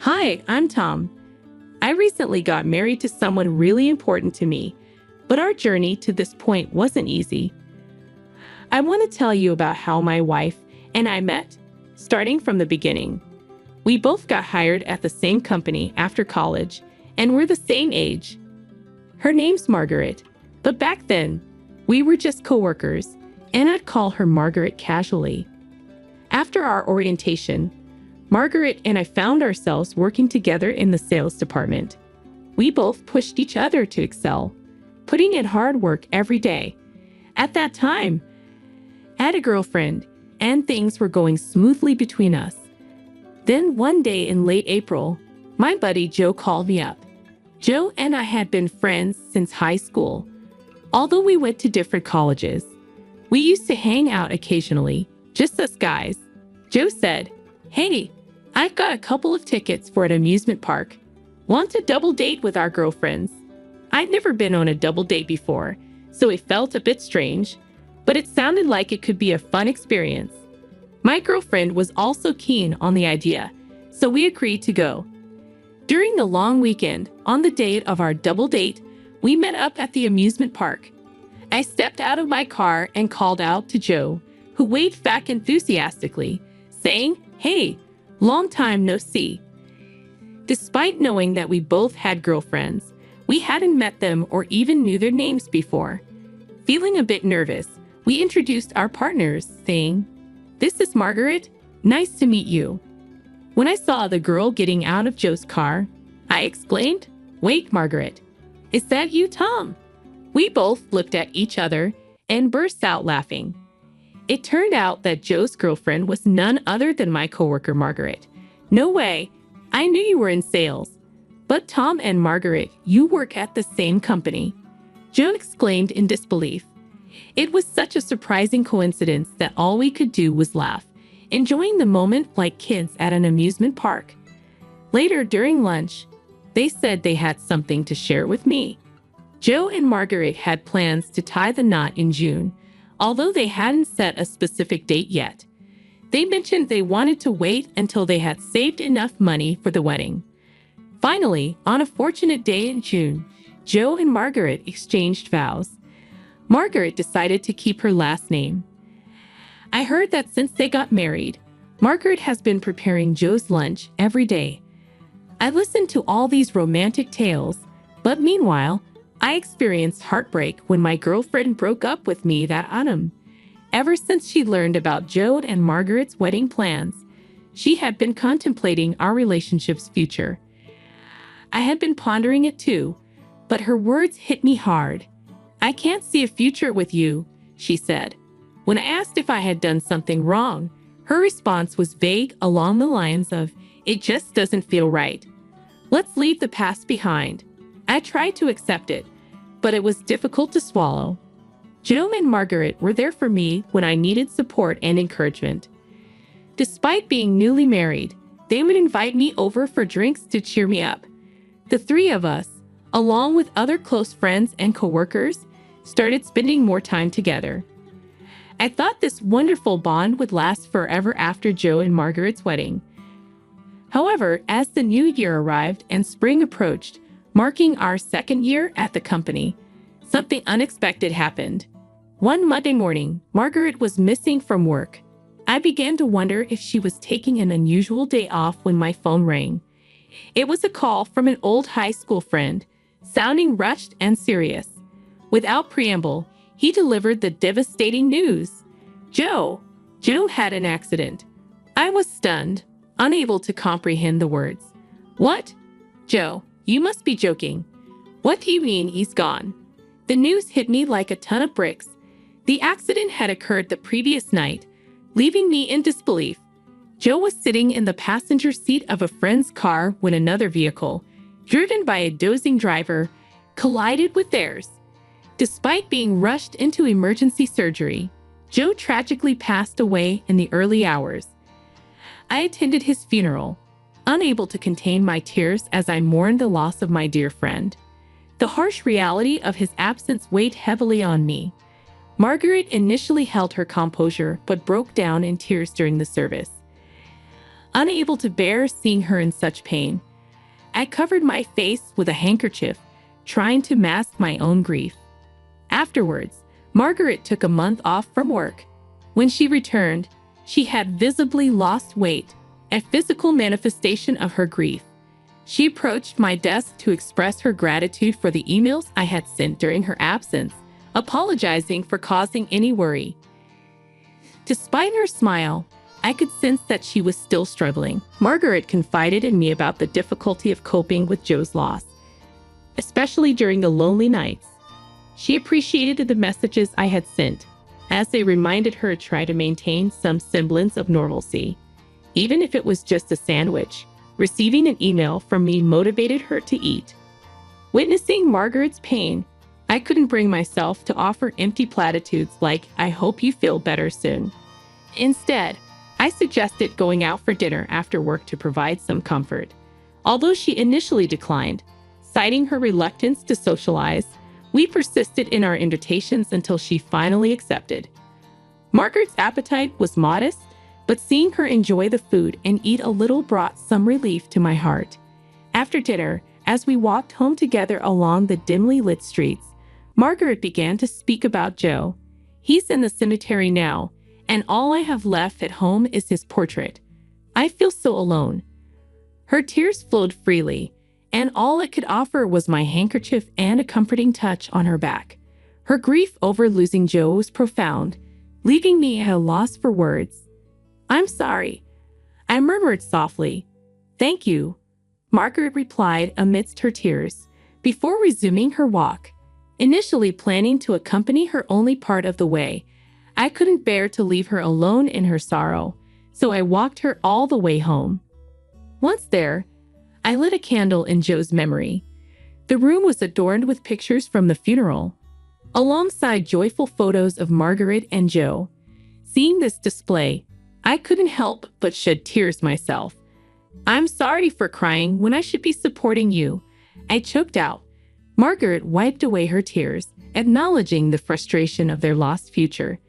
Hi, I'm Tom. I recently got married to someone really important to me, but our journey to this point wasn't easy. I want to tell you about how my wife and I met, starting from the beginning. We both got hired at the same company after college, and we're the same age. Her name's Margaret, but back then, we were just coworkers, and I'd call her Margaret casually. After our orientation, Margaret and I found ourselves working together in the sales department. We both pushed each other to excel, putting in hard work every day. At that time, I had a girlfriend, and things were going smoothly between us. Then one day in late April, my buddy Joe called me up. Joe and I had been friends since high school. Although we went to different colleges, we used to hang out occasionally, just us guys. Joe said, "Hey, I've got a couple of tickets for an amusement park. Want to double date with our girlfriends?" I'd never been on a double date before, so it felt a bit strange, but it sounded like it could be a fun experience. My girlfriend was also keen on the idea, so we agreed to go. During the long weekend, on the date of our double date, we met up at the amusement park. I stepped out of my car and called out to Joe, who waved back enthusiastically, saying, "Hey, long time no see." Despite knowing that we both had girlfriends, we hadn't met them or even knew their names before. Feeling a bit nervous, we introduced our partners, saying, "This is Margaret. Nice to meet you." When I saw the girl getting out of Joe's car, I exclaimed, "Wait, Margaret, is that you, Tom?" We both looked at each other and burst out laughing. It turned out that Joe's girlfriend was none other than my coworker, Margaret. "No way. I knew you were in sales. But Tom and Margaret, you work at the same company." Joe exclaimed in disbelief. It was such a surprising coincidence that all we could do was laugh, enjoying the moment like kids at an amusement park. Later, during lunch, they said they had something to share with me. Joe and Margaret had plans to tie the knot in June, although they hadn't set a specific date yet. They mentioned they wanted to wait until they had saved enough money for the wedding. Finally, on a fortunate day in June, Joe and Margaret exchanged vows. Margaret decided to keep her last name. I heard that since they got married, Margaret has been preparing Joe's lunch every day. I listened to all these romantic tales, but meanwhile, I experienced heartbreak when my girlfriend broke up with me that autumn. Ever since she learned about Joe and Margaret's wedding plans, she had been contemplating our relationship's future. I had been pondering it too, but her words hit me hard. "I can't see a future with you," she said. When I asked if I had done something wrong, her response was vague along the lines of, "It just doesn't feel right. Let's leave the past behind." I tried to accept it, but it was difficult to swallow. Joe and Margaret were there for me when I needed support and encouragement. Despite being newly married, they would invite me over for drinks to cheer me up. The three of us, along with other close friends and coworkers, started spending more time together. I thought this wonderful bond would last forever after Joe and Margaret's wedding. However, as the new year arrived and spring approached, marking our second year at the company, something unexpected happened. One Monday morning, Margaret was missing from work. I began to wonder if she was taking an unusual day off when my phone rang. It was a call from an old high school friend, sounding rushed and serious. Without preamble, he delivered the devastating news. Joe had an accident. I was stunned, unable to comprehend the words. "What? Joe, you must be joking. What do you mean he's gone?" The news hit me like a ton of bricks. The accident had occurred the previous night, leaving me in disbelief. Joe was sitting in the passenger seat of a friend's car when another vehicle, driven by a dozing driver, collided with theirs. Despite being rushed into emergency surgery, Joe tragically passed away in the early hours. I attended his funeral, unable to contain my tears as I mourned the loss of my dear friend. The harsh reality of his absence weighed heavily on me. Margaret initially held her composure but broke down in tears during the service. Unable to bear seeing her in such pain, I covered my face with a handkerchief, trying to mask my own grief. Afterwards, Margaret took a month off from work. When she returned, she had visibly lost weight, a physical manifestation of her grief. She approached my desk to express her gratitude for the emails I had sent during her absence, apologizing for causing any worry. Despite her smile, I could sense that she was still struggling. Margaret confided in me about the difficulty of coping with Joe's loss, especially during the lonely nights. She appreciated the messages I had sent, as they reminded her to try to maintain some semblance of normalcy. Even if it was just a sandwich, receiving an email from me motivated her to eat. Witnessing Margaret's pain, I couldn't bring myself to offer empty platitudes like, "I hope you feel better soon." Instead, I suggested going out for dinner after work to provide some comfort. Although she initially declined, citing her reluctance to socialize, we persisted in our invitations until she finally accepted. Margaret's appetite was modest, but seeing her enjoy the food and eat a little brought some relief to my heart. After dinner, as we walked home together along the dimly lit streets, Margaret began to speak about Joe. "He's in the cemetery now, and all I have left at home is his portrait. I feel so alone." Her tears flowed freely, and all I could offer was my handkerchief and a comforting touch on her back. Her grief over losing Joe was profound, leaving me at a loss for words. "I'm sorry," I murmured softly. "Thank you," Margaret replied amidst her tears, before resuming her walk. Initially planning to accompany her only part of the way, I couldn't bear to leave her alone in her sorrow, so I walked her all the way home. Once there, I lit a candle in Joe's memory. The room was adorned with pictures from the funeral, alongside joyful photos of Margaret and Joe. Seeing this display, I couldn't help but shed tears myself. "I'm sorry for crying when I should be supporting you," I choked out. Margaret wiped away her tears, acknowledging the frustration of their lost future.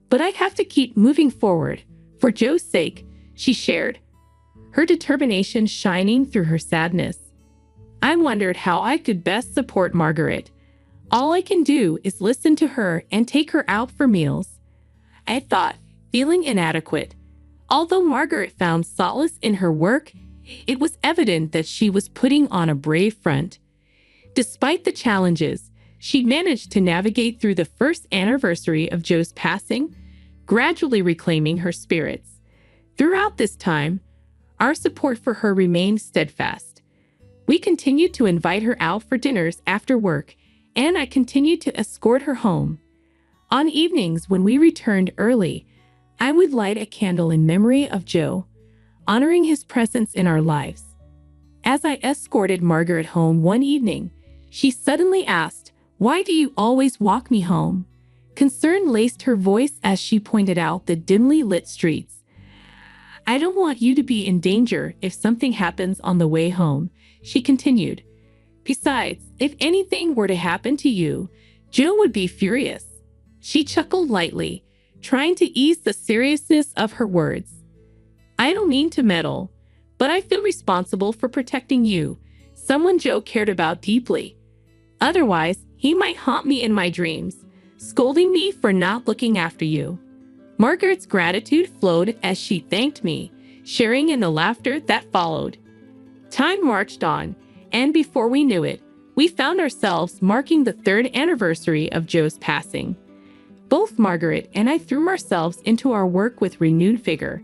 "But I have to keep moving forward, for Joe's sake," she shared, her determination shining through her sadness. I wondered how I could best support Margaret. All I can do is listen to her and take her out for meals, I thought, feeling inadequate. Although Margaret found solace in her work, it was evident that she was putting on a brave front. Despite the challenges, she managed to navigate through the first anniversary of Joe's passing, gradually reclaiming her spirits. Throughout this time, our support for her remained steadfast. We continued to invite her out for dinners after work, and I continued to escort her home. On evenings when we returned early, I would light a candle in memory of Joe, honoring his presence in our lives. As I escorted Margaret home one evening, she suddenly asked, "Why do you always walk me home?" Concern laced her voice as she pointed out the dimly lit streets. "I don't want you to be in danger if something happens on the way home," she continued. "Besides, if anything were to happen to you, Joe would be furious." She chuckled lightly, trying to ease the seriousness of her words. "I don't mean to meddle, but I feel responsible for protecting you, someone Joe cared about deeply. Otherwise, he might haunt me in my dreams, scolding me for not looking after you." Margaret's gratitude flowed as she thanked me, sharing in the laughter that followed. Time marched on, and before we knew it, we found ourselves marking the third anniversary of Joe's passing. Both Margaret and I threw ourselves into our work with renewed vigor.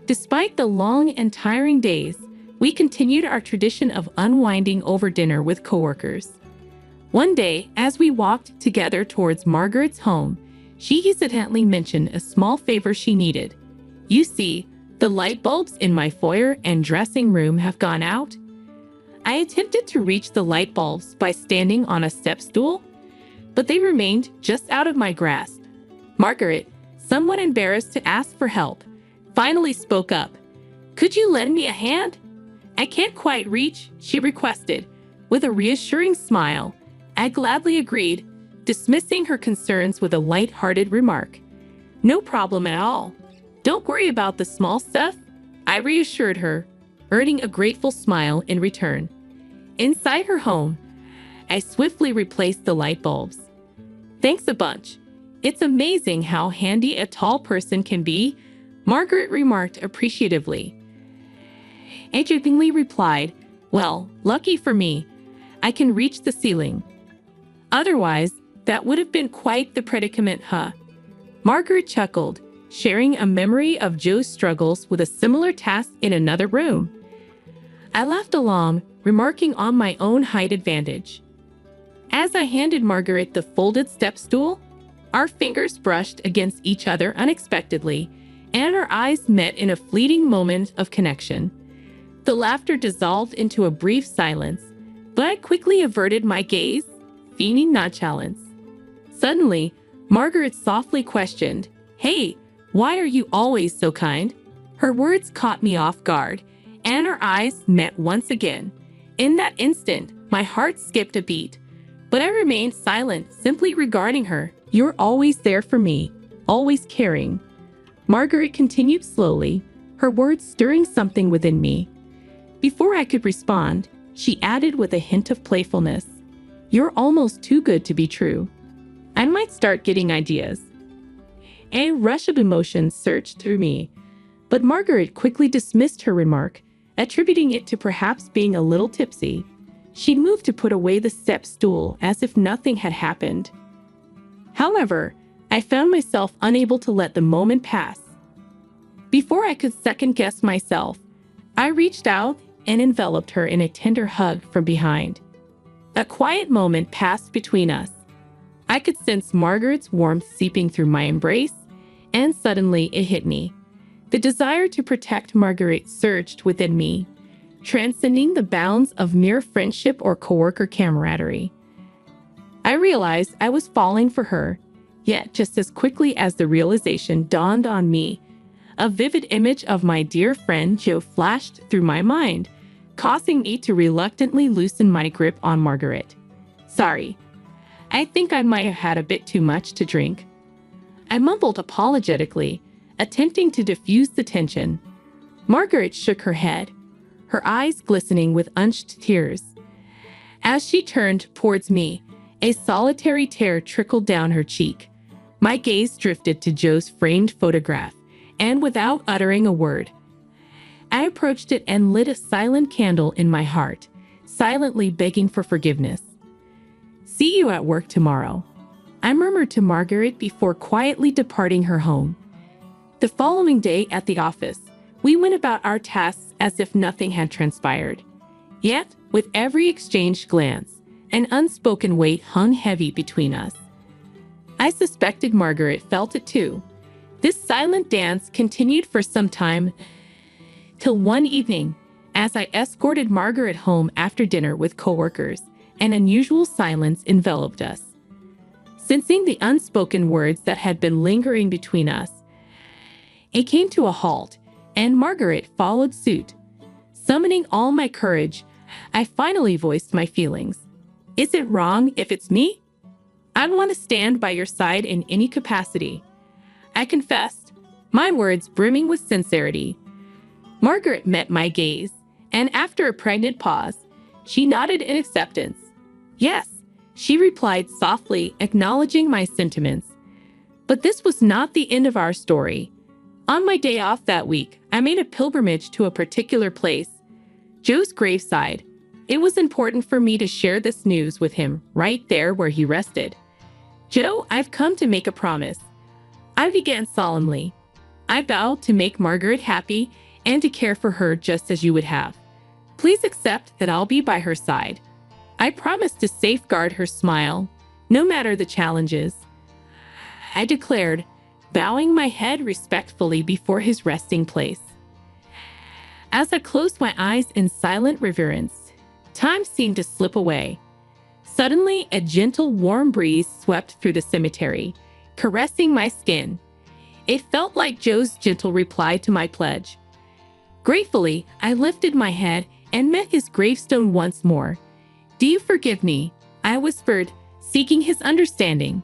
Despite the long and tiring days, we continued our tradition of unwinding over dinner with coworkers. One day, as we walked together towards Margaret's home, she hesitantly mentioned a small favor she needed. "You see, the light bulbs in my foyer and dressing room have gone out." I attempted to reach the light bulbs by standing on a step stool, but they remained just out of my grasp. Margaret, somewhat embarrassed to ask for help, finally spoke up. "Could you lend me a hand?" "I can't quite reach," she requested. With a reassuring smile, I gladly agreed, dismissing her concerns with a light-hearted remark. "No problem at all. Don't worry about the small stuff. I reassured her, earning a grateful smile in return. Inside her home, I swiftly replaced the light bulbs. Thanks a bunch. It's amazing how handy a tall person can be, Margaret remarked appreciatively. I jokingly replied, well, lucky for me, I can reach the ceiling. Otherwise, that would have been quite the predicament, huh? Margaret chuckled, sharing a memory of Joe's struggles with a similar task in another room. I laughed along, remarking on my own height advantage. As I handed Margaret the folded step stool, our fingers brushed against each other unexpectedly, and our eyes met in a fleeting moment of connection. The laughter dissolved into a brief silence, but I quickly averted my gaze, feigning nonchalance. Suddenly, Margaret softly questioned, "Hey, why are you always so kind?" Her words caught me off guard, and our eyes met once again. In that instant, my heart skipped a beat, but I remained silent, simply regarding her. "You're always there for me, always caring," Margaret continued slowly, her words stirring something within me. Before I could respond, she added with a hint of playfulness, "You're almost too good to be true. I might start getting ideas." A rush of emotion surged through me, but Margaret quickly dismissed her remark, attributing it to perhaps being a little tipsy. She'd moved to put away the step stool as if nothing had happened. However, I found myself unable to let the moment pass. Before I could second-guess myself, I reached out and enveloped her in a tender hug from behind. A quiet moment passed between us. I could sense Margaret's warmth seeping through my embrace, and suddenly it hit me. The desire to protect Margaret surged within me, transcending the bounds of mere friendship or coworker camaraderie. I realized I was falling for her, yet just as quickly as the realization dawned on me, a vivid image of my dear friend Joe flashed through my mind, causing me to reluctantly loosen my grip on Margaret. "Sorry, I think I might have had a bit too much to drink," I mumbled apologetically, attempting to diffuse the tension. Margaret shook her head, her eyes glistening with unshed tears. As she turned towards me, a solitary tear trickled down her cheek. My gaze drifted to Joe's framed photograph, and without uttering a word, I approached it and lit a silent candle in my heart, silently begging for forgiveness. "See you at work tomorrow," I murmured to Margaret before quietly departing her home. The following day at the office, we went about our tasks as if nothing had transpired. Yet, with every exchanged glance, an unspoken weight hung heavy between us. I suspected Margaret felt it too. This silent dance continued for some time, till one evening, as I escorted Margaret home after dinner with coworkers, an unusual silence enveloped us. Sensing the unspoken words that had been lingering between us, it came to a halt, and Margaret followed suit. Summoning all my courage, I finally voiced my feelings. "Is it wrong if it's me? I want to stand by your side in any capacity," I confessed, my words brimming with sincerity. Margaret met my gaze, and after a pregnant pause, she nodded in acceptance. "Yes," she replied softly, acknowledging my sentiments. But this was not the end of our story. On my day off that week, I made a pilgrimage to a particular place, Joe's graveside. It was important for me to share this news with him right there where he rested. "Joe, I've come to make a promise," I began solemnly. "I vow to make Margaret happy and to care for her just as you would have. Please accept that I'll be by her side. I promise to safeguard her smile, no matter the challenges," I declared, bowing my head respectfully before his resting place. As I closed my eyes in silent reverence, time seemed to slip away. Suddenly, a gentle, warm breeze swept through the cemetery, caressing my skin. It felt like Joe's gentle reply to my pledge. Gratefully, I lifted my head and met his gravestone once more. "Do you forgive me?" I whispered, seeking his understanding.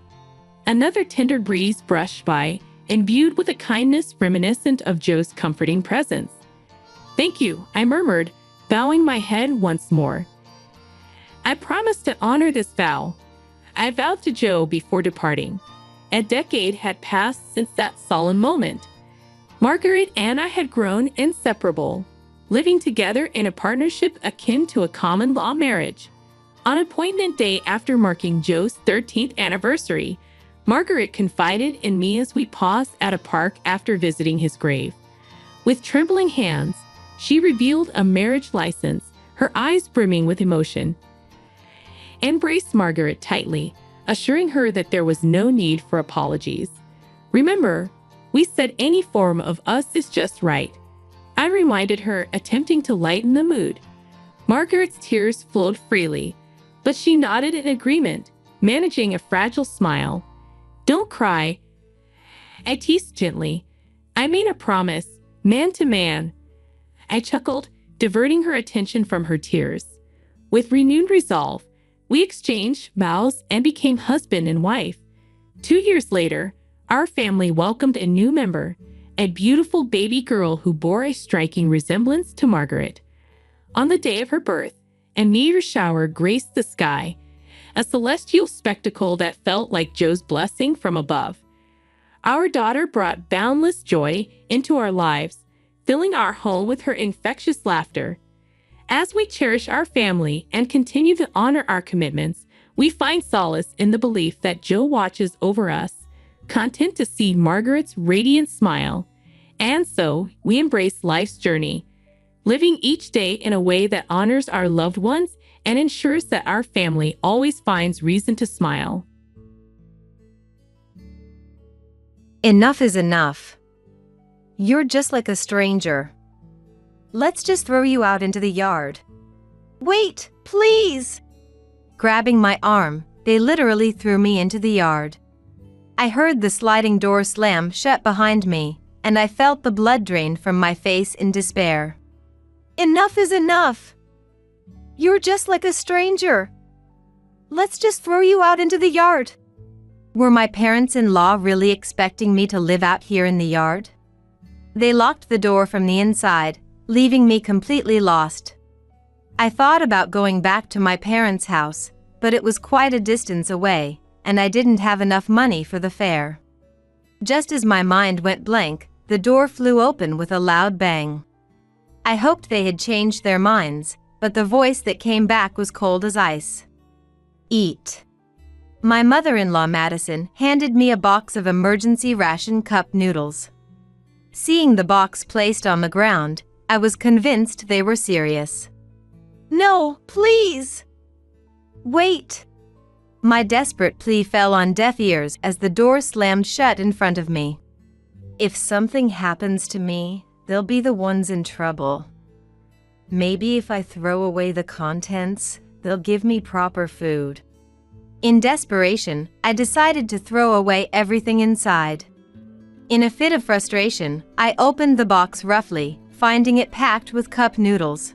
Another tender breeze brushed by, imbued with a kindness reminiscent of Joe's comforting presence. Thank you, I murmured, bowing my head once more. I promised to honor this vow. I vowed to Joe before departing. A decade had passed since that solemn moment. Margaret and I had grown inseparable, living together in a partnership akin to a common-law marriage. On appointment day after marking Joe's 13th anniversary, Margaret confided in me as we paused at a park after visiting his grave. With trembling hands, she revealed a marriage license, her eyes brimming with emotion. I embraced Margaret tightly, assuring her that there was no need for apologies. Remember, we said any form of us is just right. I reminded her, attempting to lighten the mood. Margaret's tears flowed freely, but she nodded in agreement, managing a fragile smile. Don't cry, I teased gently. I made a promise, man to man. I chuckled, diverting her attention from her tears. With renewed resolve, we exchanged vows and became husband and wife. 2 years later, our family welcomed a new member, a beautiful baby girl who bore a striking resemblance to Margaret. On the day of her birth, a meteor shower graced the sky, a celestial spectacle that felt like Joe's blessing from above. Our daughter brought boundless joy into our lives, filling our home with her infectious laughter. As we cherish our family and continue to honor our commitments, we find solace in the belief that Joe watches over us, content to see Margaret's radiant smile. And so, we embrace life's journey, living each day in a way that honors our loved ones and ensures that our family always finds reason to smile. Enough is enough. You're just like a stranger. Let's just throw you out into the yard. Wait, please! Grabbing my arm, they literally threw me into the yard. I heard the sliding door slam shut behind me, and I felt the blood drain from my face in despair. Enough is enough! You're just like a stranger. Let's just throw you out into the yard. Were my parents-in-law really expecting me to live out here in the yard? They locked the door from the inside, leaving me completely lost. I thought about going back to my parents' house, but it was quite a distance away, and I didn't have enough money for the fare. Just as my mind went blank, the door flew open with a loud bang. I hoped they had changed their minds, but the voice that came back was cold as ice. Eat. My mother-in-law Madison handed me a box of emergency ration cup noodles. Seeing the box placed on the ground, I was convinced they were serious. No, please! Wait! My desperate plea fell on deaf ears as the door slammed shut in front of me. If something happens to me, they'll be the ones in trouble. Maybe if I throw away the contents, they'll give me proper food. In desperation, I decided to throw away everything inside. In a fit of frustration, I opened the box roughly, finding it packed with cup noodles.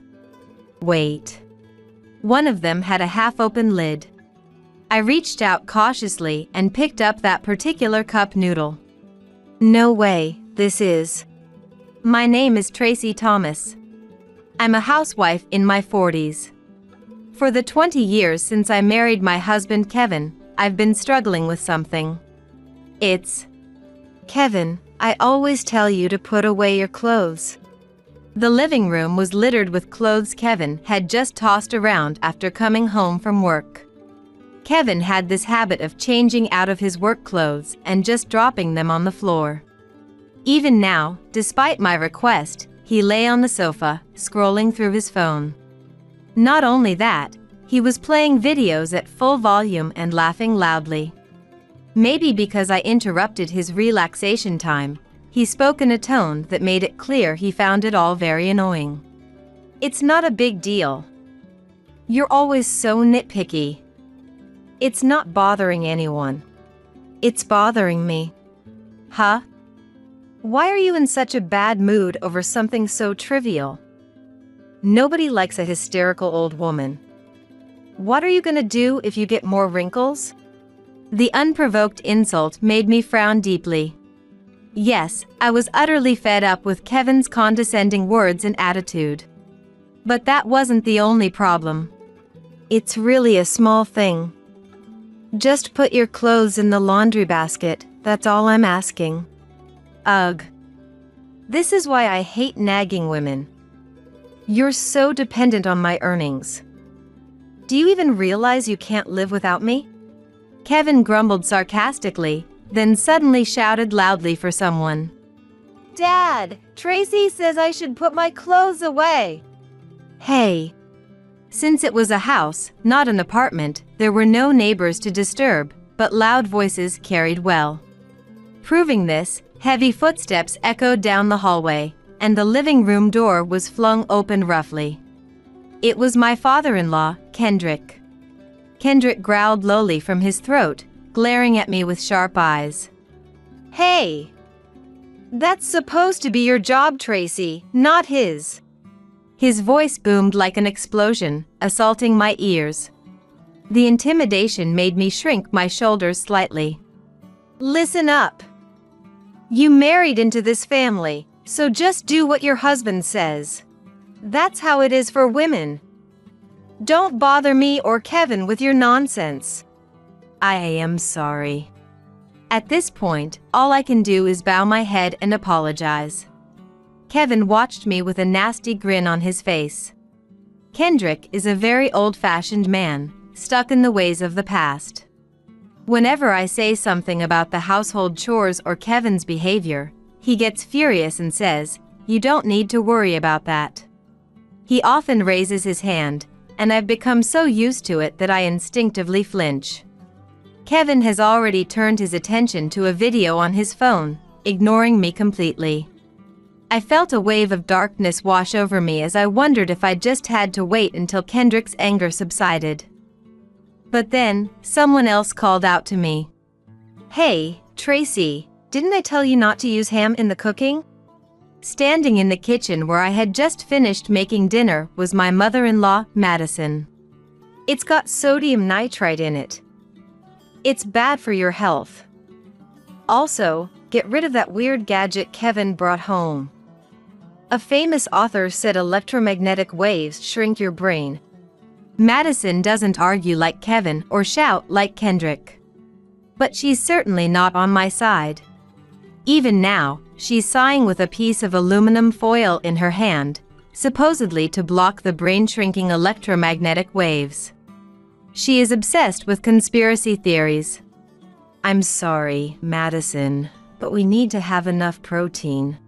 Wait. One of them had a half-open lid. I reached out cautiously and picked up that particular cup noodle. No way, this is. My name is Tracy Thomas. I'm a housewife in my 40s. For the 20 years since I married my husband Kevin, I've been struggling with something. It's... Kevin, I always tell you to put away your clothes. The living room was littered with clothes Kevin had just tossed around after coming home from work. Kevin had this habit of changing out of his work clothes and just dropping them on the floor. Even now, despite my request, he lay on the sofa, scrolling through his phone. Not only that, he was playing videos at full volume and laughing loudly. Maybe because I interrupted his relaxation time, he spoke in a tone that made it clear he found it all very annoying. It's not a big deal. You're always so nitpicky. It's not bothering anyone. It's bothering me. Huh? Why are you in such a bad mood over something so trivial? Nobody likes a hysterical old woman. What are you gonna do if you get more wrinkles? The unprovoked insult made me frown deeply. Yes, I was utterly fed up with Kevin's condescending words and attitude. But that wasn't the only problem. It's really a small thing. Just put your clothes in the laundry basket, that's all I'm asking. Ugh. This is why I hate nagging women. You're so dependent on my earnings. Do you even realize you can't live without me? Kevin grumbled sarcastically, then suddenly shouted loudly for someone. Dad, Tracy says I should put my clothes away. Hey. Since it was a house, not an apartment, there were no neighbors to disturb, but loud voices carried well. Proving this, heavy footsteps echoed down the hallway, and the living room door was flung open roughly. It was my father-in-law, Kendrick. Kendrick growled lowly from his throat, glaring at me with sharp eyes. Hey! That's supposed to be your job, Tracy, not his. His voice boomed like an explosion, assaulting my ears. The intimidation made me shrink my shoulders slightly. Listen up. You married into this family, so just do what your husband says. That's how it is for women. Don't bother me or Kevin with your nonsense. I am sorry. At this point, all I can do is bow my head and apologize. Kevin watched me with a nasty grin on his face. Kendrick is a very old-fashioned man, stuck in the ways of the past. Whenever I say something about the household chores or Kevin's behavior, he gets furious and says, "You don't need to worry about that." He often raises his hand, and I've become so used to it that I instinctively flinch. Kevin has already turned his attention to a video on his phone, ignoring me completely. I felt a wave of darkness wash over me as I wondered if I just had to wait until Kendrick's anger subsided. But then, someone else called out to me. Hey, Tracy, didn't I tell you not to use ham in the cooking? Standing in the kitchen where I had just finished making dinner was my mother-in-law, Madison. It's got sodium nitrite in it. It's bad for your health. Also, get rid of that weird gadget Kevin brought home. A famous author said electromagnetic waves shrink your brain. Madison doesn't argue like Kevin or shout like Kendrick. But she's certainly not on my side. Even now, she's sighing with a piece of aluminum foil in her hand, supposedly to block the brain-shrinking electromagnetic waves. She is obsessed with conspiracy theories. I'm sorry, Madison, but we need to have enough protein.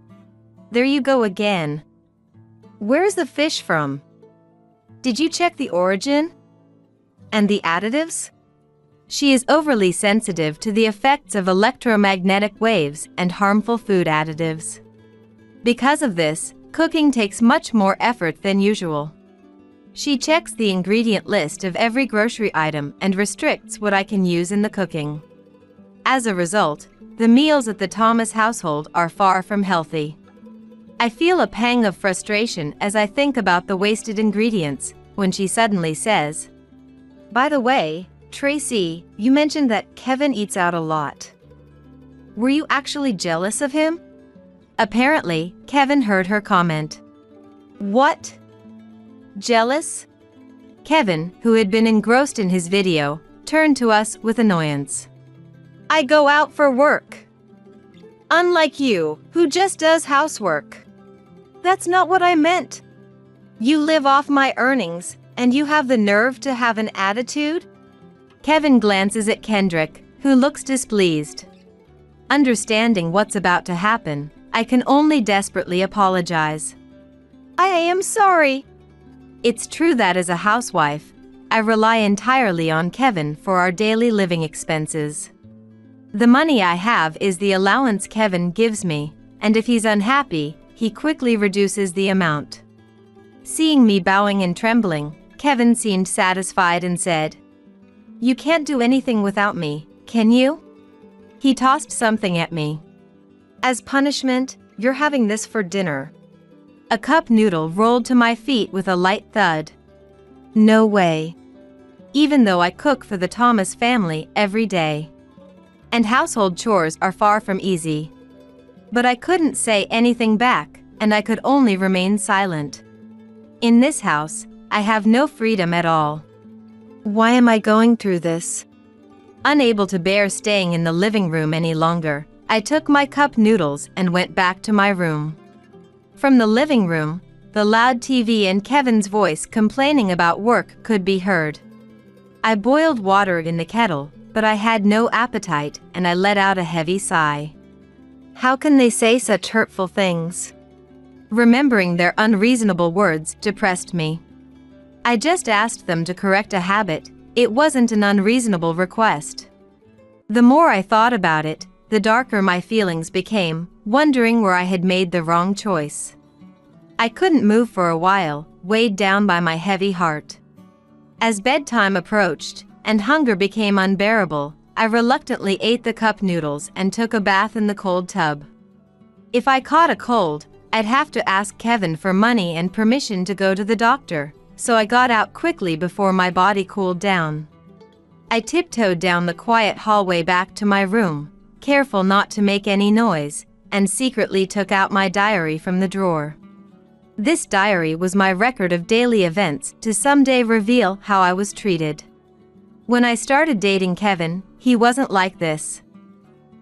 There you go again. Where's the fish from? Did you check the origin? And the additives? She is overly sensitive to the effects of electromagnetic waves and harmful food additives. Because of this, cooking takes much more effort than usual. She checks the ingredient list of every grocery item and restricts what I can use in the cooking. As a result, the meals at the Thomas household are far from healthy. I feel a pang of frustration as I think about the wasted ingredients, when she suddenly says, "By the way, Tracy, you mentioned that Kevin eats out a lot. Were you actually jealous of him?" Apparently, Kevin heard her comment. What? Jealous? Kevin, who had been engrossed in his video, turned to us with annoyance. I go out for work. Unlike you, who just does housework. That's not what I meant. You live off my earnings, and you have the nerve to have an attitude? Kevin glances at Kendrick, who looks displeased. Understanding what's about to happen, I can only desperately apologize. I am sorry. It's true that as a housewife, I rely entirely on Kevin for our daily living expenses. The money I have is the allowance Kevin gives me, and if he's unhappy, he quickly reduces the amount. Seeing me bowing and trembling, Kevin seemed satisfied and said, You can't do anything without me, can you? He tossed something at me. As punishment, you're having this for dinner. A cup noodle rolled to my feet with a light thud. No way. Even though I cook for the Thomas family every day. And household chores are far from easy. But I couldn't say anything back, and I could only remain silent. In this house, I have no freedom at all. Why am I going through this? Unable to bear staying in the living room any longer, I took my cup noodles and went back to my room. From the living room, the loud TV and Kevin's voice complaining about work could be heard. I boiled water in the kettle, but I had no appetite and I let out a heavy sigh. How can they say such hurtful things? Remembering their unreasonable words depressed me. I just asked them to correct a habit. It wasn't an unreasonable request. The more I thought about it, the darker my feelings became, wondering where I had made the wrong choice. I couldn't move for a while, weighed down by my heavy heart. As bedtime approached, and hunger became unbearable, I reluctantly ate the cup noodles and took a bath in the cold tub. If I caught a cold, I'd have to ask Kevin for money and permission to go to the doctor, so I got out quickly before my body cooled down. I tiptoed down the quiet hallway back to my room, careful not to make any noise, and secretly took out my diary from the drawer. This diary was my record of daily events to someday reveal how I was treated. When I started dating Kevin, he wasn't like this.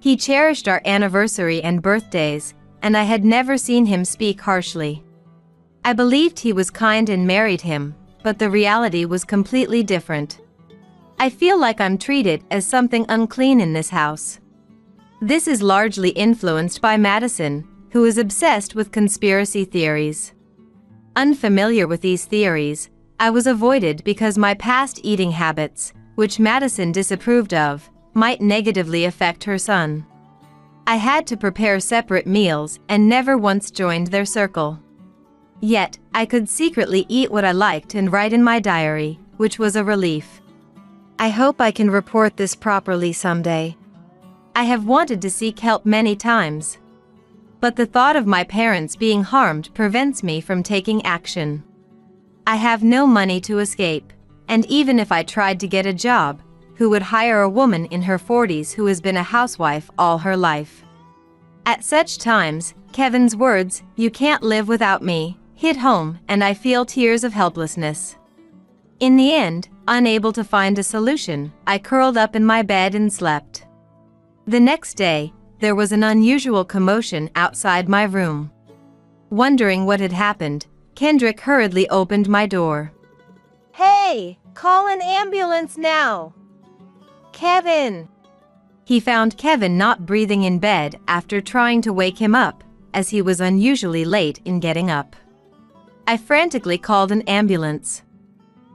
He cherished our anniversary and birthdays, and I had never seen him speak harshly. I believed he was kind and married him, but the reality was completely different. I feel like I'm treated as something unclean in this house. This is largely influenced by Madison, who is obsessed with conspiracy theories. Unfamiliar with these theories, I was avoided because my past eating habits, which Madison disapproved of, might negatively affect her son. I had to prepare separate meals and never once joined their circle. Yet, I could secretly eat what I liked and write in my diary, which was a relief. I hope I can report this properly someday. I have wanted to seek help many times. But the thought of my parents being harmed prevents me from taking action. I have no money to escape, and even if I tried to get a job, who would hire a woman in her 40s who has been a housewife all her life? At such times, Kevin's words, "You can't live without me," hit home, and I feel tears of helplessness. In the end, unable to find a solution, I curled up in my bed and slept. The next day, there was an unusual commotion outside my room. Wondering what had happened, Kendrick hurriedly opened my door. "Hey, call an ambulance now! Kevin!" He found Kevin not breathing in bed after trying to wake him up, as he was unusually late in getting up. I frantically called an ambulance.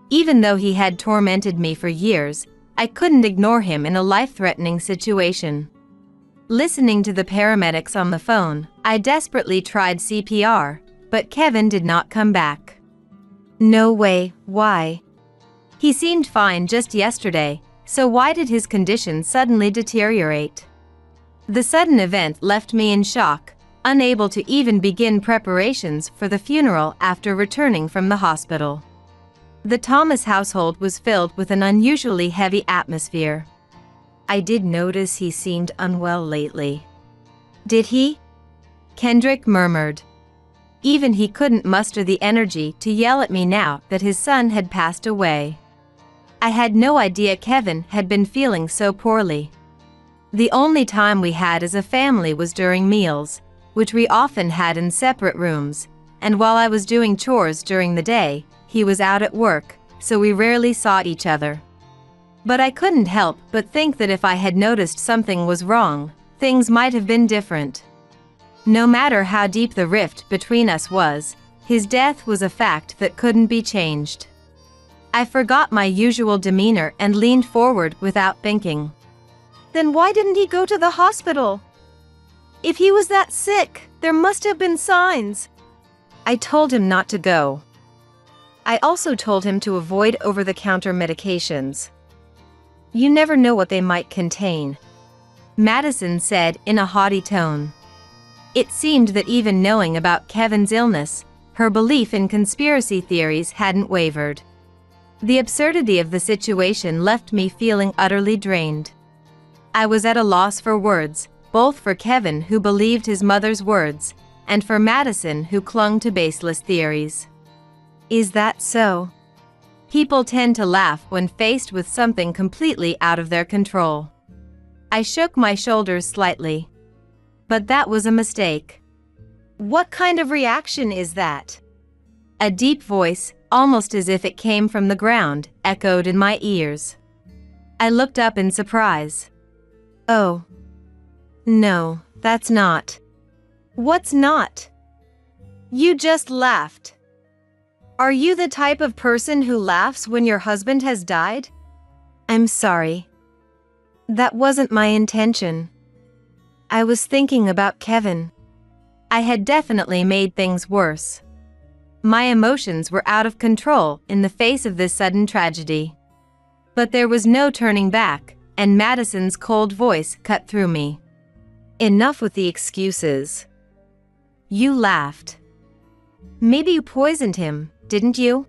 Even though he had tormented me for years, I couldn't ignore him in a life-threatening situation. Listening to the paramedics on the phone, I desperately tried CPR, but Kevin did not come back. No way, why? He seemed fine just yesterday, so why did his condition suddenly deteriorate? The sudden event left me in shock, unable to even begin preparations for the funeral after returning from the hospital. The Thomas household was filled with an unusually heavy atmosphere. I did notice he seemed unwell lately. Did he? Kendrick murmured. Even he couldn't muster the energy to yell at me now that his son had passed away. I had no idea Kevin had been feeling so poorly. The only time we had as a family was during meals, which we often had in separate rooms, and while I was doing chores during the day, he was out at work, so we rarely saw each other. But I couldn't help but think that if I had noticed something was wrong, things might have been different. No matter how deep the rift between us was, his death was a fact that couldn't be changed. I forgot my usual demeanor and leaned forward without thinking. Then why didn't he go to the hospital? If he was that sick, there must have been signs. I told him not to go. I also told him to avoid over-the-counter medications. You never know what they might contain, Madison said in a haughty tone. It seemed that even knowing about Kevin's illness, her belief in conspiracy theories hadn't wavered. The absurdity of the situation left me feeling utterly drained. I was at a loss for words, both for Kevin, who believed his mother's words, and for Madison, who clung to baseless theories. Is that so? People tend to laugh when faced with something completely out of their control. I shook my shoulders slightly. But that was a mistake. What kind of reaction is that? A deep voice, almost as if it came from the ground, echoed in my ears. I looked up in surprise. Oh. No, that's not. What's not? You just laughed. Are you the type of person who laughs when your husband has died? I'm sorry. That wasn't my intention. I was thinking about Kevin. I had definitely made things worse. My emotions were out of control in the face of this sudden tragedy. But there was no turning back, and Madison's cold voice cut through me. Enough with the excuses. You laughed. Maybe you poisoned him, didn't you?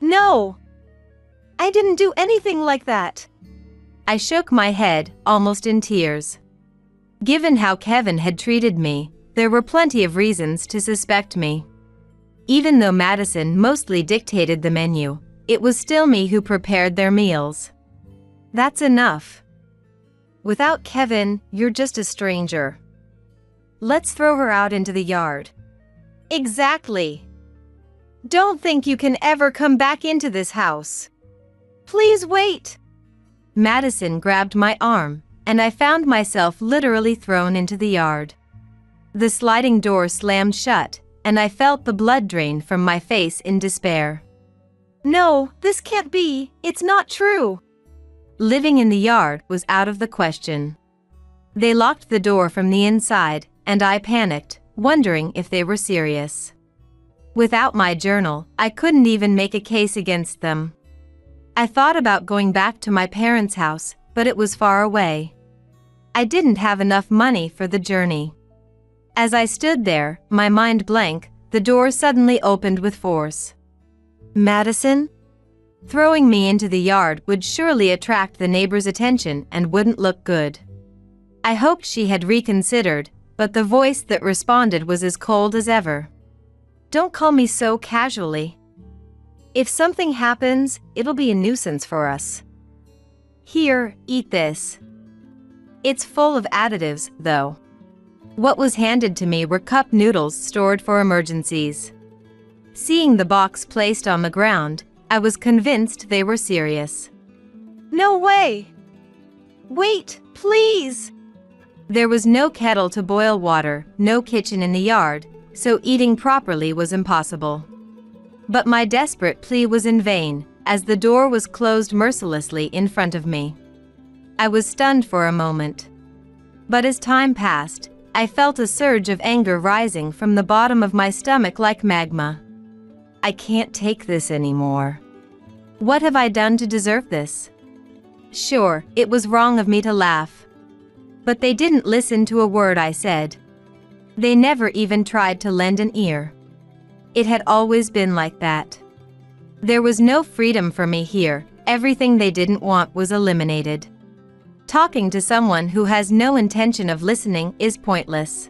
No! I didn't do anything like that. I shook my head, almost in tears. Given how Kevin had treated me, there were plenty of reasons to suspect me. Even though Madison mostly dictated the menu, it was still me who prepared their meals. That's enough. Without Kevin, you're just a stranger. Let's throw her out into the yard. Exactly. Don't think you can ever come back into this house. Please wait. Madison grabbed my arm, and I found myself literally thrown into the yard. The sliding door slammed shut, and I felt the blood drain from my face in despair. No, this can't be. It's not true. Living in the yard was out of the question. They locked the door from the inside, and I panicked, wondering if they were serious. Without my journal, I couldn't even make a case against them. I thought about going back to my parents' house, but it was far away. I didn't have enough money for the journey. As I stood there, my mind blank, the door suddenly opened with force. Madison? Throwing me into the yard would surely attract the neighbors' attention and wouldn't look good. I hoped she had reconsidered, but the voice that responded was as cold as ever. Don't call me so casually. If something happens, it'll be a nuisance for us. Here, eat this. It's full of additives, though. What was handed to me were cup noodles stored for emergencies. Seeing the box placed on the ground, I was convinced they were serious. No way! Wait, please! There was no kettle to boil water, no kitchen in the yard, so eating properly was impossible. But my desperate plea was in vain, as the door was closed mercilessly in front of me. I was stunned for a moment. But as time passed, I felt a surge of anger rising from the bottom of my stomach like magma. I can't take this anymore. What have I done to deserve this? Sure, it was wrong of me to laugh. But they didn't listen to a word I said. They never even tried to lend an ear. It had always been like that. There was no freedom for me here. Everything they didn't want was eliminated. Talking to someone who has no intention of listening is pointless.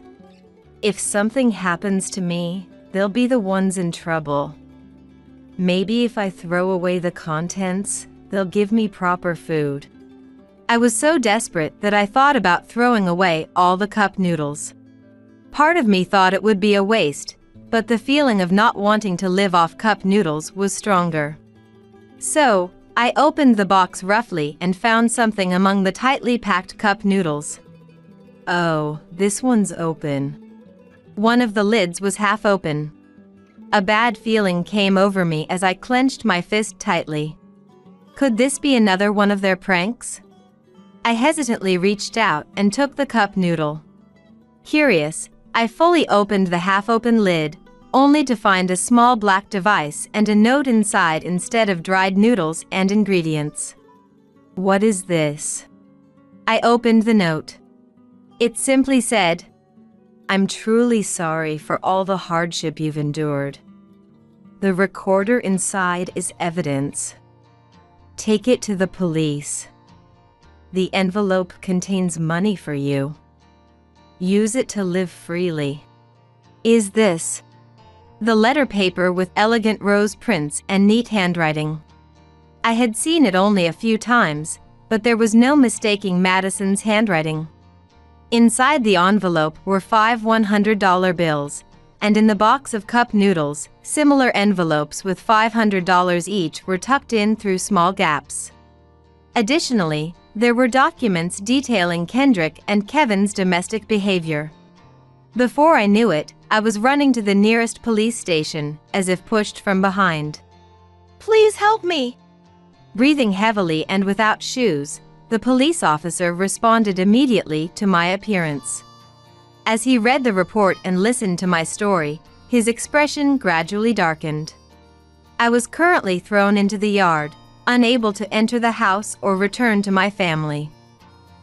If something happens to me, they'll be the ones in trouble. Maybe if I throw away the contents, they'll give me proper food. I was so desperate that I thought about throwing away all the cup noodles. Part of me thought it would be a waste, but the feeling of not wanting to live off cup noodles was stronger. So, I opened the box roughly and found something among the tightly packed cup noodles. Oh, this one's open. One of the lids was half open. A bad feeling came over me as I clenched my fist tightly. Could this be another one of their pranks? I hesitantly reached out and took the cup noodle. Curious, I fully opened the half-open lid, only to find a small black device and a note inside instead of dried noodles and ingredients. What is this? I opened the note. It simply said, "I'm truly sorry for all the hardship you've endured. The recorder inside is evidence. Take it to the police. The envelope contains money for you. Use it to live freely. Is this the letter paper with elegant rose prints and neat handwriting? I had seen it only a few times, but there was no mistaking Madison's handwriting. Inside the envelope were 5 $100 bills, and in the box of cup noodles, similar envelopes with $500 each were tucked in through small gaps. Additionally, there were documents detailing Kendrick and Kevin's domestic behavior. Before I knew it, I was running to the nearest police station, as if pushed from behind. "Please help me!" Breathing heavily and without shoes, the police officer responded immediately to my appearance. As he read the report and listened to my story, his expression gradually darkened. I was currently thrown into the yard, unable to enter the house or return to my family.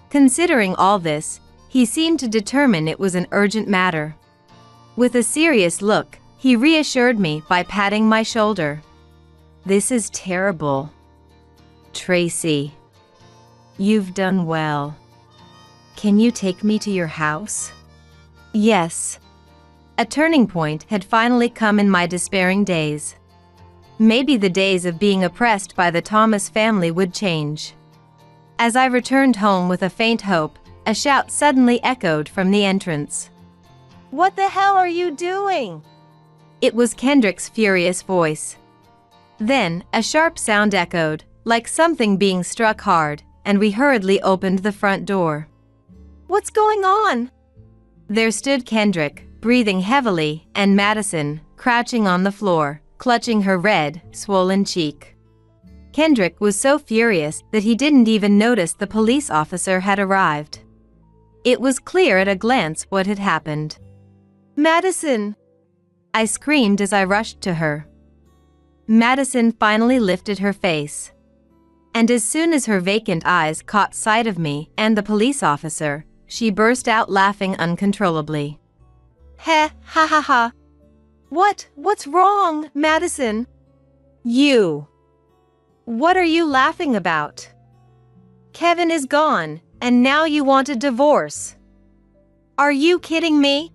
Considering all this, he seemed to determine it was an urgent matter. With a serious look, he reassured me by patting my shoulder. "This is terrible. Tracy, you've done well. Can you take me to your house?" Yes. A turning point had finally come in my despairing days. Maybe the days of being oppressed by the Thomas family would change. As I returned home with a faint hope, a shout suddenly echoed from the entrance. "What the hell are you doing?" It was Kendrick's furious voice. Then, a sharp sound echoed, like something being struck hard, and we hurriedly opened the front door. "What's going on?" There stood Kendrick, breathing heavily, and Madison, crouching on the floor, clutching her red, swollen cheek. Kendrick was so furious that he didn't even notice the police officer had arrived. It was clear at a glance what had happened. "Madison!" I screamed as I rushed to her. Madison finally lifted her face. And as soon as her vacant eyes caught sight of me and the police officer, she burst out laughing uncontrollably. "Ha ha ha. What's wrong, Madison?" "You. What are you laughing about? Kevin is gone, and now you want a divorce. Are you kidding me?"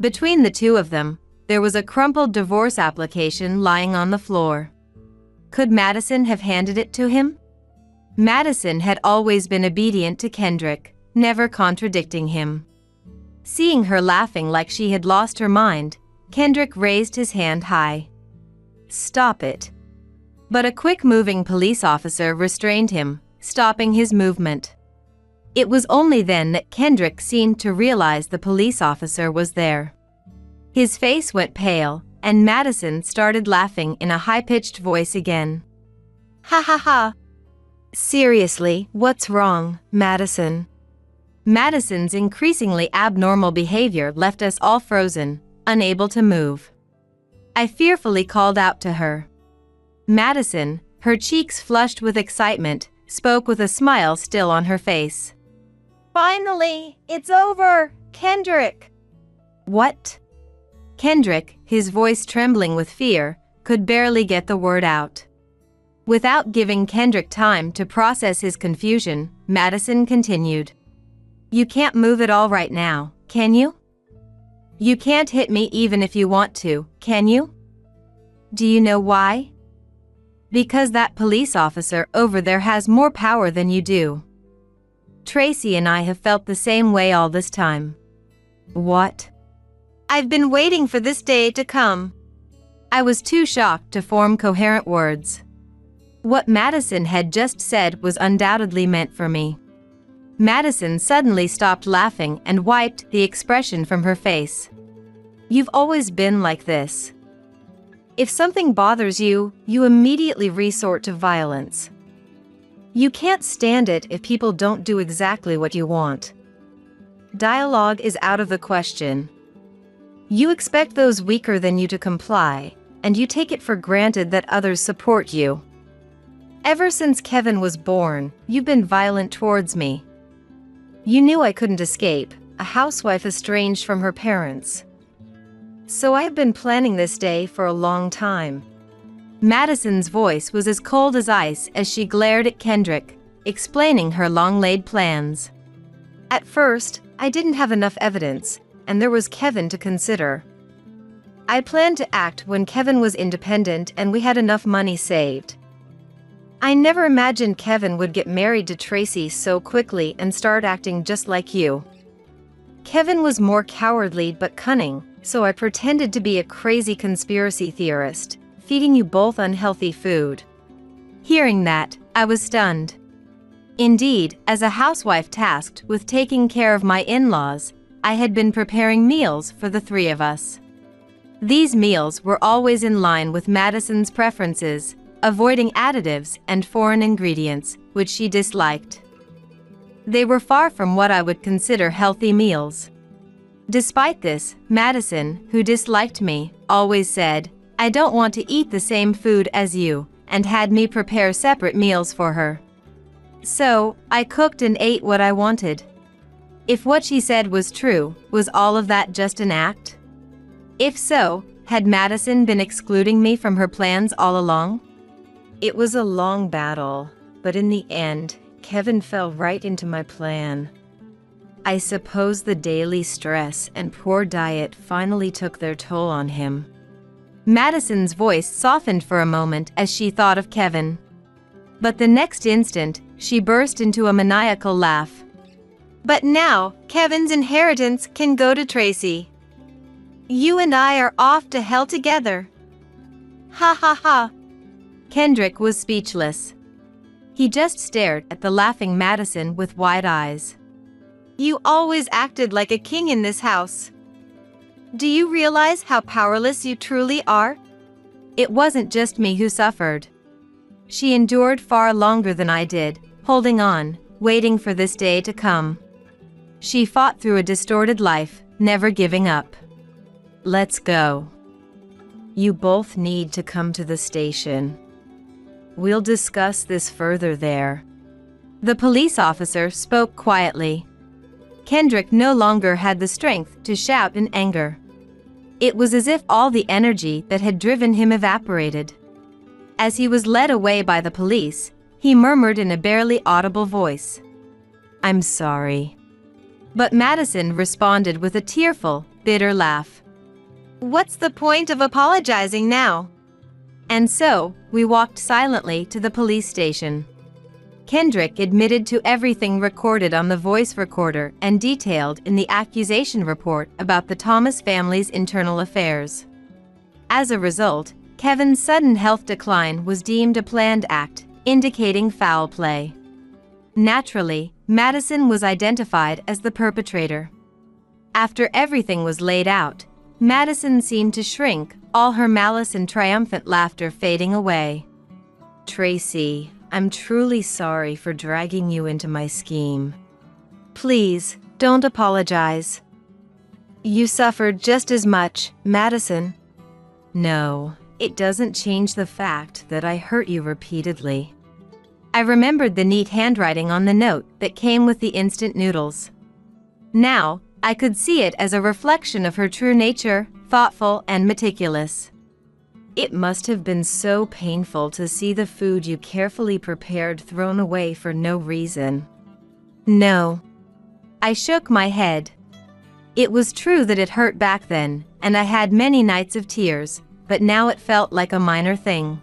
Between the two of them, there was a crumpled divorce application lying on the floor. Could Madison have handed it to him? Madison had always been obedient to Kendrick, never contradicting him. Seeing her laughing like she had lost her mind, Kendrick raised his hand high. "Stop it." But a quick-moving police officer restrained him, stopping his movement. It was only then that Kendrick seemed to realize the police officer was there. His face went pale, and Madison started laughing in a high-pitched voice again. "Ha ha ha. Seriously, what's wrong, Madison?" Madison's increasingly abnormal behavior left us all frozen, unable to move. I fearfully called out to her. Madison, her cheeks flushed with excitement, spoke with a smile still on her face. "Finally, it's over, Kendrick." "What?" Kendrick, his voice trembling with fear, could barely get the word out. Without giving Kendrick time to process his confusion, Madison continued. "You can't move at all right now, can you? You can't hit me even if you want to, can you? Do you know why? Because that police officer over there has more power than you do. Tracy and I have felt the same way all this time." "What?" "I've been waiting for this day to come." I was too shocked to form coherent words. What Madison had just said was undoubtedly meant for me. Madison suddenly stopped laughing and wiped the expression from her face. "You've always been like this. If something bothers you, you immediately resort to violence. You can't stand it if people don't do exactly what you want. Dialogue is out of the question. You expect those weaker than you to comply, and you take it for granted that others support you. Ever since Kevin was born, you've been violent towards me. You knew I couldn't escape, a housewife estranged from her parents. So I've been planning this day for a long time." Madison's voice was as cold as ice as she glared at Kendrick, explaining her long-laid plans. "At first, I didn't have enough evidence, and there was Kevin to consider. I planned to act when Kevin was independent and we had enough money saved. I never imagined Kevin would get married to Tracy so quickly and start acting just like you. Kevin was more cowardly but cunning, so I pretended to be a crazy conspiracy theorist, feeding you both unhealthy food. Hearing that, I was stunned. Indeed, as a housewife tasked with taking care of my in-laws, I had been preparing meals for the three of us. These meals were always in line with Madison's preferences, avoiding additives and foreign ingredients, which she disliked. They were far from what I would consider healthy meals. Despite this, Madison, who disliked me, always said, "I don't want to eat the same food as you," and had me prepare separate meals for her. So, I cooked and ate what I wanted. If what she said was true, was all of that just an act? If so, had Madison been excluding me from her plans all along? It was a long battle, but in the end, Kevin fell right into my plan. I suppose the daily stress and poor diet finally took their toll on him. Madison's voice softened for a moment as she thought of Kevin. But the next instant, she burst into a maniacal laugh. "But now, Kevin's inheritance can go to Tracy. You and I are off to hell together." Ha ha ha. Kendrick was speechless. He just stared at the laughing Madison with wide eyes. "You always acted like a king in this house. Do you realize how powerless you truly are?" It wasn't just me who suffered. She endured far longer than I did, holding on, waiting for this day to come. She fought through a distorted life, never giving up. "Let's go. You both need to come to the station. We'll discuss this further there." The police officer spoke quietly. Kendrick no longer had the strength to shout in anger. It was as if all the energy that had driven him evaporated. As he was led away by the police, he murmured in a barely audible voice, "I'm sorry." But Madison responded with a tearful, bitter laugh. "What's the point of apologizing now?" And so, we walked silently to the police station. Kendrick admitted to everything recorded on the voice recorder and detailed in the accusation report about the Thomas family's internal affairs. As a result, Kevin's sudden health decline was deemed a planned act, indicating foul play. Naturally, Madison was identified as the perpetrator. After everything was laid out, Madison seemed to shrink, all her malice and triumphant laughter fading away. "Tracy, I'm truly sorry for dragging you into my scheme. Please, don't apologize. You suffered just as much, Madison." "No, it doesn't change the fact that I hurt you repeatedly." I remembered the neat handwriting on the note that came with the instant noodles. Now, I could see it as a reflection of her true nature, thoughtful and meticulous. "It must have been so painful to see the food you carefully prepared thrown away for no reason." "No." I shook my head. It was true that it hurt back then, and I had many nights of tears, but now it felt like a minor thing.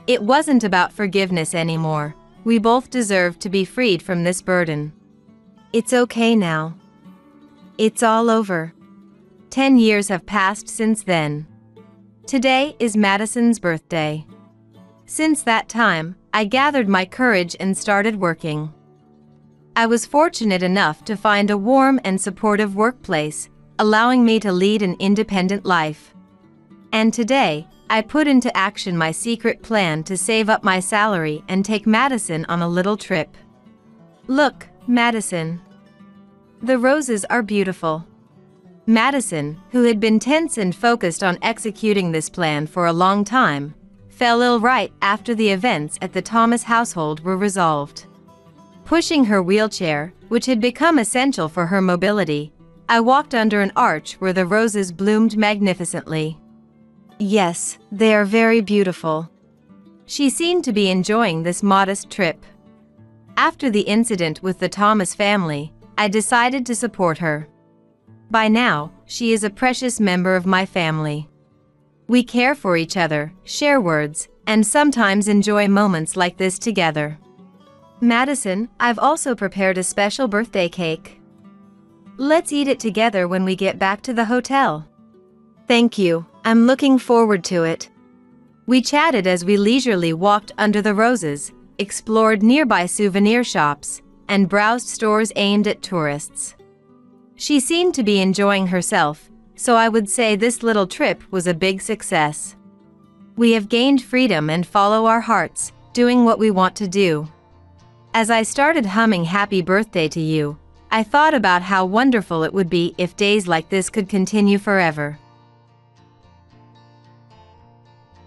It wasn't about forgiveness anymore. We both deserved to be freed from this burden. It's okay now. It's all over. 10 years have passed since then. Today is Madison's birthday. Since that time, I gathered my courage and started working. I was fortunate enough to find a warm and supportive workplace, allowing me to lead an independent life. And today, I put into action my secret plan to save up my salary and take Madison on a little trip. "Look, Madison. The roses are beautiful." Madison, who had been tense and focused on executing this plan for a long time, fell ill right after the events at the Thomas household were resolved. Pushing her wheelchair, which had become essential for her mobility, I walked under an arch where the roses bloomed magnificently. "Yes, they are very beautiful." She seemed to be enjoying this modest trip. After the incident with the Thomas family, I decided to support her. By now, she is a precious member of my family. We care for each other, share words, and sometimes enjoy moments like this together. Madison, I've also prepared a special birthday cake. Let's eat it together when we get back to the hotel. Thank you, I'm looking forward to it. We chatted as we leisurely walked under the roses, explored nearby souvenir shops, and browsed stores aimed at tourists. She seemed to be enjoying herself, so I would say this little trip was a big success. We have gained freedom and follow our hearts, doing what we want to do. As I started humming Happy Birthday to You, I thought about how wonderful it would be if days like this could continue forever.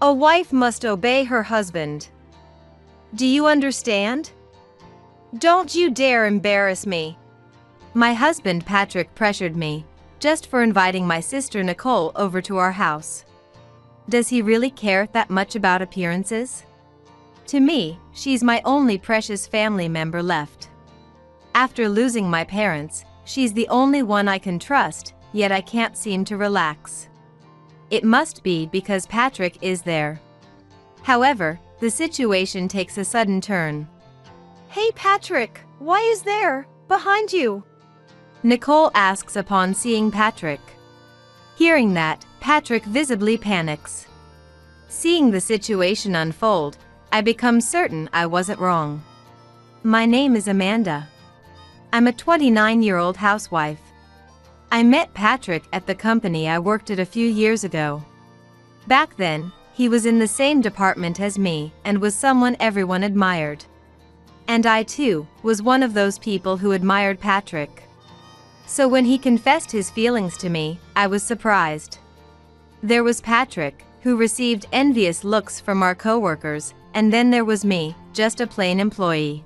A wife must obey her husband. Do you understand? Don't you dare embarrass me. My husband Patrick pressured me, just for inviting my sister Nicole over to our house. Does he really care that much about appearances? To me, she's my only precious family member left. After losing my parents, she's the only one I can trust, yet I can't seem to relax. It must be because Patrick is there. However, the situation takes a sudden turn. Hey Patrick, why is there, behind you? Nicole asks upon seeing Patrick. Hearing that, Patrick visibly panics. Seeing the situation unfold, I become certain I wasn't wrong. My name is Amanda. I'm a 29-year-old housewife. I met Patrick at the company I worked at a few years ago. Back then, he was in the same department as me and was someone everyone admired. And I too, was one of those people who admired Patrick. So when he confessed his feelings to me, I was surprised. There was Patrick, who received envious looks from our coworkers, and then there was me, just a plain employee.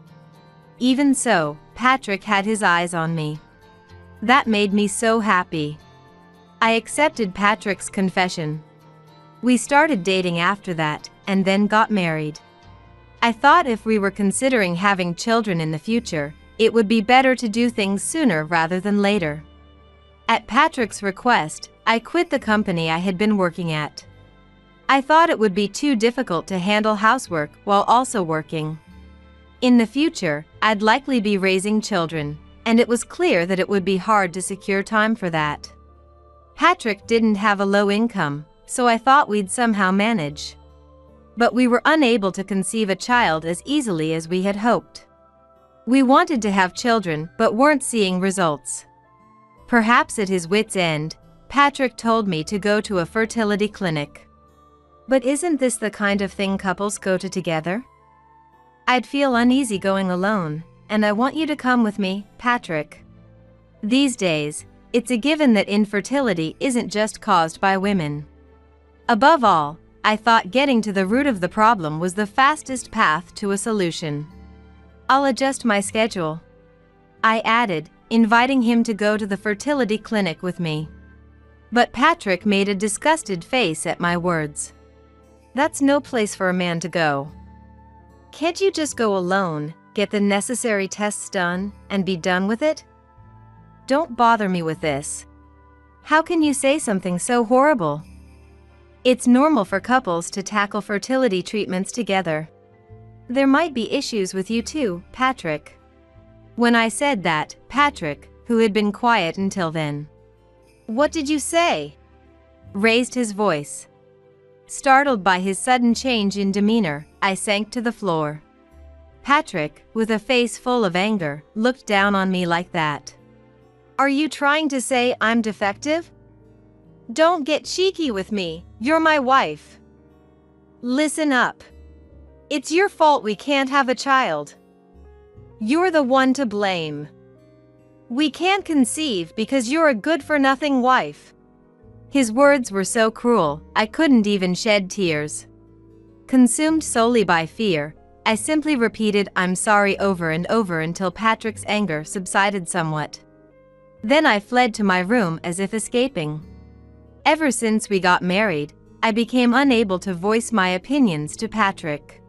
Even so, Patrick had his eyes on me. That made me so happy. I accepted Patrick's confession. We started dating after that, and then got married. I thought if we were considering having children in the future, it would be better to do things sooner rather than later. At Patrick's request, I quit the company I had been working at. I thought it would be too difficult to handle housework while also working. In the future, I'd likely be raising children, and it was clear that it would be hard to secure time for that. Patrick didn't have a low income, so I thought we'd somehow manage. But we were unable to conceive a child as easily as we had hoped. We wanted to have children but weren't seeing results. Perhaps at his wit's end, Patrick told me to go to a fertility clinic. But isn't this the kind of thing couples go to together? I'd feel uneasy going alone, and I want you to come with me, Patrick. These days, it's a given that infertility isn't just caused by women. Above all, I thought getting to the root of the problem was the fastest path to a solution. I'll adjust my schedule, I added, inviting him to go to the fertility clinic with me. But Patrick made a disgusted face at my words. That's no place for a man to go. Can't you just go alone, get the necessary tests done, and be done with it? Don't bother me with this. How can you say something so horrible? It's normal for couples to tackle fertility treatments together. There might be issues with you too, Patrick. When I said that, Patrick, who had been quiet until then, "What did you say?" raised his voice. Startled by his sudden change in demeanor, I sank to the floor. Patrick, with a face full of anger, looked down on me like that. Are you trying to say I'm defective? Don't get cheeky with me, you're my wife. Listen up. It's your fault we can't have a child. You're the one to blame. We can't conceive because you're a good-for-nothing wife. His words were so cruel, I couldn't even shed tears. Consumed solely by fear, I simply repeated I'm sorry over and over until Patrick's anger subsided somewhat. Then I fled to my room as if escaping. Ever since we got married, I became unable to voice my opinions to Patrick.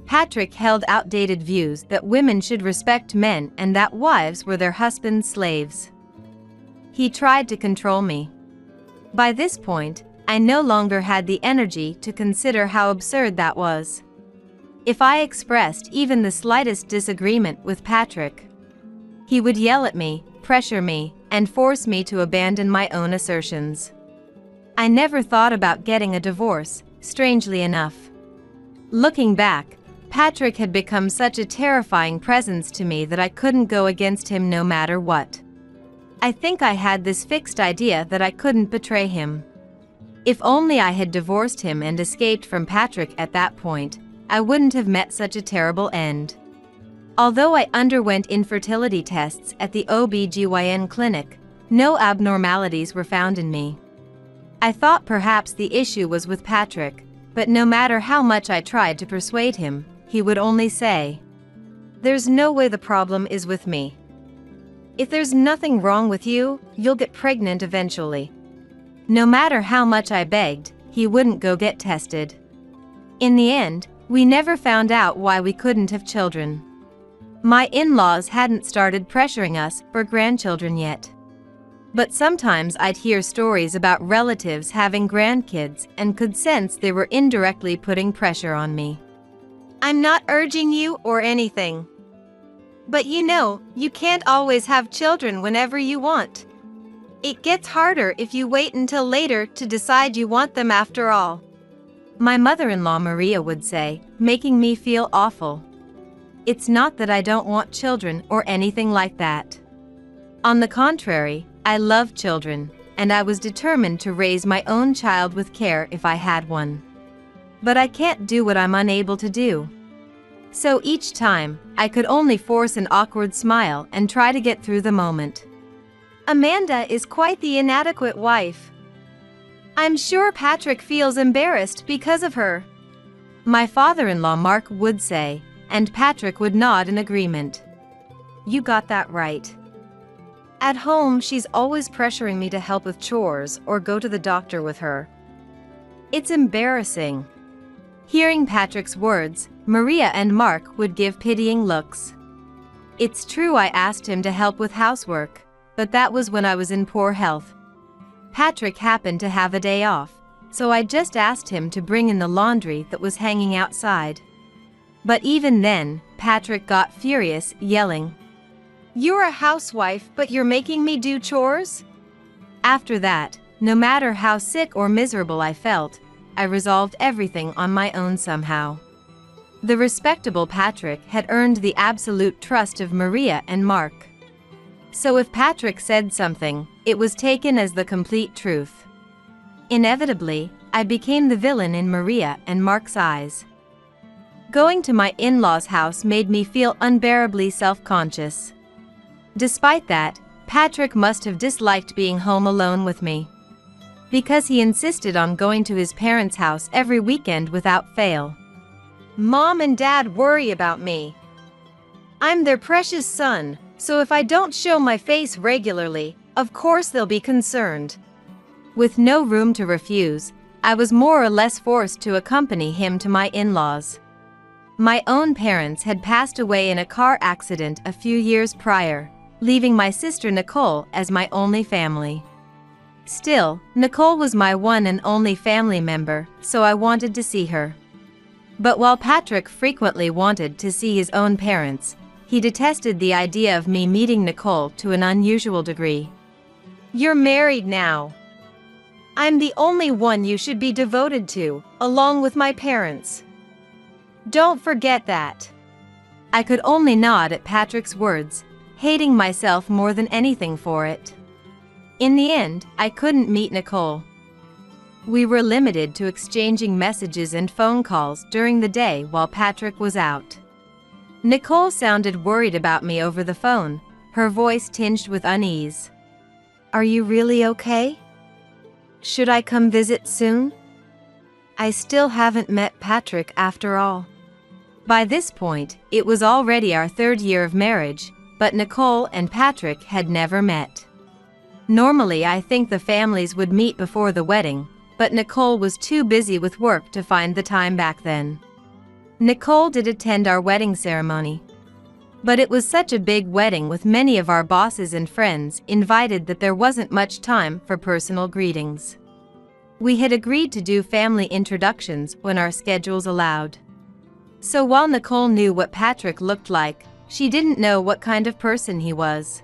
Patrick held outdated views that women should respect men and that wives were their husbands' slaves. He tried to control me. By this point, I no longer had the energy to consider how absurd that was. If I expressed even the slightest disagreement with Patrick, he would yell at me, pressure me, and force me to abandon my own assertions. I never thought about getting a divorce, strangely enough. Looking back, Patrick had become such a terrifying presence to me that I couldn't go against him no matter what. I think I had this fixed idea that I couldn't betray him. If only I had divorced him and escaped from Patrick at that point, I wouldn't have met such a terrible end. Although I underwent infertility tests at the OB/GYN clinic, no abnormalities were found in me. I thought perhaps the issue was with Patrick, but no matter how much I tried to persuade him, he would only say, "There's no way the problem is with me. If there's nothing wrong with you, you'll get pregnant eventually." No matter how much I begged, he wouldn't go get tested. In the end, we never found out why we couldn't have children. My in-laws hadn't started pressuring us for grandchildren yet. But sometimes I'd hear stories about relatives having grandkids and could sense they were indirectly putting pressure on me. "I'm not urging you or anything. But you can't always have children whenever you want. It gets harder if you wait until later to decide you want them after all," my mother-in-law Maria would say, making me feel awful. It's not that I don't want children or anything like that. On the contrary, I love children, and I was determined to raise my own child with care if I had one. But I can't do what I'm unable to do. So each time, I could only force an awkward smile and try to get through the moment. "Amanda is quite the inadequate wife. I'm sure Patrick feels embarrassed because of her," my father-in-law Mark would say, and Patrick would nod in agreement. "You got that right. At home, she's always pressuring me to help with chores or go to the doctor with her. It's embarrassing." Hearing Patrick's words, Maria and Mark would give pitying looks. It's true I asked him to help with housework, but that was when I was in poor health. Patrick happened to have a day off, so I just asked him to bring in the laundry that was hanging outside. But even then, Patrick got furious, yelling, "You're a housewife, but you're making me do chores?" After that, no matter how sick or miserable I felt, I resolved everything on my own somehow. The respectable Patrick had earned the absolute trust of Maria and Mark. So if Patrick said something, it was taken as the complete truth. Inevitably, I became the villain in Maria and Mark's eyes. Going to my in-laws' house made me feel unbearably self-conscious. Despite that, Patrick must have disliked being home alone with me, because he insisted on going to his parents' house every weekend without fail. "Mom and Dad worry about me. I'm their precious son, so if I don't show my face regularly, of course they'll be concerned." With no room to refuse, I was more or less forced to accompany him to my in-laws. My own parents had passed away in a car accident a few years prior, leaving my sister Nicole as my only family. Still, Nicole was my one and only family member, so I wanted to see her. But while Patrick frequently wanted to see his own parents, he detested the idea of me meeting Nicole to an unusual degree. "You're married now. I'm the only one you should be devoted to, along with my parents. Don't forget that." I could only nod at Patrick's words, hating myself more than anything for it. In the end, I couldn't meet Nicole. We were limited to exchanging messages and phone calls during the day while Patrick was out. Nicole sounded worried about me over the phone, her voice tinged with unease. "Are you really okay? Should I come visit soon? I still haven't met Patrick after all." By this point, it was already our 3rd year of marriage, but Nicole and Patrick had never met. Normally, I think the families would meet before the wedding, but Nicole was too busy with work to find the time back then. Nicole did attend our wedding ceremony. But it was such a big wedding with many of our bosses and friends invited that there wasn't much time for personal greetings. We had agreed to do family introductions when our schedules allowed. So while Nicole knew what Patrick looked like, she didn't know what kind of person he was.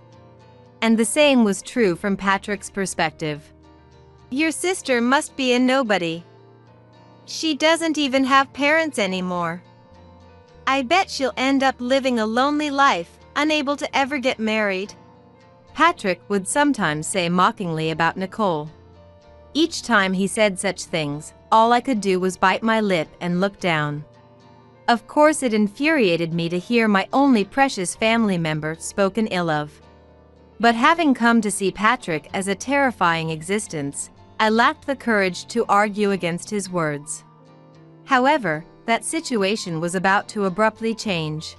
And the same was true from Patrick's perspective. Your sister must be a nobody. She doesn't even have parents anymore. I bet she'll end up living a lonely life, unable to ever get married. Patrick would sometimes say mockingly about Nicole. Each time he said such things, all I could do was bite my lip and look down. Of course, it infuriated me to hear my only precious family member spoken ill of. But having come to see Patrick as a terrifying existence, I lacked the courage to argue against his words. However, that situation was about to abruptly change.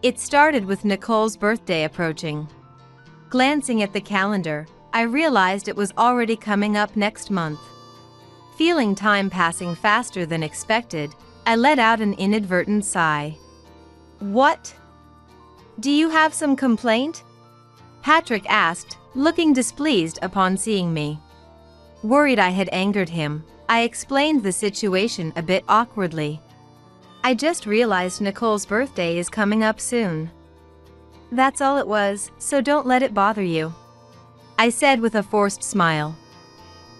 It started with Nicole's birthday approaching. Glancing at the calendar, I realized it was already coming up next month. Feeling time passing faster than expected, I let out an inadvertent sigh. What? Do you have some complaint? Patrick asked, looking displeased upon seeing me. Worried I had angered him, I explained the situation a bit awkwardly. I just realized Nicole's birthday is coming up soon. That's all it was, so don't let it bother you, I said with a forced smile.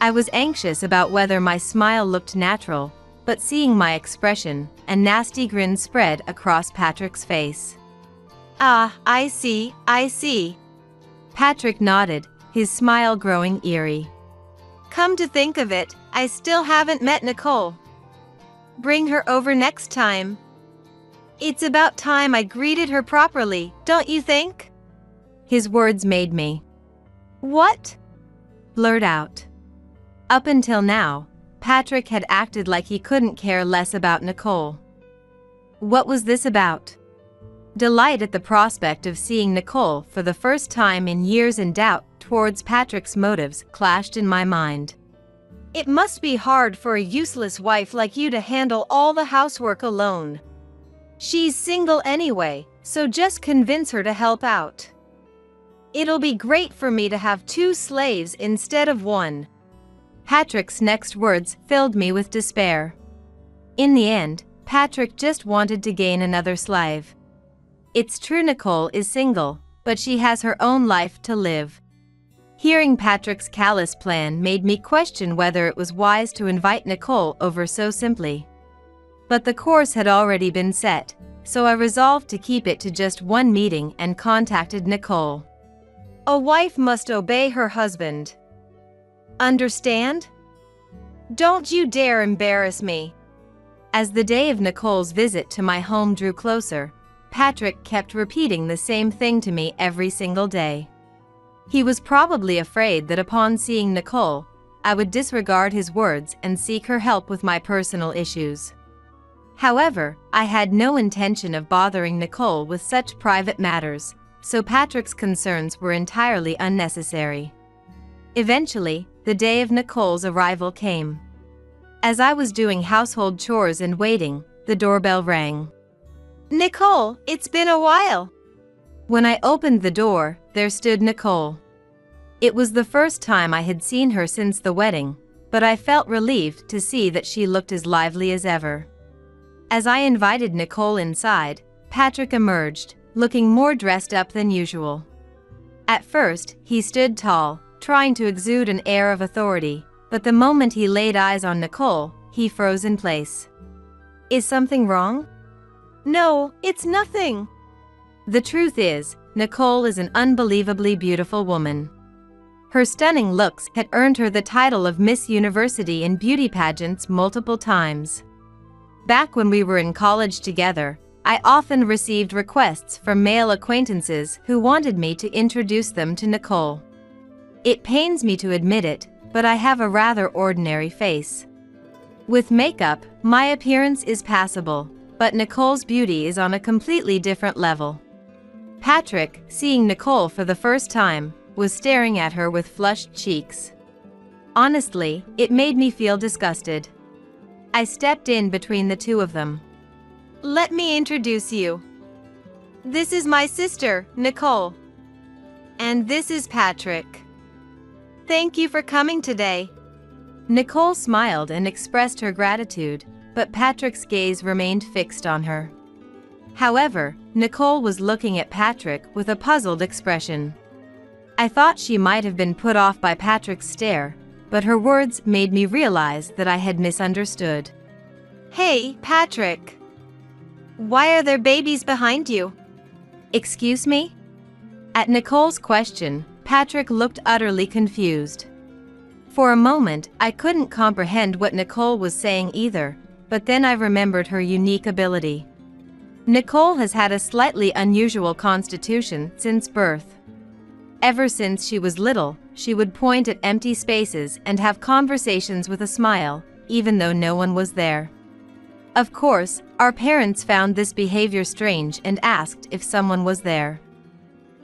I was anxious about whether my smile looked natural, but seeing my expression, a nasty grin spread across Patrick's face. Ah, I see. Patrick nodded, his smile growing eerie. Come to think of it, I still haven't met Nicole. Bring her over next time. It's about time I greeted her properly, don't you think? His words made me. What? Blurt out. Up until now, Patrick had acted like he couldn't care less about Nicole. What was this about? Delight at the prospect of seeing Nicole for the first time in years and doubt towards Patrick's motives clashed in my mind. It must be hard for a useless wife like you to handle all the housework alone. She's single anyway, so just convince her to help out. It'll be great for me to have 2 slaves instead of 1. Patrick's next words filled me with despair. In the end, Patrick just wanted to gain another slave. It's true Nicole is single, but she has her own life to live. Hearing Patrick's callous plan made me question whether it was wise to invite Nicole over so simply. But the course had already been set, so I resolved to keep it to just one meeting and contacted Nicole. A wife must obey her husband. Understand? Don't you dare embarrass me. As the day of Nicole's visit to my home drew closer, Patrick kept repeating the same thing to me every single day. He was probably afraid that upon seeing Nicole, I would disregard his words and seek her help with my personal issues. However, I had no intention of bothering Nicole with such private matters, so Patrick's concerns were entirely unnecessary. Eventually, the day of Nicole's arrival came. As I was doing household chores and waiting, the doorbell rang. Nicole, it's been a while. When I opened the door, there stood Nicole. It was the first time I had seen her since the wedding, but I felt relieved to see that she looked as lively as ever. As I invited Nicole inside, Patrick emerged, looking more dressed up than usual. At first, he stood tall, trying to exude an air of authority, but the moment he laid eyes on Nicole, he froze in place. Is something wrong? No, it's nothing. The truth is, Nicole is an unbelievably beautiful woman. Her stunning looks had earned her the title of Miss University in beauty pageants multiple times. Back when we were in college together, I often received requests from male acquaintances who wanted me to introduce them to Nicole. It pains me to admit it, but I have a rather ordinary face. With makeup, my appearance is passable, but Nicole's beauty is on a completely different level. Patrick, seeing Nicole for the first time, was staring at her with flushed cheeks. Honestly, it made me feel disgusted. I stepped in between the two of them. Let me introduce you. This is my sister, Nicole. And this is Patrick. Thank you for coming today. Nicole smiled and expressed her gratitude, but Patrick's gaze remained fixed on her. However, Nicole was looking at Patrick with a puzzled expression. I thought she might have been put off by Patrick's stare, but her words made me realize that I had misunderstood. Hey, Patrick. Why are there babies behind you? Excuse me? At Nicole's question, Patrick looked utterly confused. For a moment, I couldn't comprehend what Nicole was saying either, but then I remembered her unique ability. Nicole has had a slightly unusual constitution since birth. Ever since she was little, she would point at empty spaces and have conversations with a smile, even though no one was there. Of course, our parents found this behavior strange and asked if someone was there.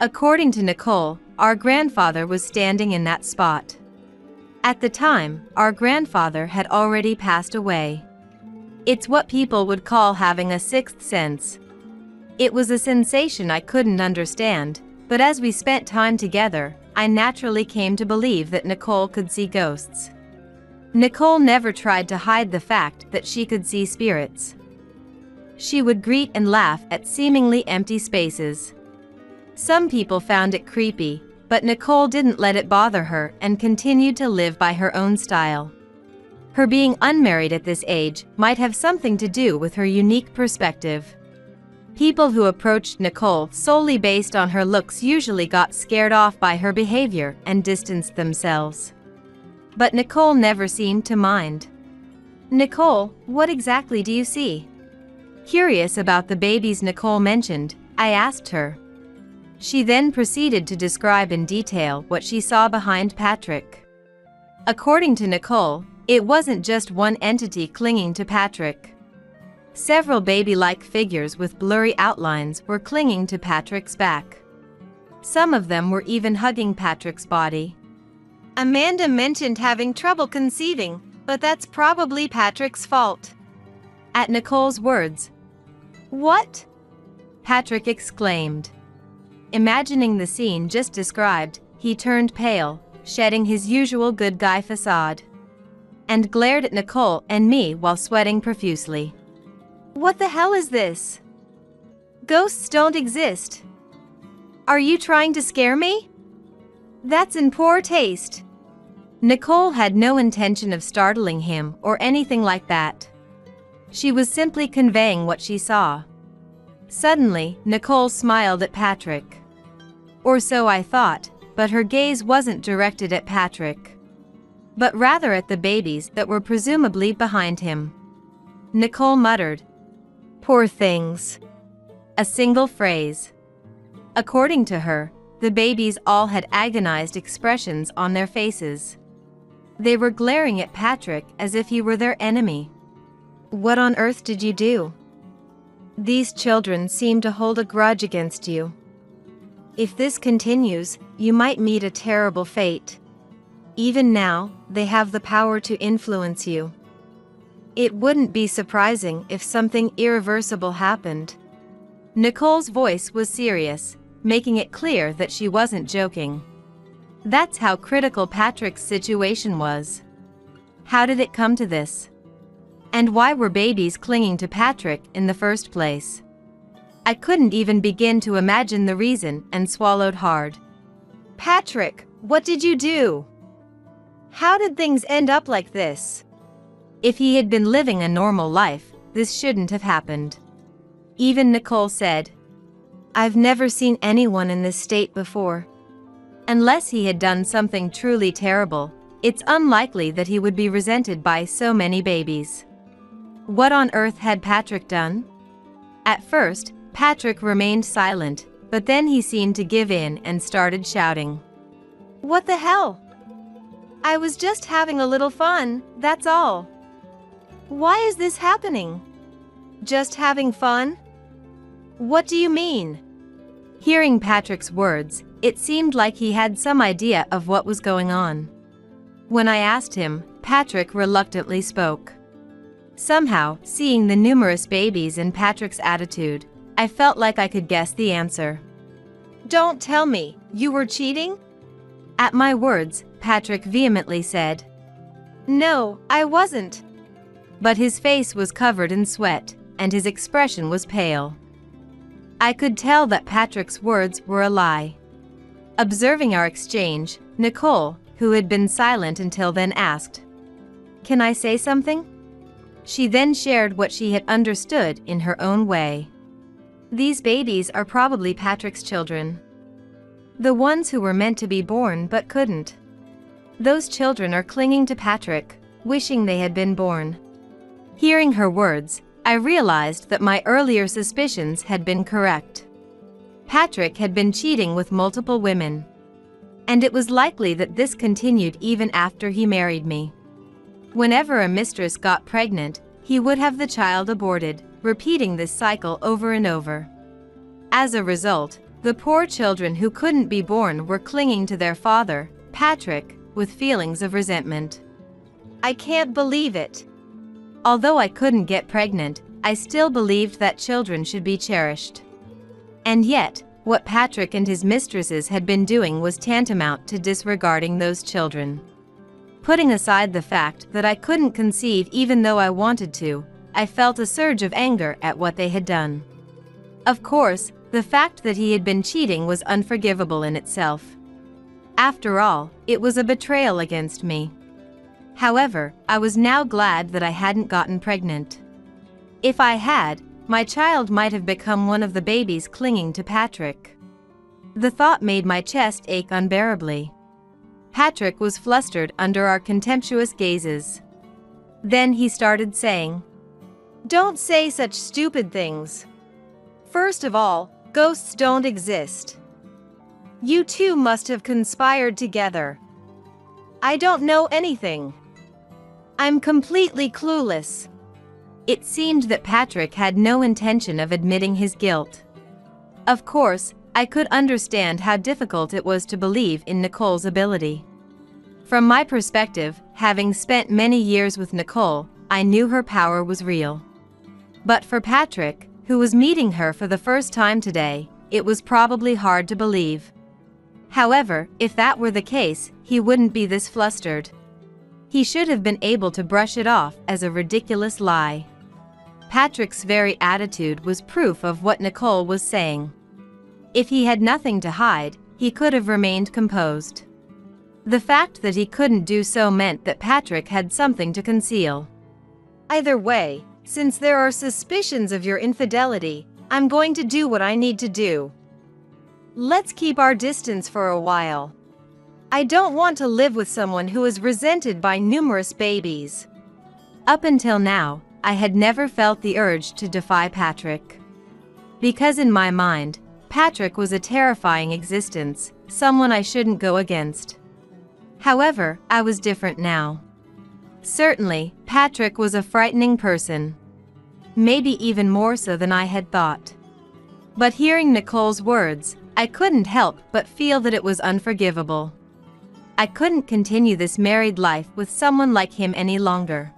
According to Nicole, our grandfather was standing in that spot. At the time, our grandfather had already passed away. It's what people would call having a sixth sense. It was a sensation I couldn't understand, but as we spent time together, I naturally came to believe that Nicole could see ghosts. Nicole never tried to hide the fact that she could see spirits. She would greet and laugh at seemingly empty spaces. Some people found it creepy, but Nicole didn't let it bother her and continued to live by her own style. Her being unmarried at this age might have something to do with her unique perspective. People who approached Nicole solely based on her looks usually got scared off by her behavior and distanced themselves. But Nicole never seemed to mind. Nicole, what exactly do you see? Curious about the babies Nicole mentioned, I asked her. She then proceeded to describe in detail what she saw behind Patrick. According to Nicole, it wasn't just one entity clinging to Patrick. Several baby-like figures with blurry outlines were clinging to Patrick's back. Some of them were even hugging Patrick's body. Amanda mentioned having trouble conceiving, but that's probably Patrick's fault. At Nicole's words, "What?" Patrick exclaimed. Imagining the scene just described, he turned pale, shedding his usual good guy facade, and glared at Nicole and me while sweating profusely. What the hell is this? Ghosts don't exist. Are you trying to scare me? That's in poor taste. Nicole had no intention of startling him or anything like that. She was simply conveying what she saw. Suddenly, Nicole smiled at Patrick. Or so I thought, but her gaze wasn't directed at Patrick, but rather at the babies that were presumably behind him. Nicole muttered, "Poor things." A single phrase. According to her, the babies all had agonized expressions on their faces. They were glaring at Patrick as if he were their enemy. What on earth did you do? These children seem to hold a grudge against you. If this continues, you might meet a terrible fate. Even now, they have the power to influence you. It wouldn't be surprising if something irreversible happened. Nicole's voice was serious, making it clear that she wasn't joking. That's how critical Patrick's situation was. How did it come to this? And why were babies clinging to Patrick in the first place? I couldn't even begin to imagine the reason and swallowed hard. Patrick, what did you do? How did things end up like this? If he had been living a normal life, this shouldn't have happened. Even Nicole said, "I've never seen anyone in this state before." Unless he had done something truly terrible, it's unlikely that he would be resented by so many babies. What on earth had Patrick done? At first, Patrick remained silent, but then he seemed to give in and started shouting. "What the hell? I was just having a little fun, that's all. Why is this happening? Just having fun? What do you mean?" Hearing Patrick's words, it seemed like he had some idea of what was going on. When I asked him, Patrick reluctantly spoke. Somehow, seeing the numerous babies and Patrick's attitude, I felt like I could guess the answer. Don't tell me, you were cheating? At my words, Patrick vehemently said. No, I wasn't. But his face was covered in sweat, and his expression was pale. I could tell that Patrick's words were a lie. Observing our exchange, Nicole, who had been silent until then, asked, "Can I say something?" She then shared what she had understood in her own way. "These babies are probably Patrick's children. The ones who were meant to be born but couldn't. Those children are clinging to Patrick, wishing they had been born." Hearing her words, I realized that my earlier suspicions had been correct. Patrick had been cheating with multiple women. And it was likely that this continued even after he married me. Whenever a mistress got pregnant, he would have the child aborted, repeating this cycle over and over. As a result, the poor children who couldn't be born were clinging to their father, Patrick, with feelings of resentment. I can't believe it. Although I couldn't get pregnant, I still believed that children should be cherished. And yet, what Patrick and his mistresses had been doing was tantamount to disregarding those children. Putting aside the fact that I couldn't conceive even though I wanted to, I felt a surge of anger at what they had done. Of course, the fact that he had been cheating was unforgivable in itself. After all, it was a betrayal against me. However, I was now glad that I hadn't gotten pregnant. If I had, my child might have become one of the babies clinging to Patrick. The thought made my chest ache unbearably. Patrick was flustered under our contemptuous gazes. Then he started saying, "Don't say such stupid things. First of all, ghosts don't exist. You two must have conspired together. I don't know anything. I'm completely clueless." It seemed that Patrick had no intention of admitting his guilt. Of course, I could understand how difficult it was to believe in Nicole's ability. From my perspective, having spent many years with Nicole, I knew her power was real. But for Patrick, who was meeting her for the first time today, it was probably hard to believe. However, if that were the case, he wouldn't be this flustered. He should have been able to brush it off as a ridiculous lie. Patrick's very attitude was proof of what Nicole was saying. If he had nothing to hide, he could have remained composed. The fact that he couldn't do so meant that Patrick had something to conceal. Either way, since there are suspicions of your infidelity, I'm going to do what I need to do. Let's keep our distance for a while. I don't want to live with someone who is resented by numerous babies. Up until now, I had never felt the urge to defy Patrick. Because in my mind, Patrick was a terrifying existence, someone I shouldn't go against. However, I was different now. Certainly, Patrick was a frightening person. Maybe even more so than I had thought. But hearing Nicole's words, I couldn't help but feel that it was unforgivable. I couldn't continue this married life with someone like him any longer.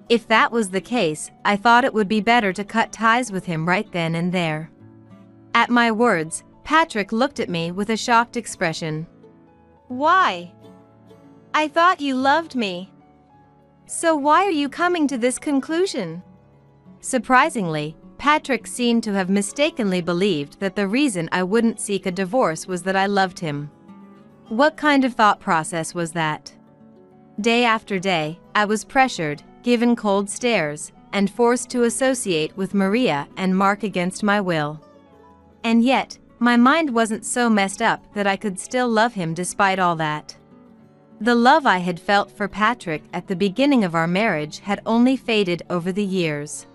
If that was the case, I thought it would be better to cut ties with him right then and there. At my words, Patrick looked at me with a shocked expression. Why? I thought you loved me. So why are you coming to this conclusion? Surprisingly, Patrick seemed to have mistakenly believed that the reason I wouldn't seek a divorce was that I loved him. What kind of thought process was that? Day after day, I was pressured, given cold stares, and forced to associate with Maria and Mark against my will. And yet, my mind wasn't so messed up that I could still love him despite all that. The love I had felt for Patrick at the beginning of our marriage had only faded over the years.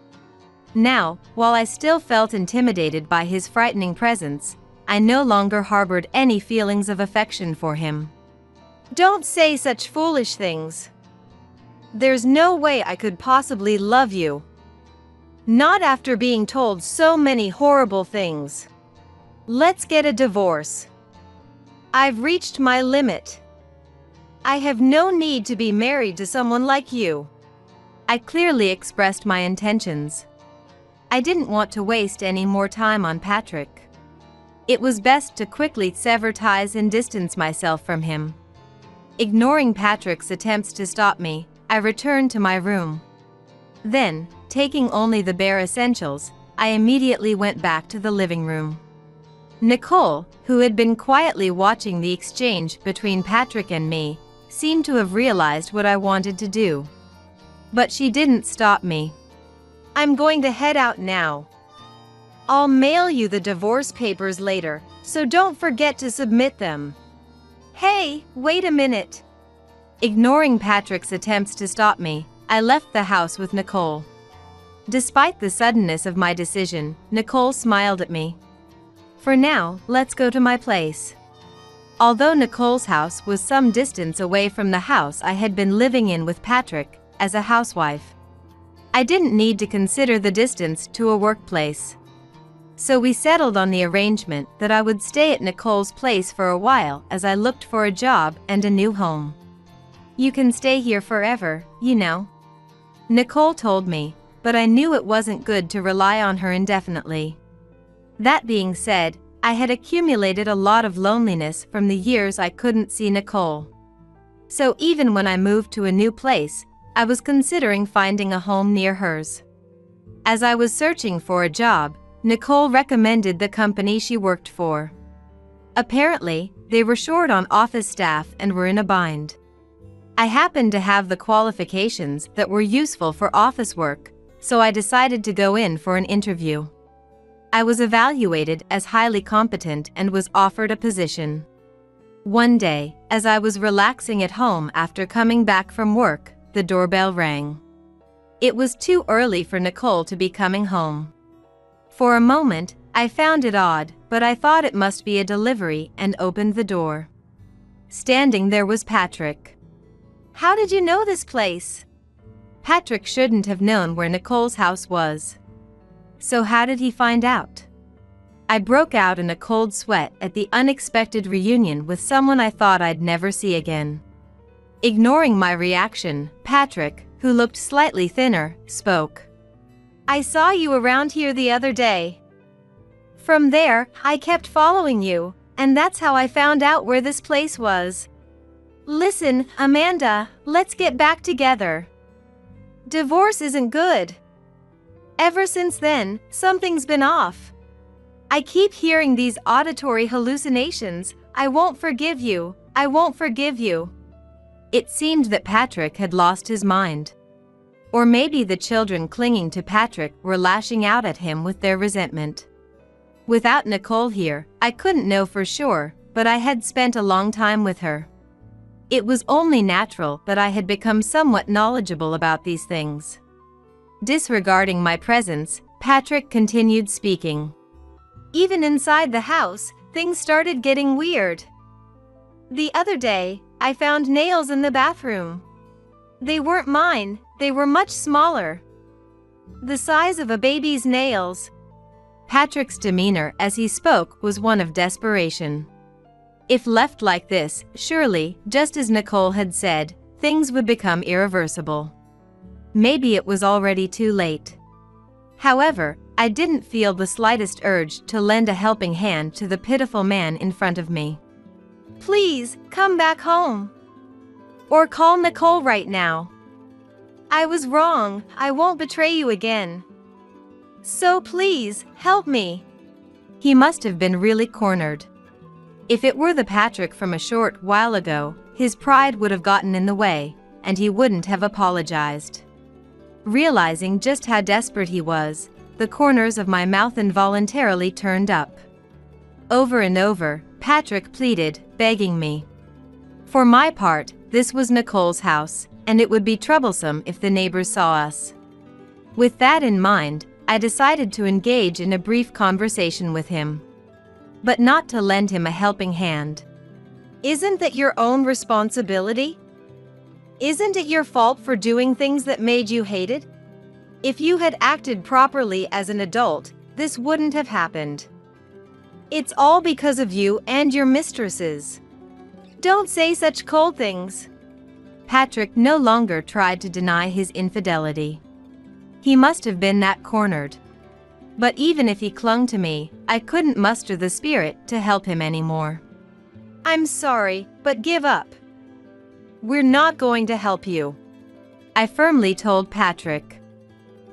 Now, while I still felt intimidated by his frightening presence, I no longer harbored any feelings of affection for him. Don't say such foolish things. There's no way I could possibly love you. Not after being told so many horrible things. Let's get a divorce. I've reached my limit. I have no need to be married to someone like you. I clearly expressed my intentions. I didn't want to waste any more time on Patrick. It was best to quickly sever ties and distance myself from him. Ignoring Patrick's attempts to stop me, I returned to my room. Then, taking only the bare essentials, I immediately went back to the living room. Nicole, who had been quietly watching the exchange between Patrick and me, seemed to have realized what I wanted to do. But she didn't stop me. I'm going to head out now. I'll mail you the divorce papers later, so don't forget to submit them. Hey, wait a minute. Ignoring Patrick's attempts to stop me, I left the house with Nicole. Despite the suddenness of my decision, Nicole smiled at me. For now, let's go to my place. Although Nicole's house was some distance away from the house I had been living in with Patrick, as a housewife, I didn't need to consider the distance to a workplace. So we settled on the arrangement that I would stay at Nicole's place for a while as I looked for a job and a new home. You can stay here forever, you know, Nicole told me, but I knew it wasn't good to rely on her indefinitely. That being said, I had accumulated a lot of loneliness from the years I couldn't see Nicole. So even when I moved to a new place, I was considering finding a home near hers. As I was searching for a job, Nicole recommended the company she worked for. Apparently, they were short on office staff and were in a bind. I happened to have the qualifications that were useful for office work, so I decided to go in for an interview. I was evaluated as highly competent and was offered a position. One day, as I was relaxing at home after coming back from work, the doorbell rang. It was too early for Nicole to be coming home. For a moment, I found it odd, but I thought it must be a delivery and opened the door. Standing there was Patrick. How did you know this place? Patrick shouldn't have known where Nicole's house was. So how did he find out? I broke out in a cold sweat at the unexpected reunion with someone I thought I'd never see again. Ignoring my reaction, Patrick, who looked slightly thinner, spoke. I saw you around here the other day. From there, I kept following you, and that's how I found out where this place was. Listen, Amanda, let's get back together. Divorce isn't good. Ever since then, something's been off. I keep hearing these auditory hallucinations. I won't forgive you. I won't forgive you. It seemed that Patrick had lost his mind. Or maybe the children clinging to Patrick were lashing out at him with their resentment. Without Nicole here, I couldn't know for sure, but I had spent a long time with her. It was only natural that I had become somewhat knowledgeable about these things. Disregarding my presence, Patrick continued speaking. Even inside the house, things started getting weird. The other day, I found nails in the bathroom. They weren't mine, they were much smaller. The size of a baby's nails. Patrick's demeanor as he spoke was one of desperation. If left like this, surely, just as Nicole had said, things would become irreversible. Maybe it was already too late. However, I didn't feel the slightest urge to lend a helping hand to the pitiful man in front of me. Please, come back home. Or call Nicole right now. I was wrong, I won't betray you again. So please, help me. He must have been really cornered. If it were the Patrick from a short while ago, his pride would have gotten in the way, and he wouldn't have apologized. Realizing just how desperate he was, the corners of my mouth involuntarily turned up. Over and over, Patrick pleaded, begging me. For my part, this was Nicole's house, and it would be troublesome if the neighbors saw us. With that in mind, I decided to engage in a brief conversation with him. But not to lend him a helping hand. Isn't that your own responsibility? Isn't it your fault for doing things that made you hated? If you had acted properly as an adult, this wouldn't have happened. It's all because of you and your mistresses. Don't say such cold things. Patrick no longer tried to deny his infidelity. He must have been that cornered. But even if he clung to me, I couldn't muster the spirit to help him anymore. I'm sorry, but give up. We're not going to help you, I firmly told Patrick.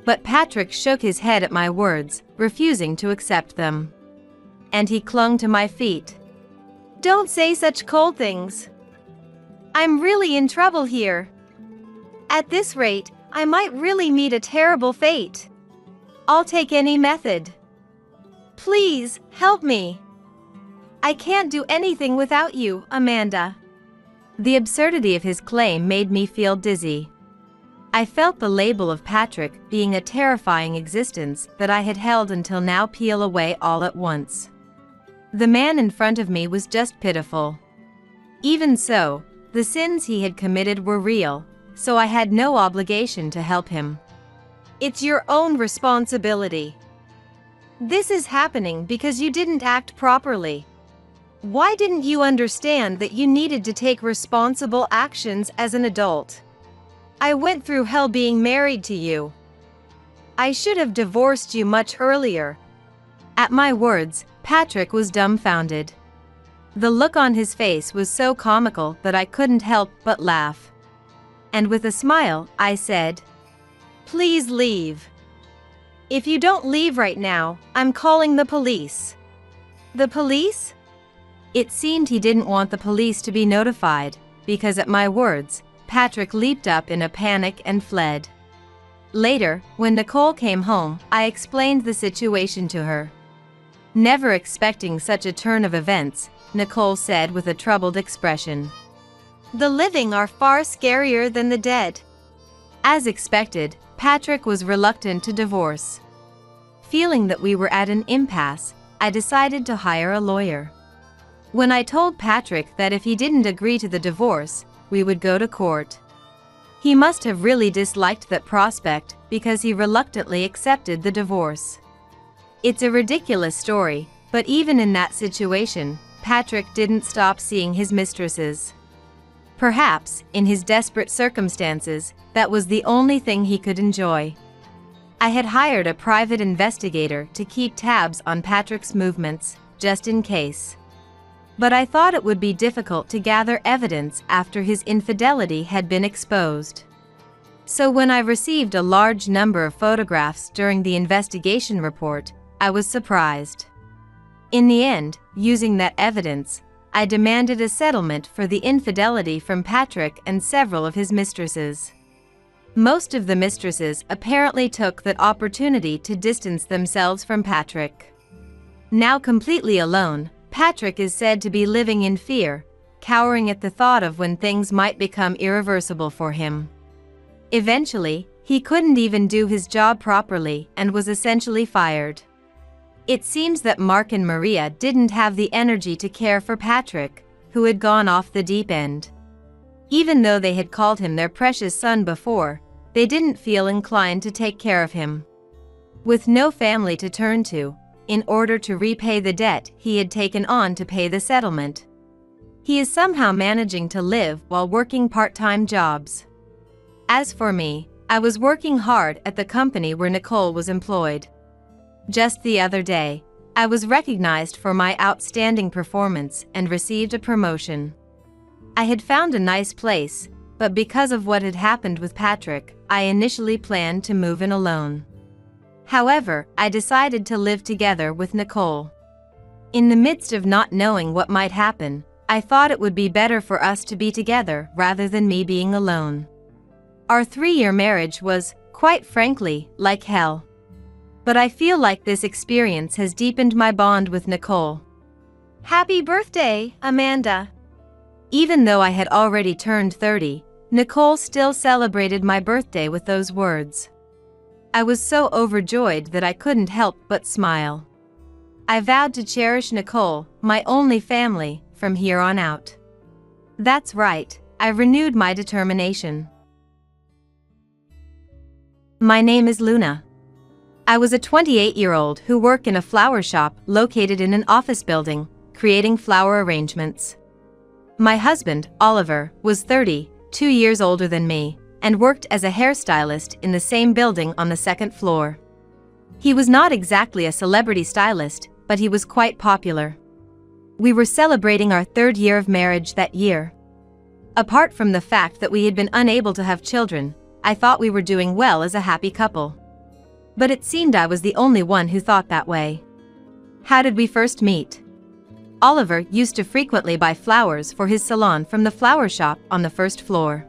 But Patrick shook his head at my words, refusing to accept them. And he clung to my feet. Don't say such cold things. I'm really in trouble here. At this rate, I might really meet a terrible fate. I'll take any method. Please, help me. I can't do anything without you, Amanda. The absurdity of his claim made me feel dizzy. I felt the label of Patrick being a terrifying existence that I had held until now peel away all at once. The man in front of me was just pitiful. Even so, the sins he had committed were real, so I had no obligation to help him. It's your own responsibility. This is happening because you didn't act properly. Why didn't you understand that you needed to take responsible actions as an adult? I went through hell being married to you. I should have divorced you much earlier. At my words, Patrick was dumbfounded. The look on his face was so comical that I couldn't help but laugh. And with a smile, I said, Please leave. If you don't leave right now, I'm calling the police. The police? It seemed he didn't want the police to be notified, because at my words, Patrick leaped up in a panic and fled. Later, when Nicole came home, I explained the situation to her. Never expecting such a turn of events, Nicole said with a troubled expression. The living are far scarier than the dead. As expected, Patrick was reluctant to divorce. Feeling that we were at an impasse, I decided to hire a lawyer. When I told Patrick that if he didn't agree to the divorce, we would go to court. He must have really disliked that prospect because he reluctantly accepted the divorce. It's a ridiculous story, but even in that situation, Patrick didn't stop seeing his mistresses. Perhaps, in his desperate circumstances, that was the only thing he could enjoy. I had hired a private investigator to keep tabs on Patrick's movements, just in case. But I thought it would be difficult to gather evidence after his infidelity had been exposed. So when I received a large number of photographs during the investigation report, I was surprised. In the end, using that evidence, I demanded a settlement for the infidelity from Patrick and several of his mistresses. Most of the mistresses apparently took that opportunity to distance themselves from Patrick. Now completely alone, Patrick is said to be living in fear, cowering at the thought of when things might become irreversible for him. Eventually, he couldn't even do his job properly and was essentially fired. It seems that Mark and Maria didn't have the energy to care for Patrick, who had gone off the deep end. Even though they had called him their precious son before, they didn't feel inclined to take care of him. With no family to turn to, in order to repay the debt he had taken on to pay the settlement, he is somehow managing to live while working part-time jobs. As for me, I was working hard at the company where Nicole was employed. Just the other day, I was recognized for my outstanding performance and received a promotion. I had found a nice place, but because of what had happened with Patrick, I initially planned to move in alone. However, I decided to live together with Nicole. In the midst of not knowing what might happen, I thought it would be better for us to be together rather than me being alone. Our 3-year marriage was, quite frankly, like hell. But I feel like this experience has deepened my bond with Nicole. Happy birthday, Amanda. Even though I had already turned 30, Nicole still celebrated my birthday with those words. I was so overjoyed that I couldn't help but smile. I vowed to cherish Nicole, my only family, from here on out. That's right, I renewed my determination. My name is Luna. I was a 28-year-old who worked in a flower shop located in an office building, creating flower arrangements. My husband, Oliver, was 30, 2 years older than me, and worked as a hairstylist in the same building on the second floor. He was not exactly a celebrity stylist, but he was quite popular. We were celebrating our 3rd year of marriage that year. Apart from the fact that we had been unable to have children, I thought we were doing well as a happy couple. But it seemed I was the only one who thought that way. How did we first meet? Oliver used to frequently buy flowers for his salon from the flower shop on the first floor.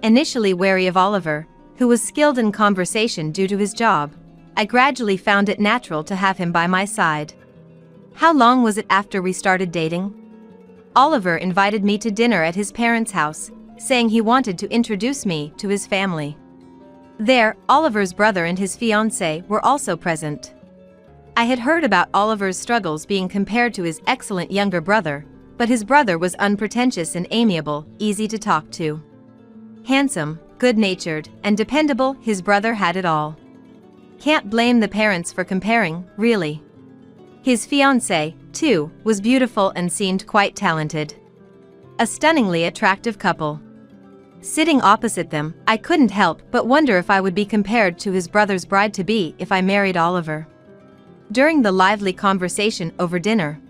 Initially wary of Oliver, who was skilled in conversation due to his job, I gradually found it natural to have him by my side. How long was it after we started dating? Oliver invited me to dinner at his parents' house, saying he wanted to introduce me to his family. There, Oliver's brother and his fiancée were also present. I had heard about Oliver's struggles being compared to his excellent younger brother, but his brother was unpretentious and amiable, easy to talk to. Handsome, good-natured, and dependable, his brother had it all. Can't blame the parents for comparing, really. His fiancée, too, was beautiful and seemed quite talented. A stunningly attractive couple. Sitting opposite them, I couldn't help but wonder if I would be compared to his brother's bride-to-be if I married Oliver. During the lively conversation over dinner,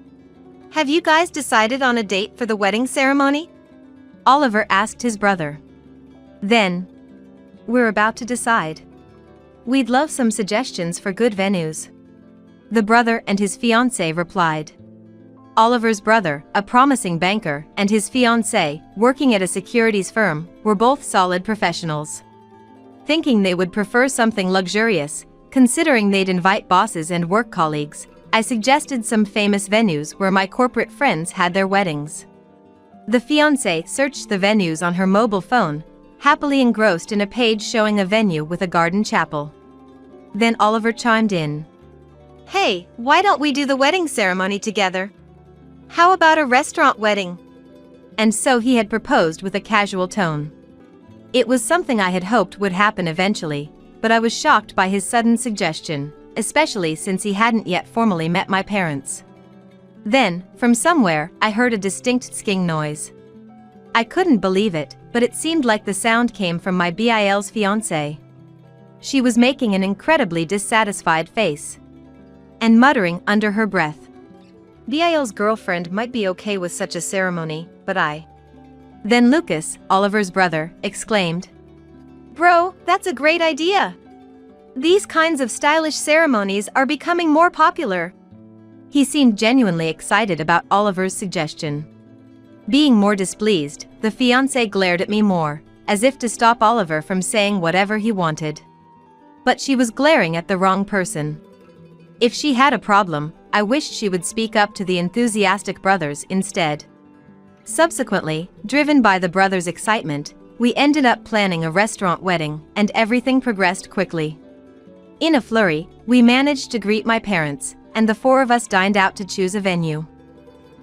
Have you guys decided on a date for the wedding ceremony? Oliver asked his brother. Then, we're about to decide. We'd love some suggestions for good venues. The brother and his fiancée replied. Oliver's brother, a promising banker, and his fiancée, working at a securities firm, were both solid professionals. Thinking they would prefer something luxurious, considering they'd invite bosses and work colleagues, I suggested some famous venues where my corporate friends had their weddings. The fiancée searched the venues on her mobile phone, happily engrossed in a page showing a venue with a garden chapel. Then Oliver chimed in. Hey, why don't we do the wedding ceremony together? How about a restaurant wedding? And so he had proposed with a casual tone. It was something I had hoped would happen eventually, but I was shocked by his sudden suggestion, especially since he hadn't yet formally met my parents. Then, from somewhere, I heard a distinct sking noise. I couldn't believe it, but it seemed like the sound came from my BIL's fiancée. She was making an incredibly dissatisfied face and muttering under her breath. BIL's girlfriend might be okay with such a ceremony, but I. Then Lucas, Oliver's brother, exclaimed, Bro, that's a great idea! These kinds of stylish ceremonies are becoming more popular. He seemed genuinely excited about Oliver's suggestion. Being more displeased, the fiancée glared at me more, as if to stop Oliver from saying whatever he wanted. But she was glaring at the wrong person. If she had a problem, I wished she would speak up to the enthusiastic brothers instead. Subsequently, driven by the brothers' excitement, we ended up planning a restaurant wedding, and everything progressed quickly. In a flurry, we managed to greet my parents, and the 4 of us dined out to choose a venue.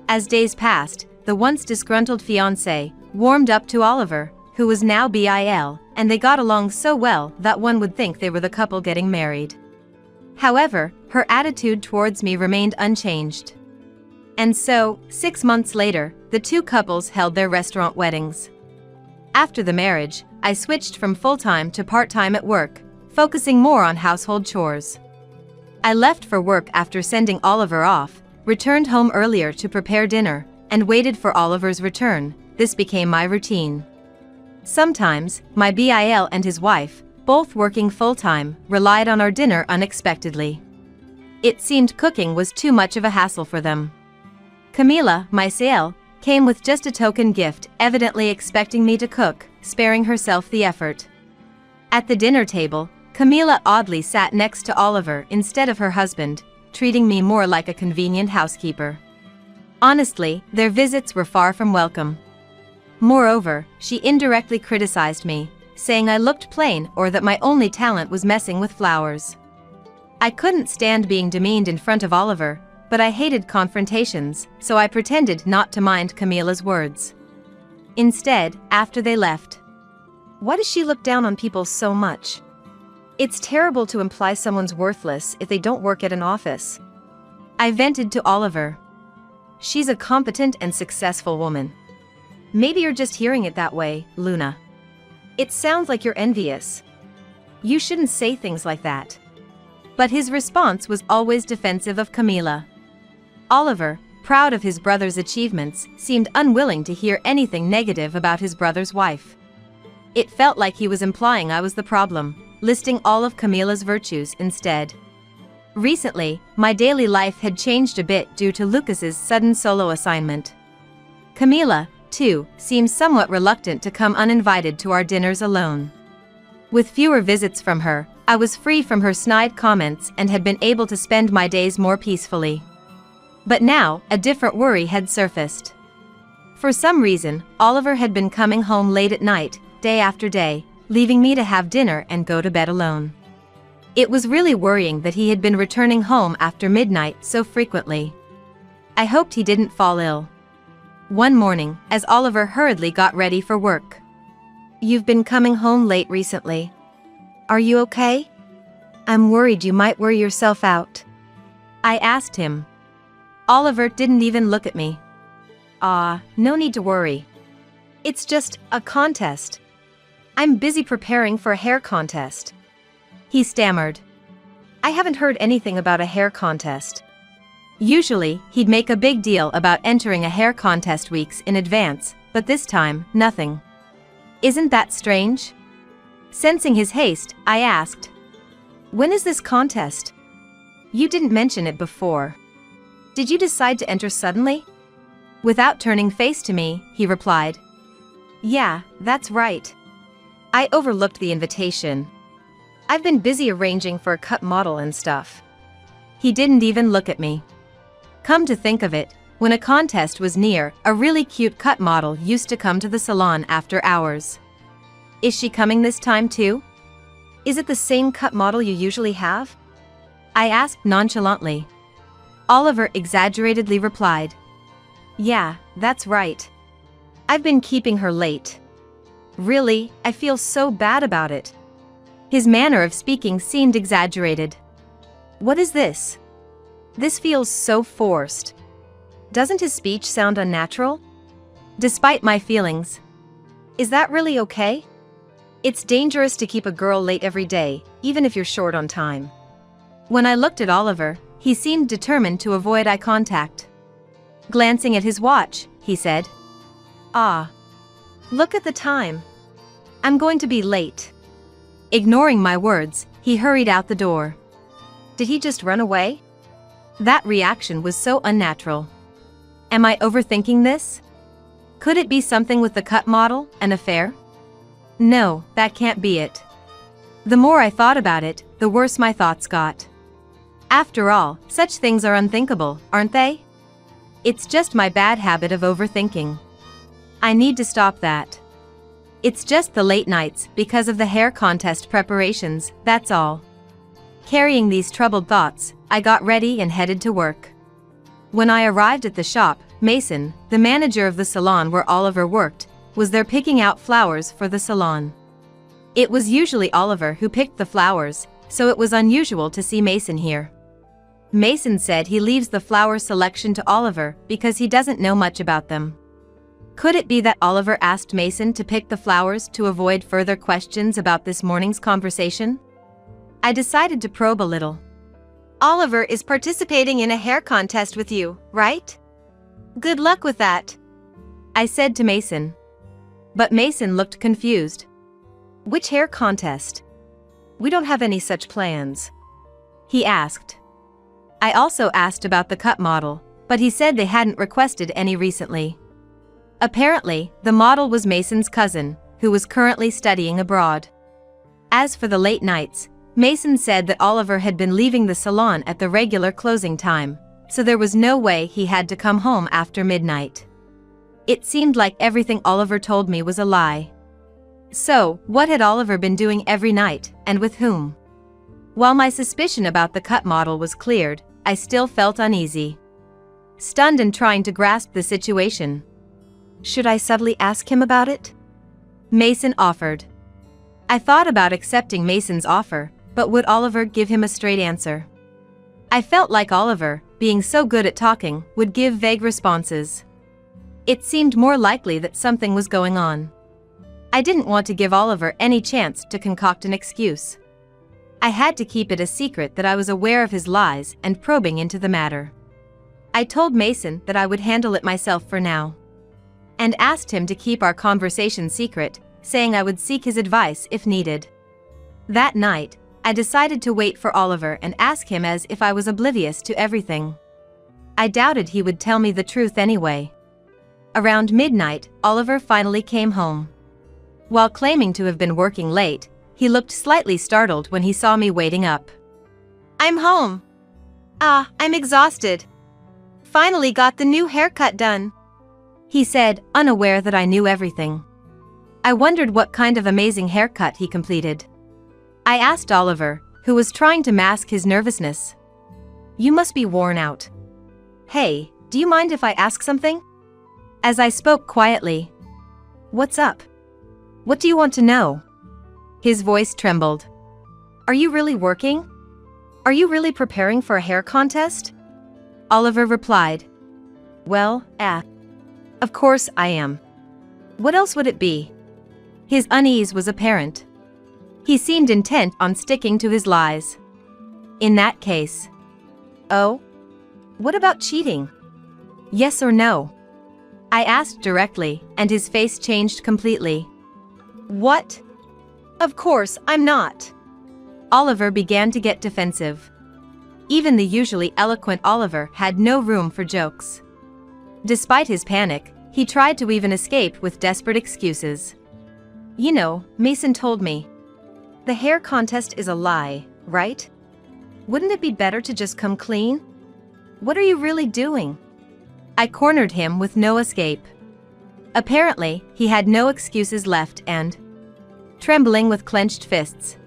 As days passed, the once disgruntled fiancé warmed up to Oliver, who was now BIL, and they got along so well that one would think they were the couple getting married. However, her attitude towards me remained unchanged. And so, 6 months later, the 2 couples held their restaurant weddings. After the marriage, I switched from full-time to part-time at work, focusing more on household chores. I left for work after sending Oliver off, returned home earlier to prepare dinner, and waited for Oliver's return. This became my routine. Sometimes, my BIL and his wife, both working full-time, relied on our dinner unexpectedly. It seemed cooking was too much of a hassle for them. Camila, my CL, came with just a token gift, evidently expecting me to cook, sparing herself the effort. At the dinner table, Camila oddly sat next to Oliver instead of her husband, treating me more like a convenient housekeeper. Honestly, their visits were far from welcome. Moreover, she indirectly criticized me, saying I looked plain or that my only talent was messing with flowers. I couldn't stand being demeaned in front of Oliver, but I hated confrontations, so I pretended not to mind Camila's words. Instead, after they left, Why does she look down on people so much? It's terrible to imply someone's worthless if they don't work at an office. I vented to Oliver. She's a competent and successful woman. Maybe you're just hearing it that way, Luna. It sounds like you're envious. You shouldn't say things like that. But his response was always defensive of Camila. Oliver, proud of his brother's achievements, seemed unwilling to hear anything negative about his brother's wife. It felt like he was implying I was the problem, listing all of Camila's virtues instead. Recently, my daily life had changed a bit due to Lucas's sudden solo assignment. Camila, too, seems somewhat reluctant to come uninvited to our dinners alone. With fewer visits from her, I was free from her snide comments and had been able to spend my days more peacefully. But now, a different worry had surfaced. For some reason, Oliver had been coming home late at night, day after day, leaving me to have dinner and go to bed alone. It was really worrying that he had been returning home after midnight so frequently. I hoped he didn't fall ill. One morning, as Oliver hurriedly got ready for work. "You've been coming home late recently. Are you okay? I'm worried you might wear yourself out," I asked him. Oliver didn't even look at me. No need to worry. It's just a contest. I'm busy preparing for a hair contest," he stammered. I haven't heard anything about a hair contest. Usually, he'd make a big deal about entering a hair contest weeks in advance, but this time, nothing. Isn't that strange? Sensing his haste, I asked, "When is this contest? You didn't mention it before. Did you decide to enter suddenly?" Without turning face to me, he replied, "Yeah, that's right. I overlooked the invitation. I've been busy arranging for a cut model and stuff." He didn't even look at me. Come to think of it, when a contest was near, a really cute cut model used to come to the salon after hours. Is she coming this time too? Is it the same cut model you usually have? I asked nonchalantly. Oliver exaggeratedly replied, "Yeah, that's right. I've been keeping her late. Really, I feel so bad about it." His manner of speaking seemed exaggerated. "What is this? This feels so forced. Doesn't his speech sound unnatural?" Despite my feelings. "Is that really okay? It's dangerous to keep a girl late every day, even if you're short on time." When I looked at Oliver, he seemed determined to avoid eye contact. Glancing at his watch, he said, Look at the time. I'm going to be late." Ignoring my words, he hurried out the door. Did he just run away? That reaction was so unnatural. Am I overthinking this? Could it be something with the cut model, an affair? No, that can't be it. The more I thought about it, the worse my thoughts got. After all, such things are unthinkable, aren't they? It's just my bad habit of overthinking. I need to stop that. It's just the late nights because of the hair contest preparations, that's all. Carrying these troubled thoughts, I got ready and headed to work. When I arrived at the shop, Mason, the manager of the salon where Oliver worked, was there picking out flowers for the salon. It was usually Oliver who picked the flowers, so it was unusual to see Mason here. Mason said he leaves the flower selection to Oliver because he doesn't know much about them. Could it be that Oliver asked Mason to pick the flowers to avoid further questions about this morning's conversation? I decided to probe a little. "Oliver is participating in a hair contest with you, right? Good luck with that," I said to Mason. But Mason looked confused. "Which hair contest? We don't have any such plans," he asked. I also asked about the cut model, but he said they hadn't requested any recently. Apparently, the model was Mason's cousin, who was currently studying abroad. As for the late nights, Mason said that Oliver had been leaving the salon at the regular closing time, so there was no way he had to come home after midnight. It seemed like everything Oliver told me was a lie. So, what had Oliver been doing every night, and with whom? While my suspicion about the cut model was cleared, I still felt uneasy. Stunned and trying to grasp the situation. Should I subtly ask him about it? Mason offered. I thought about accepting Mason's offer, but would Oliver give him a straight answer? I felt like Oliver, being so good at talking, would give vague responses. It seemed more likely that something was going on. I didn't want to give Oliver any chance to concoct an excuse. I had to keep it a secret that I was aware of his lies and probing into the matter. I told Mason that I would handle it myself for now, and asked him to keep our conversation secret, saying I would seek his advice if needed. That night, I decided to wait for Oliver and ask him as if I was oblivious to everything. I doubted he would tell me the truth anyway. Around midnight, Oliver finally came home. While claiming to have been working late, he looked slightly startled when he saw me waiting up. I'm home. I'm exhausted. Finally got the new haircut done, he said, unaware that I knew everything. I wondered what kind of amazing haircut he completed. I asked Oliver, who was trying to mask his nervousness. You must be worn out. Hey, do you mind if I ask something? As I spoke quietly. What's up? What do you want to know? His voice trembled. Are you really working? Are you really preparing for a hair contest? Oliver replied. Well, of course I am. What else would it be? His unease was apparent. He seemed intent on sticking to his lies. In that case. Oh? What about cheating? Yes or no? I asked directly, and his face changed completely. What? Of course I'm not. Oliver began to get defensive. Even the usually eloquent Oliver had no room for jokes. Despite his panic, he tried to weave an escape with desperate excuses. You know, Mason told me. The hair contest is a lie, right? Wouldn't it be better to just come clean? What are you really doing? I cornered him with no escape. Apparently, he had no excuses left and, trembling with clenched fists.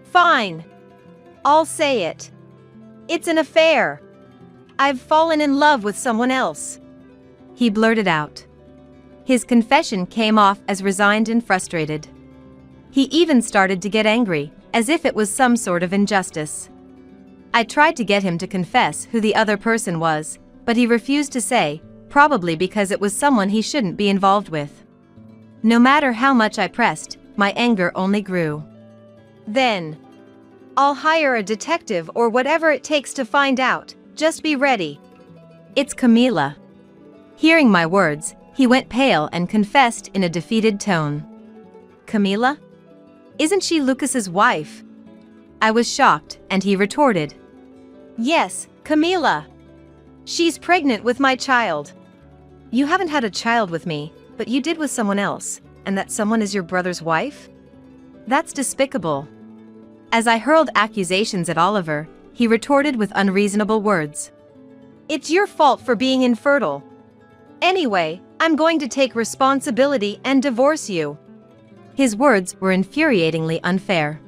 Fine. I'll say it. It's an affair. I've fallen in love with someone else, he blurted out. His confession came off as resigned and frustrated. He even started to get angry, as if it was some sort of injustice. I tried to get him to confess who the other person was, but he refused to say, probably because it was someone he shouldn't be involved with. No matter how much I pressed, my anger only grew. Then, I'll hire a detective or whatever it takes to find out. Just be ready. It's Camila. Hearing my words, he went pale and confessed in a defeated tone. Camila? Isn't she Lucas's wife? I was shocked, and he retorted. Yes, Camila. She's pregnant with my child. You haven't had a child with me, but you did with someone else, and that someone is your brother's wife? That's despicable. As I hurled accusations at Oliver, he retorted with unreasonable words. It's your fault for being infertile. Anyway, I'm going to take responsibility and divorce you. His words were infuriatingly unfair.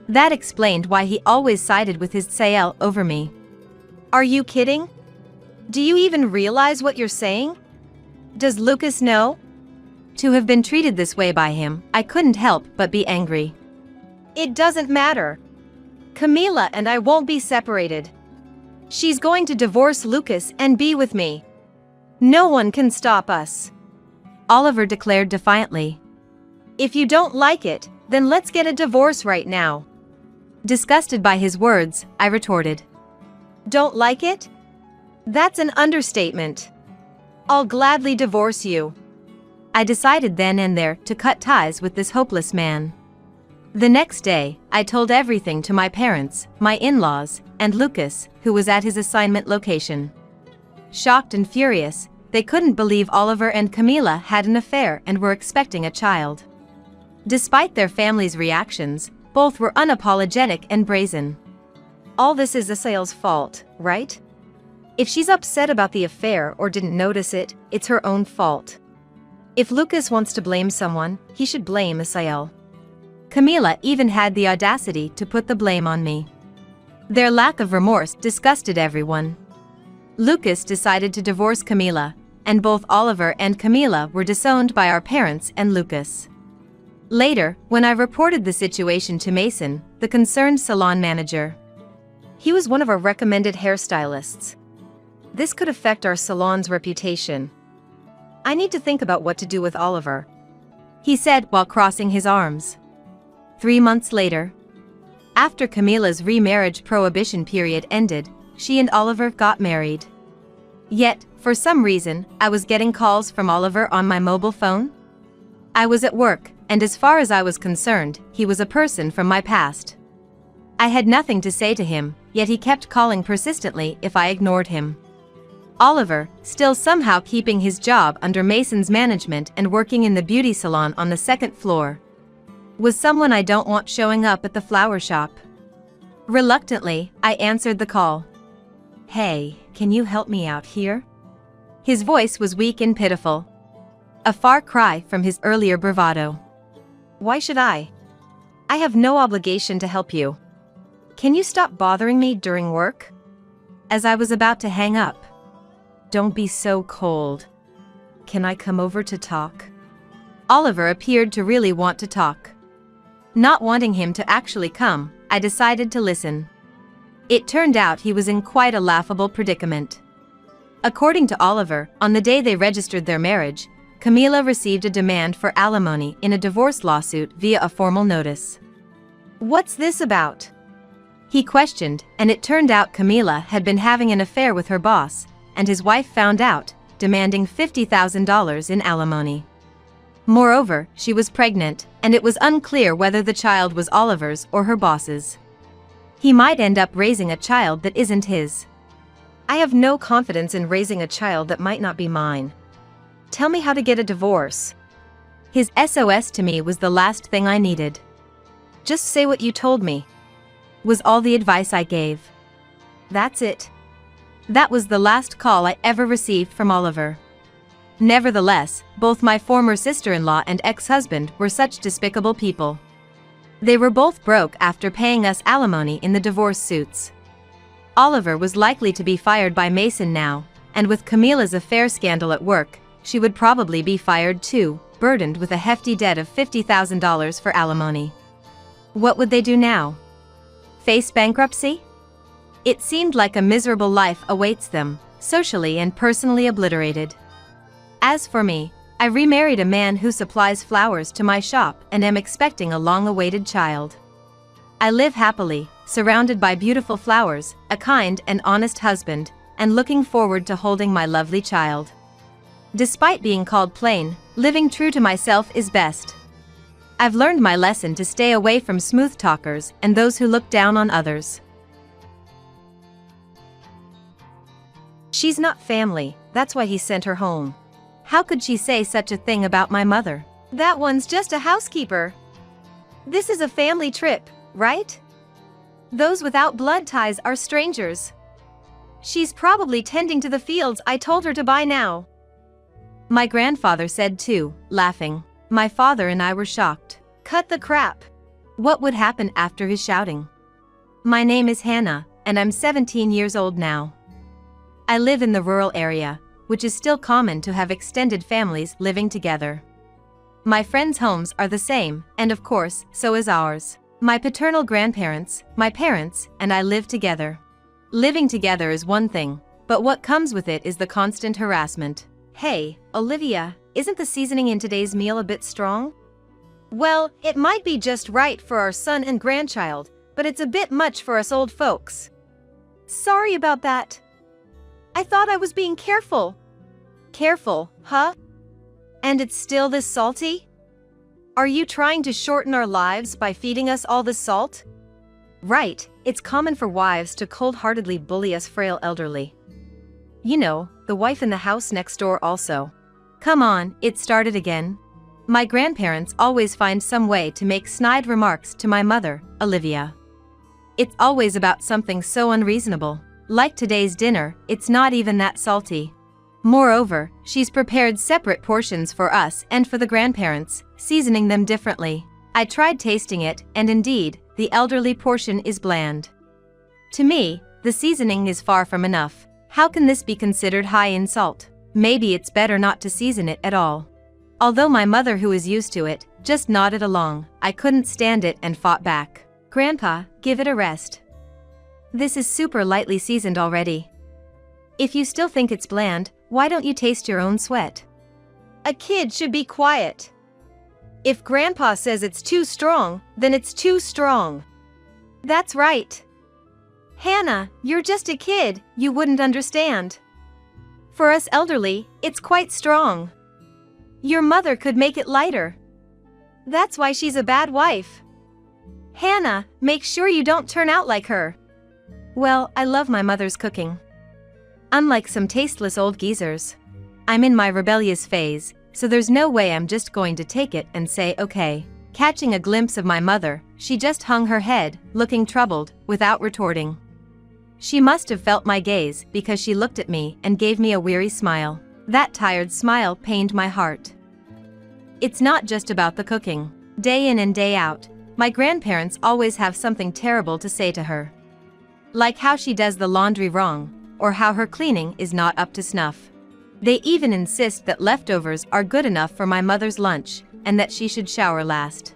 That explained why he always sided with his Sael over me. Are you kidding? Do you even realize what you're saying? Does Lucas know? To have been treated this way by him, I couldn't help but be angry. It doesn't matter. Camila and I won't be separated. She's going to divorce Lucas and be with me. No one can stop us, Oliver declared defiantly. If you don't like it, then let's get a divorce right now. Disgusted by his words, I retorted. Don't like it? That's an understatement. I'll gladly divorce you. I decided then and there to cut ties with this hopeless man. The next day, I told everything to my parents, my in-laws, and Lucas, who was at his assignment location. Shocked and furious, they couldn't believe Oliver and Camila had an affair and were expecting a child. Despite their family's reactions, both were unapologetic and brazen. All this is Asael's fault, right? If she's upset about the affair or didn't notice it, it's her own fault. If Lucas wants to blame someone, he should blame Asael. Camila even had the audacity to put the blame on me. Their lack of remorse disgusted everyone. Lucas decided to divorce Camila, and both Oliver and Camila were disowned by our parents and Lucas. Later, when I reported the situation to Mason, the concerned salon manager. He was one of our recommended hairstylists. This could affect our salon's reputation. I need to think about what to do with Oliver," he said while crossing his arms. 3 months later, after Camila's remarriage prohibition period ended, she and Oliver got married. Yet, for some reason, I was getting calls from Oliver on my mobile phone. I was at work, and as far as I was concerned, he was a person from my past. I had nothing to say to him, yet he kept calling persistently if I ignored him. Oliver, still somehow keeping his job under Mason's management and working in the beauty salon on the 2nd floor, was someone I don't want showing up at the flower shop. Reluctantly, I answered the call. "Hey, can you help me out here?" His voice was weak and pitiful, a far cry from his earlier bravado. "Why should I? I have no obligation to help you. Can you stop bothering me during work?" As I was about to hang up. "Don't be so cold. Can I come over to talk?" Oliver appeared to really want to talk. Not wanting him to actually come, I decided to listen. It turned out he was in quite a laughable predicament. According to Oliver, on the day they registered their marriage, Camila received a demand for alimony in a divorce lawsuit via a formal notice. "What's this about?" he questioned, and it turned out Camila had been having an affair with her boss, and his wife found out, demanding $50,000 in alimony. Moreover, she was pregnant, and it was unclear whether the child was Oliver's or her boss's. He might end up raising a child that isn't his. "I have no confidence in raising a child that might not be mine. Tell me how to get a divorce." His SOS to me was the last thing I needed. "Just say what you told me," was all the advice I gave. That's it. That was the last call I ever received from Oliver. Nevertheless, both my former sister-in-law and ex-husband were such despicable people. They were both broke after paying us alimony in the divorce suits. Oliver was likely to be fired by Mason now, and with Camila's affair scandal at work, she would probably be fired too, burdened with a hefty debt of $50,000 for alimony. What would they do now? Face bankruptcy? It seemed like a miserable life awaits them, socially and personally obliterated. As for me, I remarried a man who supplies flowers to my shop and am expecting a long-awaited child. I live happily, surrounded by beautiful flowers, a kind and honest husband, and looking forward to holding my lovely child. Despite being called plain, living true to myself is best. I've learned my lesson to stay away from smooth talkers and those who look down on others. She's not family, that's why he sent her home. How could she say such a thing about my mother? That one's just a housekeeper. This is a family trip, right? Those without blood ties are strangers. She's probably tending to the fields I told her to buy now. My grandfather said too, laughing. My father and I were shocked. Cut the crap. What would happen after his shouting? My name is Hannah, and I'm 17 years old now. I live in the rural area, which is still common to have extended families living together. My friends' homes are the same, and of course, so is ours. My paternal grandparents, my parents, and I live together. Living together is one thing, but what comes with it is the constant harassment. Hey, Olivia, isn't the seasoning in today's meal a bit strong? Well, it might be just right for our son and grandchild, but it's a bit much for us old folks. Sorry about that. I thought I was being careful. Careful, huh? And it's still this salty? Are you trying to shorten our lives by feeding us all this salt? Right, it's common for wives to cold-heartedly bully us frail elderly. You know, the wife in the house next door also. Come on, it started again. My grandparents always find some way to make snide remarks to my mother, Olivia. It's always about something so unreasonable. Like today's dinner, it's not even that salty. Moreover, she's prepared separate portions for us and for the grandparents, seasoning them differently. I tried tasting it, and indeed, the elderly portion is bland. To me, the seasoning is far from enough. How can this be considered high in salt? Maybe it's better not to season it at all. Although my mother, who is used to it, just nodded along, I couldn't stand it and fought back. Grandpa, give it a rest. This is super lightly seasoned already. If you still think it's bland, why don't you taste your own sweat? A kid should be quiet. If Grandpa says it's too strong, then it's too strong. That's right. Hannah, you're just a kid, you wouldn't understand. For us elderly, it's quite strong. Your mother could make it lighter. That's why she's a bad wife. Hannah, make sure you don't turn out like her. Well, I love my mother's cooking. Unlike some tasteless old geezers. I'm in my rebellious phase, so there's no way I'm just going to take it and say okay. Catching a glimpse of my mother, she just hung her head, looking troubled, without retorting. She must have felt my gaze because she looked at me and gave me a weary smile. That tired smile pained my heart. It's not just about the cooking. Day in and day out, my grandparents always have something terrible to say to her. Like how she does the laundry wrong, or how her cleaning is not up to snuff. They even insist that leftovers are good enough for my mother's lunch, and that she should shower last.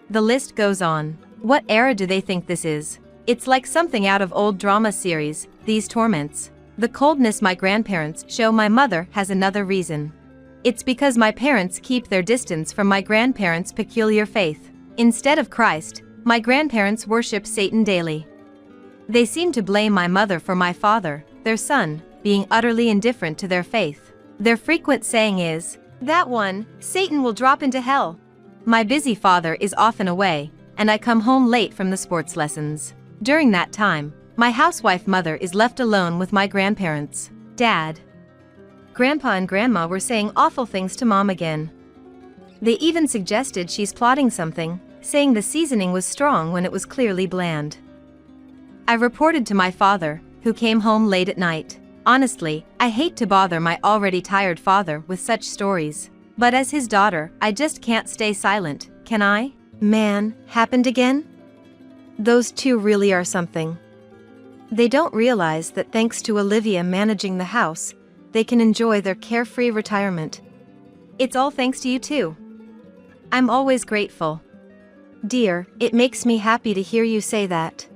The list goes on. What era do they think this is? It's like something out of old drama series, these torments. The coldness my grandparents show my mother has another reason. It's because my parents keep their distance from my grandparents' peculiar faith. Instead of Christ, my grandparents worship Satan daily. They seem to blame my mother for my father, their son, being utterly indifferent to their faith. Their frequent saying is, "That one, Satan will drop into hell." My busy father is often away, and I come home late from the sports lessons. During that time, my housewife mother is left alone with my grandparents. Dad, Grandpa and Grandma were saying awful things to Mom again. They even suggested she's plotting something, saying the seasoning was strong when it was clearly bland. I reported to my father, who came home late at night. Honestly, I hate to bother my already tired father with such stories. But as his daughter, I just can't stay silent, can I? Man, happened again? Those two really are something. They don't realize that thanks to Olivia managing the house, they can enjoy their carefree retirement. It's all thanks to you too. I'm always grateful. Dear, it makes me happy to hear you say that.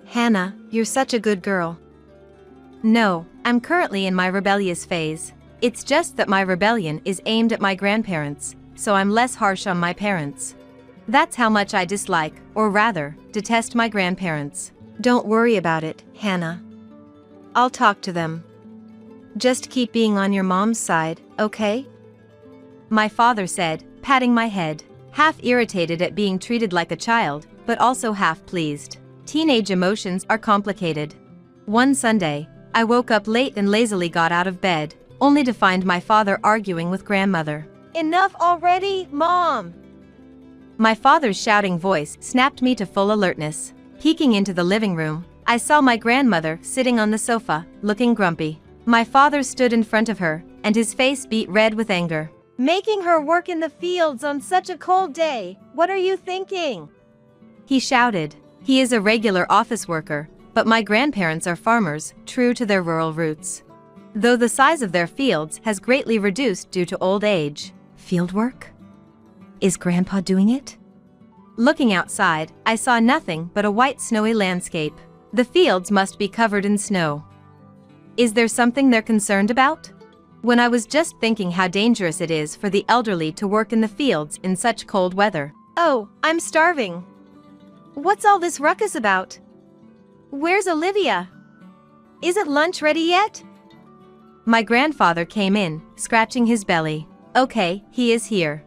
Hannah, you're such a good girl. No, I'm currently in my rebellious phase. It's just that my rebellion is aimed at my grandparents, so I'm less harsh on my parents. That's how much I dislike, or rather, detest my grandparents. Don't worry about it, Hannah. I'll talk to them. Just keep being on your mom's side, okay? My father said, patting my head, half irritated at being treated like a child, but also half pleased. Teenage emotions are complicated. One Sunday, I woke up late and lazily got out of bed, only to find my father arguing with grandmother. Enough already, Mom! My father's shouting voice snapped me to full alertness. Peeking into the living room, I saw my grandmother sitting on the sofa, looking grumpy. My father stood in front of her, and his face beat red with anger. Making her work in the fields on such a cold day, what are you thinking? He shouted. He is a regular office worker, but my grandparents are farmers, true to their rural roots. Though the size of their fields has greatly reduced due to old age. Field work? Is Grandpa doing it? Looking outside, I saw nothing but a white snowy landscape. The fields must be covered in snow. Is there something they're concerned about? When I was just thinking how dangerous it is for the elderly to work in the fields in such cold weather. Oh, I'm starving. What's all this ruckus about? Where's Olivia? Isn't lunch ready yet? My grandfather came in, scratching his belly. Okay, he is here.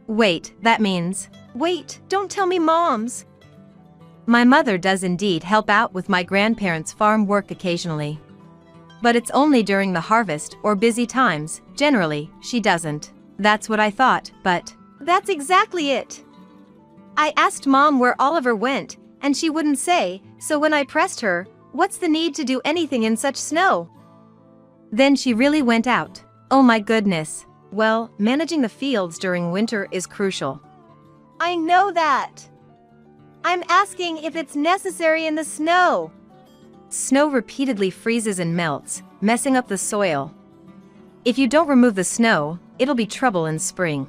Wait, that means... Wait, don't tell me Mom's. My mother does indeed help out with my grandparents' farm work occasionally. But it's only during the harvest or busy times, generally, she doesn't. That's what I thought, but... That's exactly it. I asked Mom where Oliver went, and she wouldn't say, so when I pressed her, what's the need to do anything in such snow? Then she really went out. Oh my goodness. Well, managing the fields during winter is crucial. I know that. I'm asking if it's necessary in the snow. Snow repeatedly freezes and melts, messing up the soil. If you don't remove the snow, it'll be trouble in spring.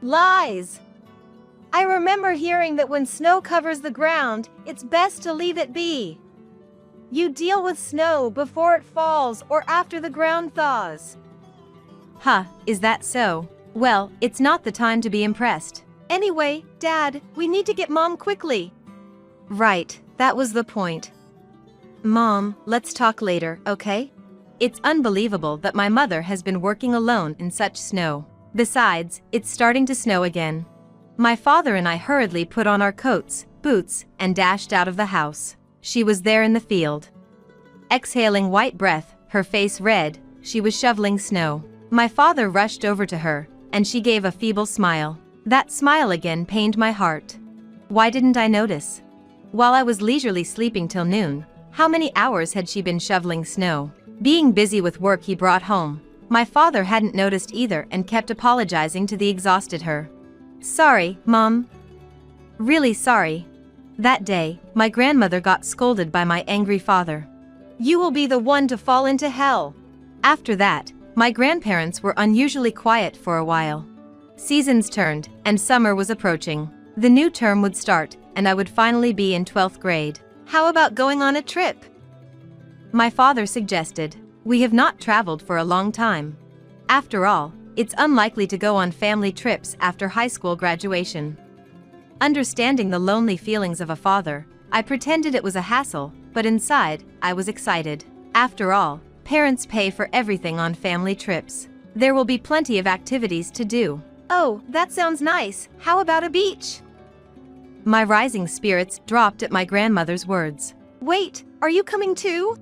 Lies! I remember hearing that when snow covers the ground, it's best to leave it be. You deal with snow before it falls or after the ground thaws. Huh, is that so? Well, it's not the time to be impressed. Anyway, Dad, we need to get Mom quickly. Right, that was the point. Mom, let's talk later, okay? It's unbelievable that my mother has been working alone in such snow. Besides, it's starting to snow again. My father and I hurriedly put on our coats, boots, and dashed out of the house. She was there in the field. Exhaling white breath, her face red, she was shoveling snow. My father rushed over to her, and she gave a feeble smile. That smile again pained my heart. Why didn't I notice? While I was leisurely sleeping till noon, how many hours had she been shoveling snow? Being busy with work he brought home, my father hadn't noticed either and kept apologizing to the exhausted her. Sorry, Mom. Really sorry. That day, my grandmother got scolded by my angry father. You will be the one to fall into hell. After that, my grandparents were unusually quiet for a while. Seasons turned, and summer was approaching. The new term would start, and I would finally be in 12th grade. How about going on a trip? My father suggested. We have not traveled for a long time. After all, it's unlikely to go on family trips after high school graduation. Understanding the lonely feelings of a father, I pretended it was a hassle, but inside, I was excited. After all, parents pay for everything on family trips. There will be plenty of activities to do. Oh, that sounds nice. How about a beach? My rising spirits dropped at my grandmother's words. Wait, are you coming too?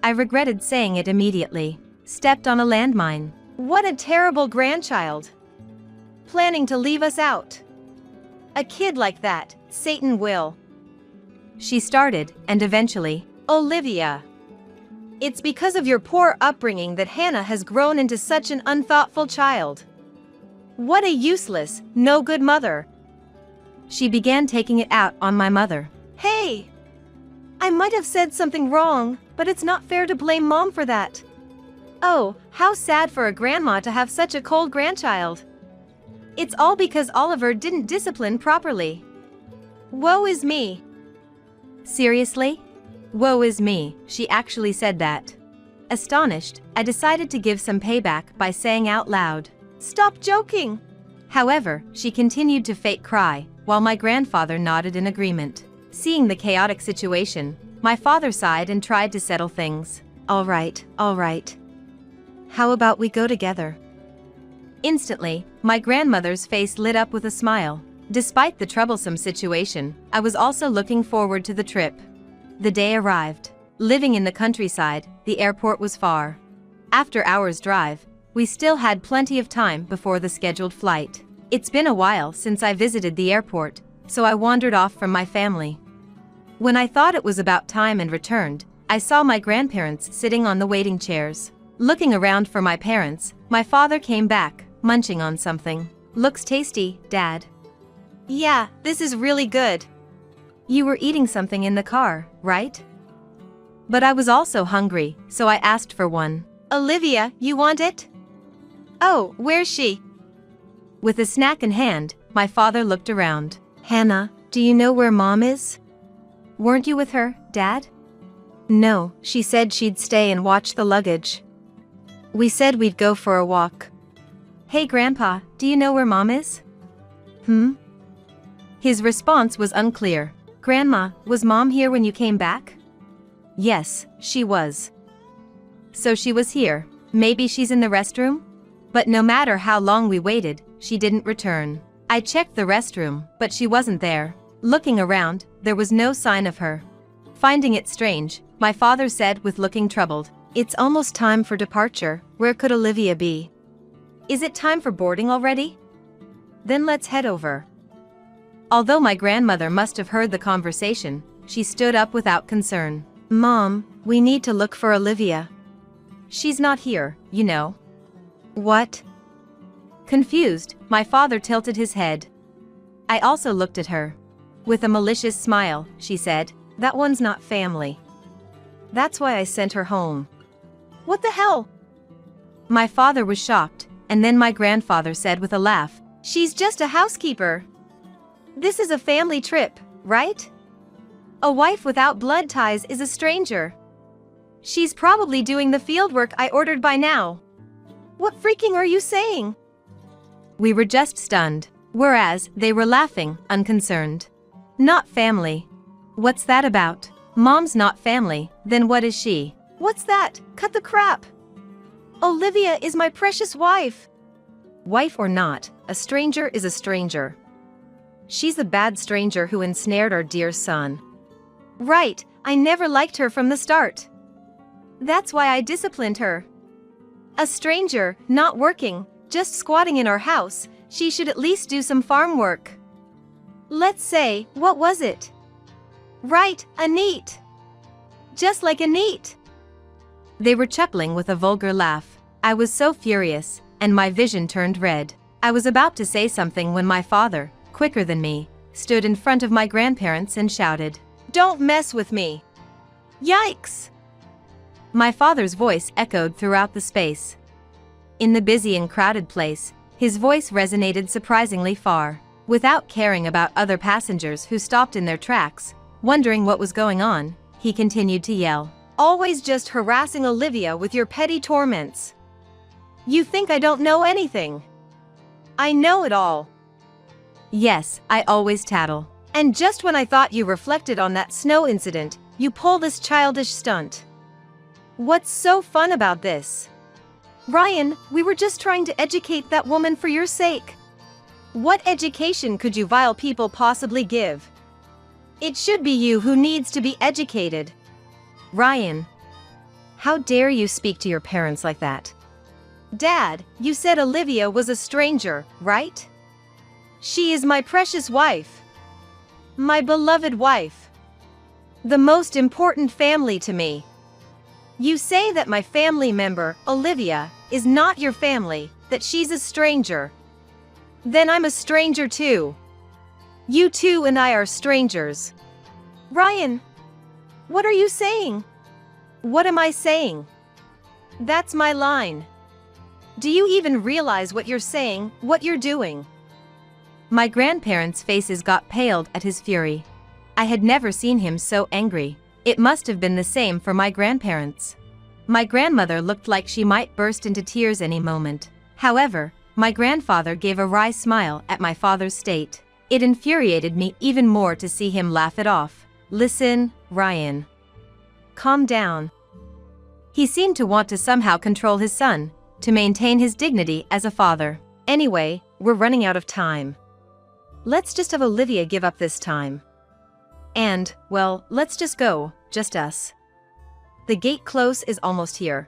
I regretted saying it immediately. Stepped on a landmine. What a terrible grandchild. Planning to leave us out. A kid like that, Satan will. She started, and eventually, Olivia. It's because of your poor upbringing that Hannah has grown into such an unthoughtful child. What a useless, no good mother. She began taking it out on my mother. Hey! I might have said something wrong, but it's not fair to blame Mom for that. Oh, how sad for a grandma to have such a cold grandchild. It's all because Oliver didn't discipline properly. Woe is me. Seriously? Woe is me, she actually said that. Astonished, I decided to give some payback by saying out loud, Stop joking! However, she continued to fake cry, while my grandfather nodded in agreement. Seeing the chaotic situation, my father sighed and tried to settle things. All right. How about we go together? Instantly, my grandmother's face lit up with a smile. Despite the troublesome situation, I was also looking forward to the trip. The day arrived. Living in the countryside, the airport was far. After hours' drive, we still had plenty of time before the scheduled flight. It's been a while since I visited the airport, so I wandered off from my family. When I thought it was about time and returned, I saw my grandparents sitting on the waiting chairs. Looking around for my parents, my father came back, munching on something. Looks tasty, Dad. Yeah, this is really good. You were eating something in the car, right? But I was also hungry, so I asked for one. Olivia, you want it? Oh, where's she? With a snack in hand, my father looked around. Hannah, do you know where Mom is? Weren't you with her, Dad? No, she said she'd stay and watch the luggage. We said we'd go for a walk. Hey Grandpa, do you know where Mom is? His response was unclear. Grandma, was Mom here when you came back? Yes, she was. So she was here. Maybe she's in the restroom? But no matter how long we waited, she didn't return. I checked the restroom, but she wasn't there. Looking around, there was no sign of her. Finding it strange, my father said with looking troubled, It's almost time for departure. Where could Olivia be? Is it time for boarding already? Then let's head over. Although my grandmother must have heard the conversation, she stood up without concern. Mom, we need to look for Olivia. She's not here, you know. What? Confused, my father tilted his head. I also looked at her. With a malicious smile, she said, That one's not family. That's why I sent her home. What the hell? My father was shocked, and then my grandfather said with a laugh, She's just a housekeeper. This is a family trip, right? A wife without blood ties is a stranger. She's probably doing the fieldwork I ordered by now. What freaking are you saying? We were just stunned, whereas they were laughing, unconcerned. Not family. What's that about? Mom's not family, then what is she? What's that? Cut the crap. Olivia is my precious wife. Wife or not, a stranger is a stranger. She's a bad stranger who ensnared our dear son. Right, I never liked her from the start. That's why I disciplined her. A stranger, not working, just squatting in our house, she should at least do some farm work. Let's say, what was it? Right, a neat. Just like a neat. They were chuckling with a vulgar laugh. I was so furious, and my vision turned red. I was about to say something when my father, quicker than me, stood in front of my grandparents and shouted, "Don't mess with me." Yikes! My father's voice echoed throughout the space. In the busy and crowded place, his voice resonated surprisingly far. Without caring about other passengers who stopped in their tracks, wondering what was going on, he continued to yell, "Always just harassing Olivia with your petty torments. You think I don't know anything? I know it all. Yes, I always tattle. And just when I thought you reflected on that snow incident, you pull this childish stunt. What's so fun about this? Ryan, we were just trying to educate that woman for your sake. What education could you vile people possibly give? It should be you who needs to be educated." Ryan, how dare you speak to your parents like that? Dad, you said Olivia was a stranger, right? She is my precious wife. My beloved wife. The most important family to me. You say that my family member, Olivia, is not your family, that she's a stranger. Then I'm a stranger too. You two and I are strangers. Ryan, what are you saying? What am I saying? That's my line. Do you even realize what you're saying, what you're doing? My grandparents' faces got paled at his fury. I had never seen him so angry. It must have been the same for my grandparents. My grandmother looked like she might burst into tears any moment. However, my grandfather gave a wry smile at my father's state. It infuriated me even more to see him laugh it off. "Listen, Ryan. Calm down." He seemed to want to somehow control his son, to maintain his dignity as a father. "Anyway, we're running out of time. Let's just have Olivia give up this time. And, well, let's just go, just us. The gate close is almost here.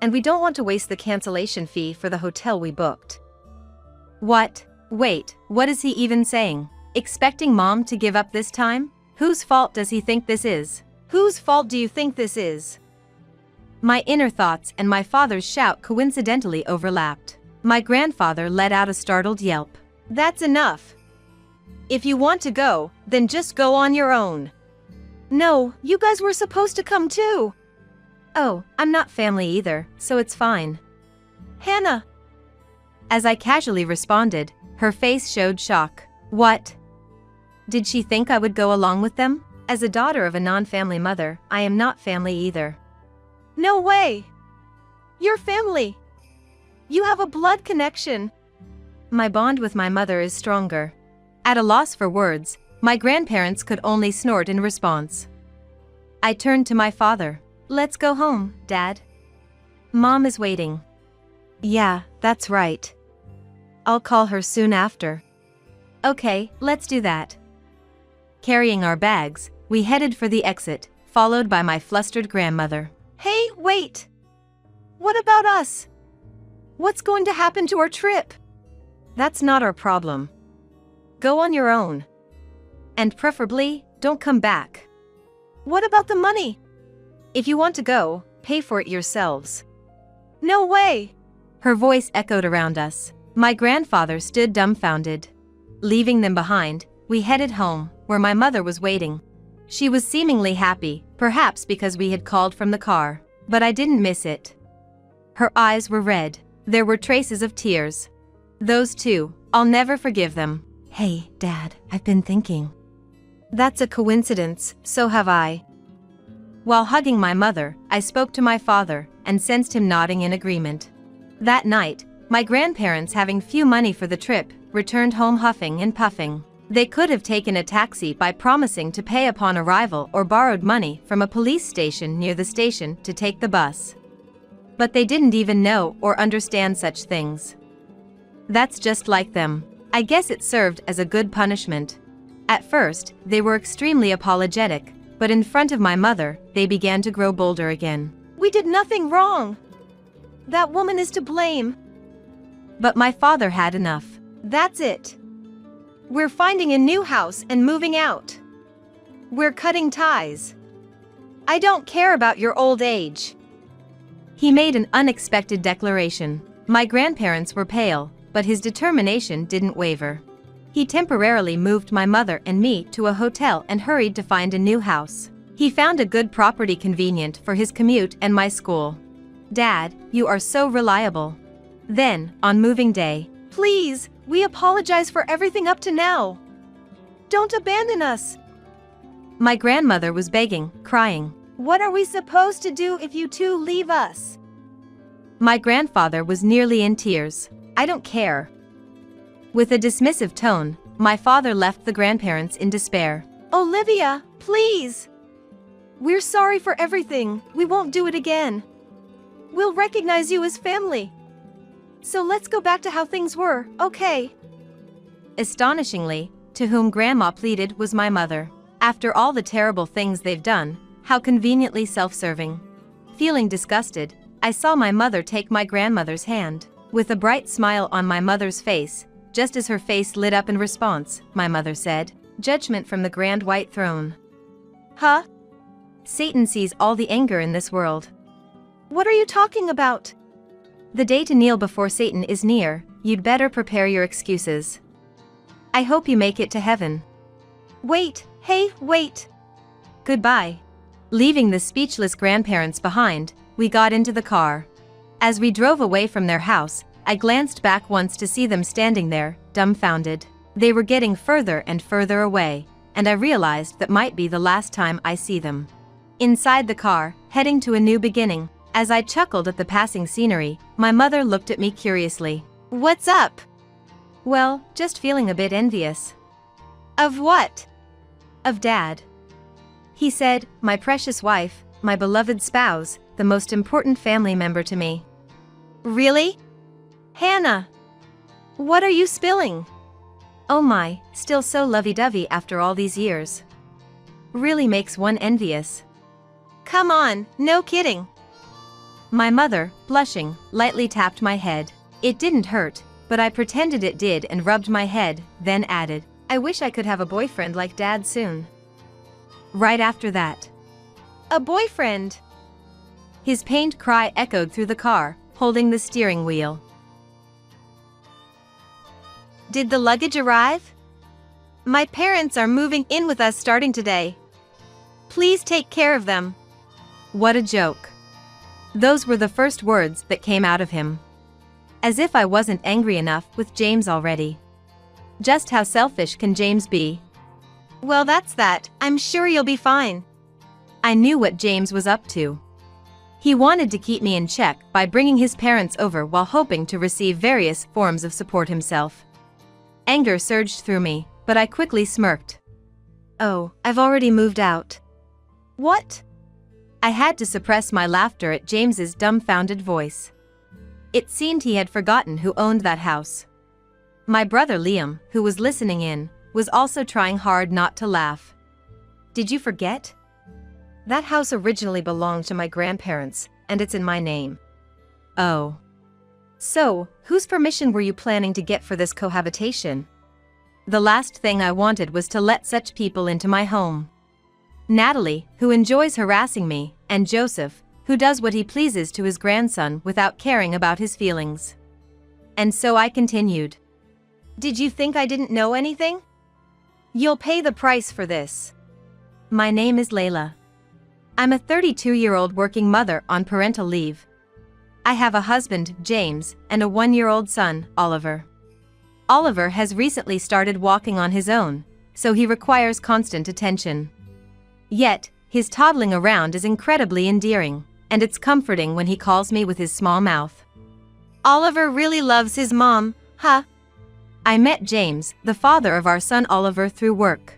And we don't want to waste the cancellation fee for the hotel we booked." What? Wait, what is he even saying? Expecting Mom to give up this time? Whose fault does he think this is? Whose fault do you think this is? My inner thoughts and my father's shout coincidentally overlapped. My grandfather let out a startled yelp. "That's enough. If you want to go, then just go on your own." "No, you guys were supposed to come too." "Oh, I'm not family either, so it's fine." "Hannah." As I casually responded, her face showed shock. What? Did she think I would go along with them? As a daughter of a non-family mother, I am not family either. "No way. You're family. You have a blood connection." My bond with my mother is stronger. At a loss for words, my grandparents could only snort in response. I turned to my father. "Let's go home, Dad. Mom is waiting." "Yeah, that's right. I'll call her soon after." "Okay, let's do that." Carrying our bags, we headed for the exit, followed by my flustered grandmother. "Hey, wait! What about us? What's going to happen to our trip?" "That's not our problem. Go on your own. And preferably, don't come back." "What about the money?" "If you want to go, pay for it yourselves." "No way!" Her voice echoed around us. My grandfather stood dumbfounded. Leaving them behind, we headed home, where my mother was waiting. She was seemingly happy, perhaps because we had called from the car, but I didn't miss it. Her eyes were red. There were traces of tears. Those two, I'll never forgive them. "Hey, Dad, I've been thinking." "That's a coincidence, so have I." While hugging my mother, I spoke to my father, and sensed him nodding in agreement. That night, my grandparents, having few money for the trip, returned home huffing and puffing. They could have taken a taxi by promising to pay upon arrival or borrowed money from a police station near the station to take the bus. But they didn't even know or understand such things. That's just like them. I guess it served as a good punishment. At first, they were extremely apologetic, but in front of my mother, they began to grow bolder again. We did nothing wrong. That woman is to blame. But my father had enough. That's it. We're finding a new house and moving out. We're cutting ties. I don't care about your old age. He made an unexpected declaration. My grandparents were pale, but his determination didn't waver. He temporarily moved my mother and me to a hotel and hurried to find a new house. He found a good property convenient for his commute and my school. Dad, you are so reliable. Then, on moving day, please, we apologize for everything up to now. Don't abandon us. My grandmother was begging, crying. What are we supposed to do if you two leave us? My grandfather was nearly in tears. I don't care. With a dismissive tone, my father left the grandparents in despair. Olivia, please. We're sorry for everything. We won't do it again. We'll recognize you as family. So let's go back to how things were, okay? Astonishingly, to whom Grandma pleaded was my mother. After all the terrible things they've done, how conveniently self-serving. Feeling disgusted, I saw my mother take my grandmother's hand. With a bright smile on my mother's face, just as her face lit up in response, my mother said, "Judgment from the grand white throne." Huh? Satan sees all the anger in this world. What are you talking about? The day to kneel before Satan is near, you'd better prepare your excuses. I hope you make it to heaven. Wait, hey, wait. Goodbye. Leaving the speechless grandparents behind, we got into the car. As we drove away from their house, I glanced back once to see them standing there, dumbfounded. They were getting further and further away, and I realized that might be the last time I see them. Inside the car, heading to a new beginning, as I chuckled at the passing scenery, my mother looked at me curiously. What's up? Well, just feeling a bit envious. Of what? Of Dad. He said, my precious wife, my beloved spouse, the most important family member to me. Really? Hannah, what are you spilling? Oh my, still so lovey-dovey after all these years. Really makes one envious. Come on, no kidding. My mother, blushing, lightly tapped my head. It didn't hurt, but I pretended it did and rubbed my head, then added, I wish I could have a boyfriend like Dad soon. Right after that. A boyfriend? His pained cry echoed through the car, holding the steering wheel. Did the luggage arrive? My parents are moving in with us starting today. Please take care of them. What a joke. Those were the first words that came out of him. As if I wasn't angry enough with James already. Just how selfish can James be? Well, that's that. I'm sure you'll be fine. I knew what James was up to. He wanted to keep me in check by bringing his parents over while hoping to receive various forms of support himself. Anger surged through me, but I quickly smirked. Oh, I've already moved out. What? I had to suppress my laughter at James's dumbfounded voice. It seemed he had forgotten who owned that house. My brother Liam, who was listening in, was also trying hard not to laugh. Did you forget? That house originally belonged to my grandparents, and it's in my name. Oh. So, whose permission were you planning to get for this cohabitation? The last thing I wanted was to let such people into my home. Natalie, who enjoys harassing me, and Joseph, who does what he pleases to his grandson without caring about his feelings. And so I continued. Did you think I didn't know anything? You'll pay the price for this. My name is Layla. I'm a 32-year-old working mother on parental leave. I have a husband, James, and a 1-year-old son, Oliver. Oliver has recently started walking on his own, so he requires constant attention. Yet, his toddling around is incredibly endearing, and it's comforting when he calls me with his small mouth. Oliver really loves his mom, huh? I met James, the father of our son Oliver, through work.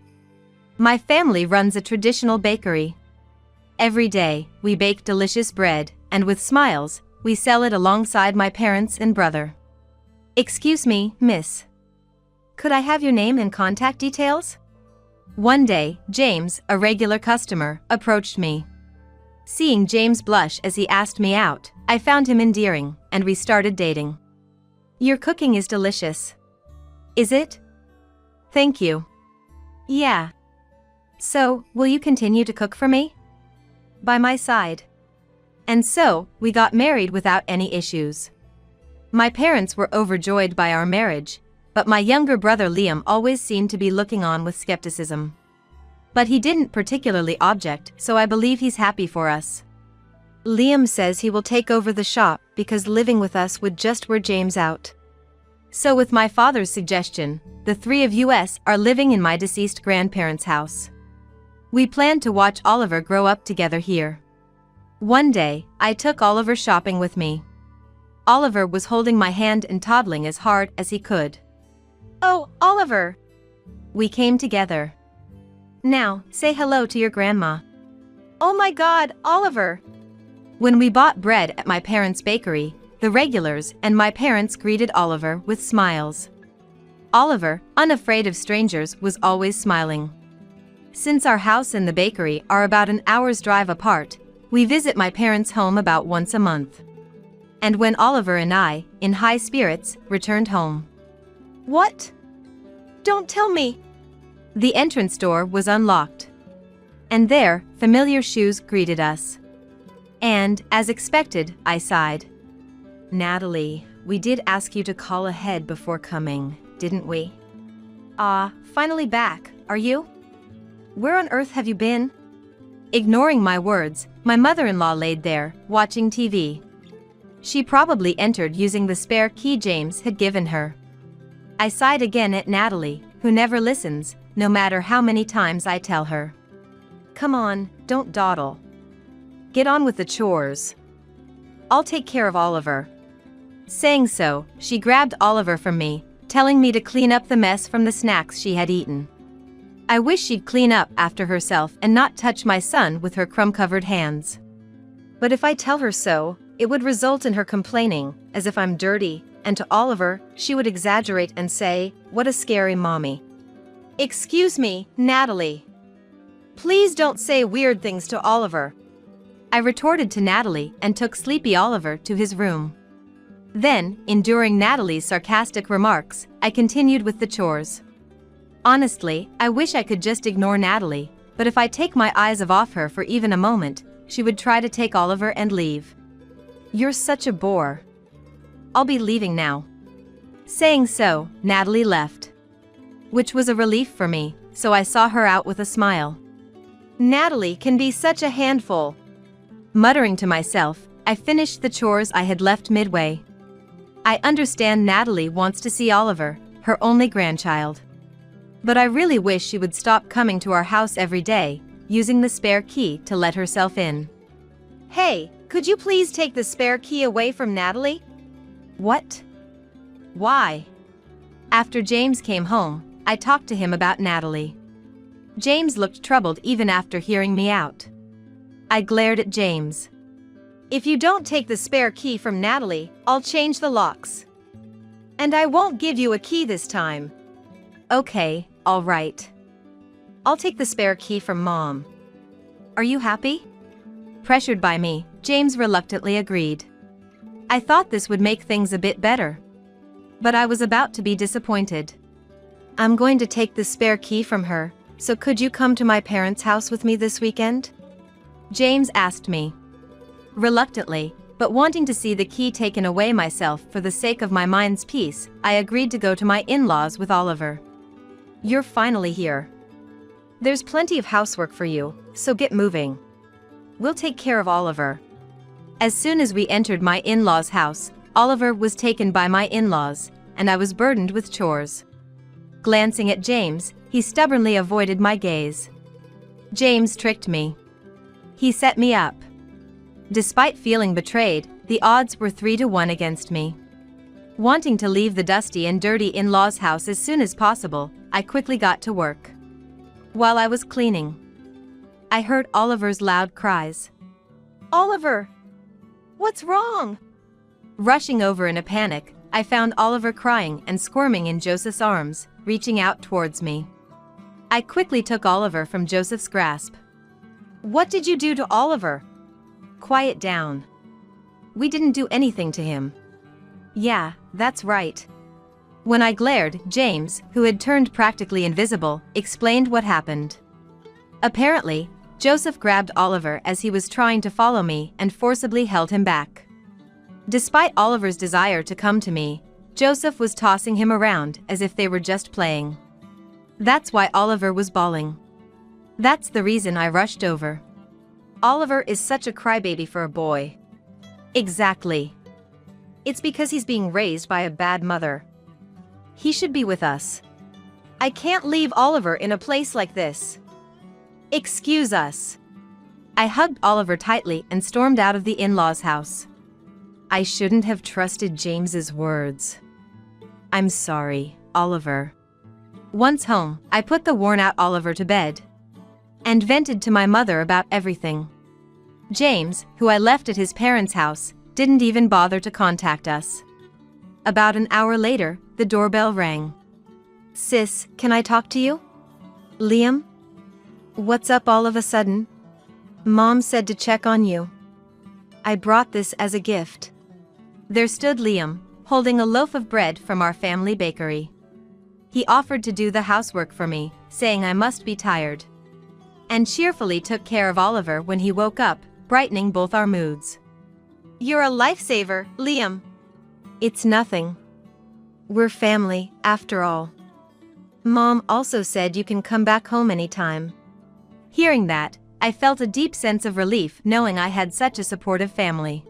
My family runs a traditional bakery. Every day, we bake delicious bread, and with smiles, we sell it alongside my parents and brother. Excuse me, miss. Could I have your name and contact details? One day, James, a regular customer, approached me. Seeing James blush as he asked me out, I found him endearing, and we started dating. Your cooking is delicious. Is it? Thank you. Yeah. So, will you continue to cook for me? By my side. And so, we got married without any issues. My parents were overjoyed by our marriage, but my younger brother Liam always seemed to be looking on with skepticism. But he didn't particularly object, so I believe he's happy for us. Liam says he will take over the shop because living with us would just wear James out. So with my father's suggestion, the three of us are living in my deceased grandparents' house. We plan to watch Oliver grow up together here. One day, I took Oliver shopping with me. Oliver was holding my hand and toddling as hard as he could. Oh, Oliver! We came together. Now, say hello to your grandma. Oh my God, Oliver! When we bought bread at my parents' bakery, the regulars and my parents greeted Oliver with smiles. Oliver, unafraid of strangers, was always smiling. Since our house and the bakery are about an hour's drive apart, we visit my parents' home about once a month. And when Oliver and I, in high spirits, returned home. What? Don't tell me! The entrance door was unlocked. And there, familiar shoes greeted us. And, as expected, I sighed. Natalie, we did ask you to call ahead before coming, didn't we? Finally back, are you? Where on earth have you been? Ignoring my words, my mother-in-law laid there, watching TV. She probably entered using the spare key James had given her. I sighed again at Natalie, who never listens, no matter how many times I tell her. Come on, don't dawdle. Get on with the chores. I'll take care of Oliver. Saying so, she grabbed Oliver from me, telling me to clean up the mess from the snacks she had eaten. I wish she'd clean up after herself and not touch my son with her crumb-covered hands. But if I tell her so, it would result in her complaining, as if I'm dirty, and to Oliver, she would exaggerate and say, "What a scary mommy." Excuse me, Natalie. Please don't say weird things to Oliver. I retorted to Natalie and took sleepy Oliver to his room. Then, enduring Natalie's sarcastic remarks, I continued with the chores. Honestly, I wish I could just ignore Natalie, but if I take my eyes off her for even a moment, she would try to take Oliver and leave. You're such a bore. I'll be leaving now. Saying so, Natalie left. Which was a relief for me, so I saw her out with a smile. Natalie can be such a handful. Muttering to myself, I finished the chores I had left midway. I understand Natalie wants to see Oliver, her only grandchild. But I really wish she would stop coming to our house every day, using the spare key to let herself in. Hey, could you please take the spare key away from Natalie? What? Why? After James came home, I talked to him about Natalie. James looked troubled even after hearing me out. I glared at James. If you don't take the spare key from Natalie, I'll change the locks. And I won't give you a key this time. Okay, all right. I'll take the spare key from Mom. Are you happy? Pressured by me, James reluctantly agreed. I thought this would make things a bit better. But I was about to be disappointed. I'm going to take the spare key from her, so could you come to my parents' house with me this weekend? James asked me. Reluctantly, but wanting to see the key taken away myself for the sake of my mind's peace, I agreed to go to my in-laws with Oliver. You're finally here. There's plenty of housework for you, so get moving. We'll take care of Oliver. As soon as we entered my in-laws' house, Oliver was taken by my in-laws, and I was burdened with chores. Glancing at James, he stubbornly avoided my gaze. James tricked me. He set me up. Despite feeling betrayed, the odds were 3-1 against me. Wanting to leave the dusty and dirty in-laws' house as soon as possible, I quickly got to work. While I was cleaning, I heard Oliver's loud cries. Oliver! What's wrong? Rushing over in a panic, I found Oliver crying and squirming in Joseph's arms, reaching out towards me. I quickly took Oliver from Joseph's grasp. What did you do to Oliver? Quiet down. We didn't do anything to him. Yeah, that's right. When I glared, James, who had turned practically invisible, explained what happened. Apparently, Joseph grabbed Oliver as he was trying to follow me and forcibly held him back. Despite Oliver's desire to come to me, Joseph was tossing him around as if they were just playing. That's why Oliver was bawling. That's the reason I rushed over. Oliver is such a crybaby for a boy. Exactly. It's because he's being raised by a bad mother. He should be with us. I can't leave Oliver in a place like this. Excuse us. I hugged Oliver tightly and stormed out of the in-laws' house. I shouldn't have trusted James's words. I'm sorry, Oliver. Once home, I put the worn-out Oliver to bed and vented to my mother about everything. James, who I left at his parents' house, didn't even bother to contact us. About an hour later, the doorbell rang. Sis, can I talk to you? Liam? What's up all of a sudden? Mom said to check on you. I brought this as a gift. There stood Liam, holding a loaf of bread from our family bakery. He offered to do the housework for me, saying I must be tired, and cheerfully took care of Oliver when he woke up, brightening both our moods. You're a lifesaver, Liam. It's nothing. We're family, after all. Mom also said you can come back home anytime. Hearing that, I felt a deep sense of relief knowing I had such a supportive family.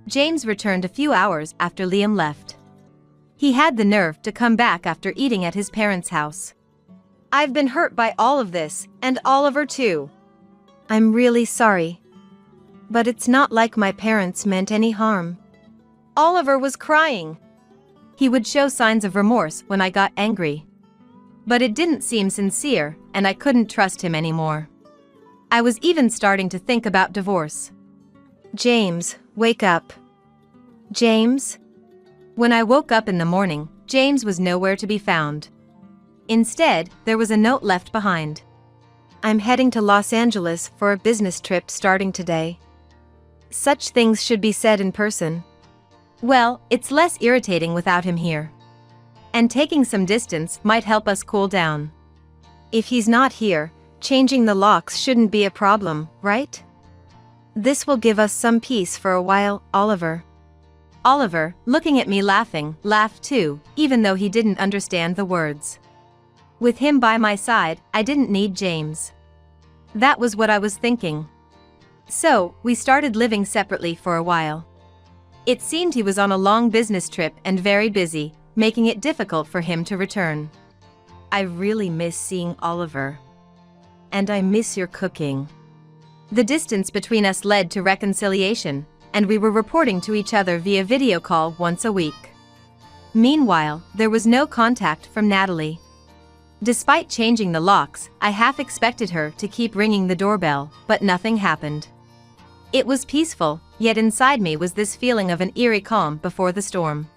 James returned a few hours after Liam left. He had the nerve to come back after eating at his parents' house. I've been hurt by all of this, and Oliver too. I'm really sorry. But it's not like my parents meant any harm. Oliver was crying. He would show signs of remorse when I got angry. But it didn't seem sincere, and I couldn't trust him anymore. I was even starting to think about divorce. James, wake up. James? When I woke up in the morning, James was nowhere to be found. Instead, there was a note left behind. I'm heading to Los Angeles for a business trip starting today. Such things should be said in person. Well, it's less irritating without him here. And taking some distance might help us cool down. If he's not here, changing the locks shouldn't be a problem, right? This will give us some peace for a while, Oliver. Oliver, looking at me laughing, laughed too, even though he didn't understand the words. With him by my side, I didn't need James. That was what I was thinking. So, we started living separately for a while. It seemed he was on a long business trip and very busy, making it difficult for him to return. I really miss seeing Oliver. And I miss your cooking. The distance between us led to reconciliation, and we were reporting to each other via video call once a week. Meanwhile, there was no contact from Natalie. Despite changing the locks, I half expected her to keep ringing the doorbell, but nothing happened. It was peaceful, yet inside me was this feeling of an eerie calm before the storm.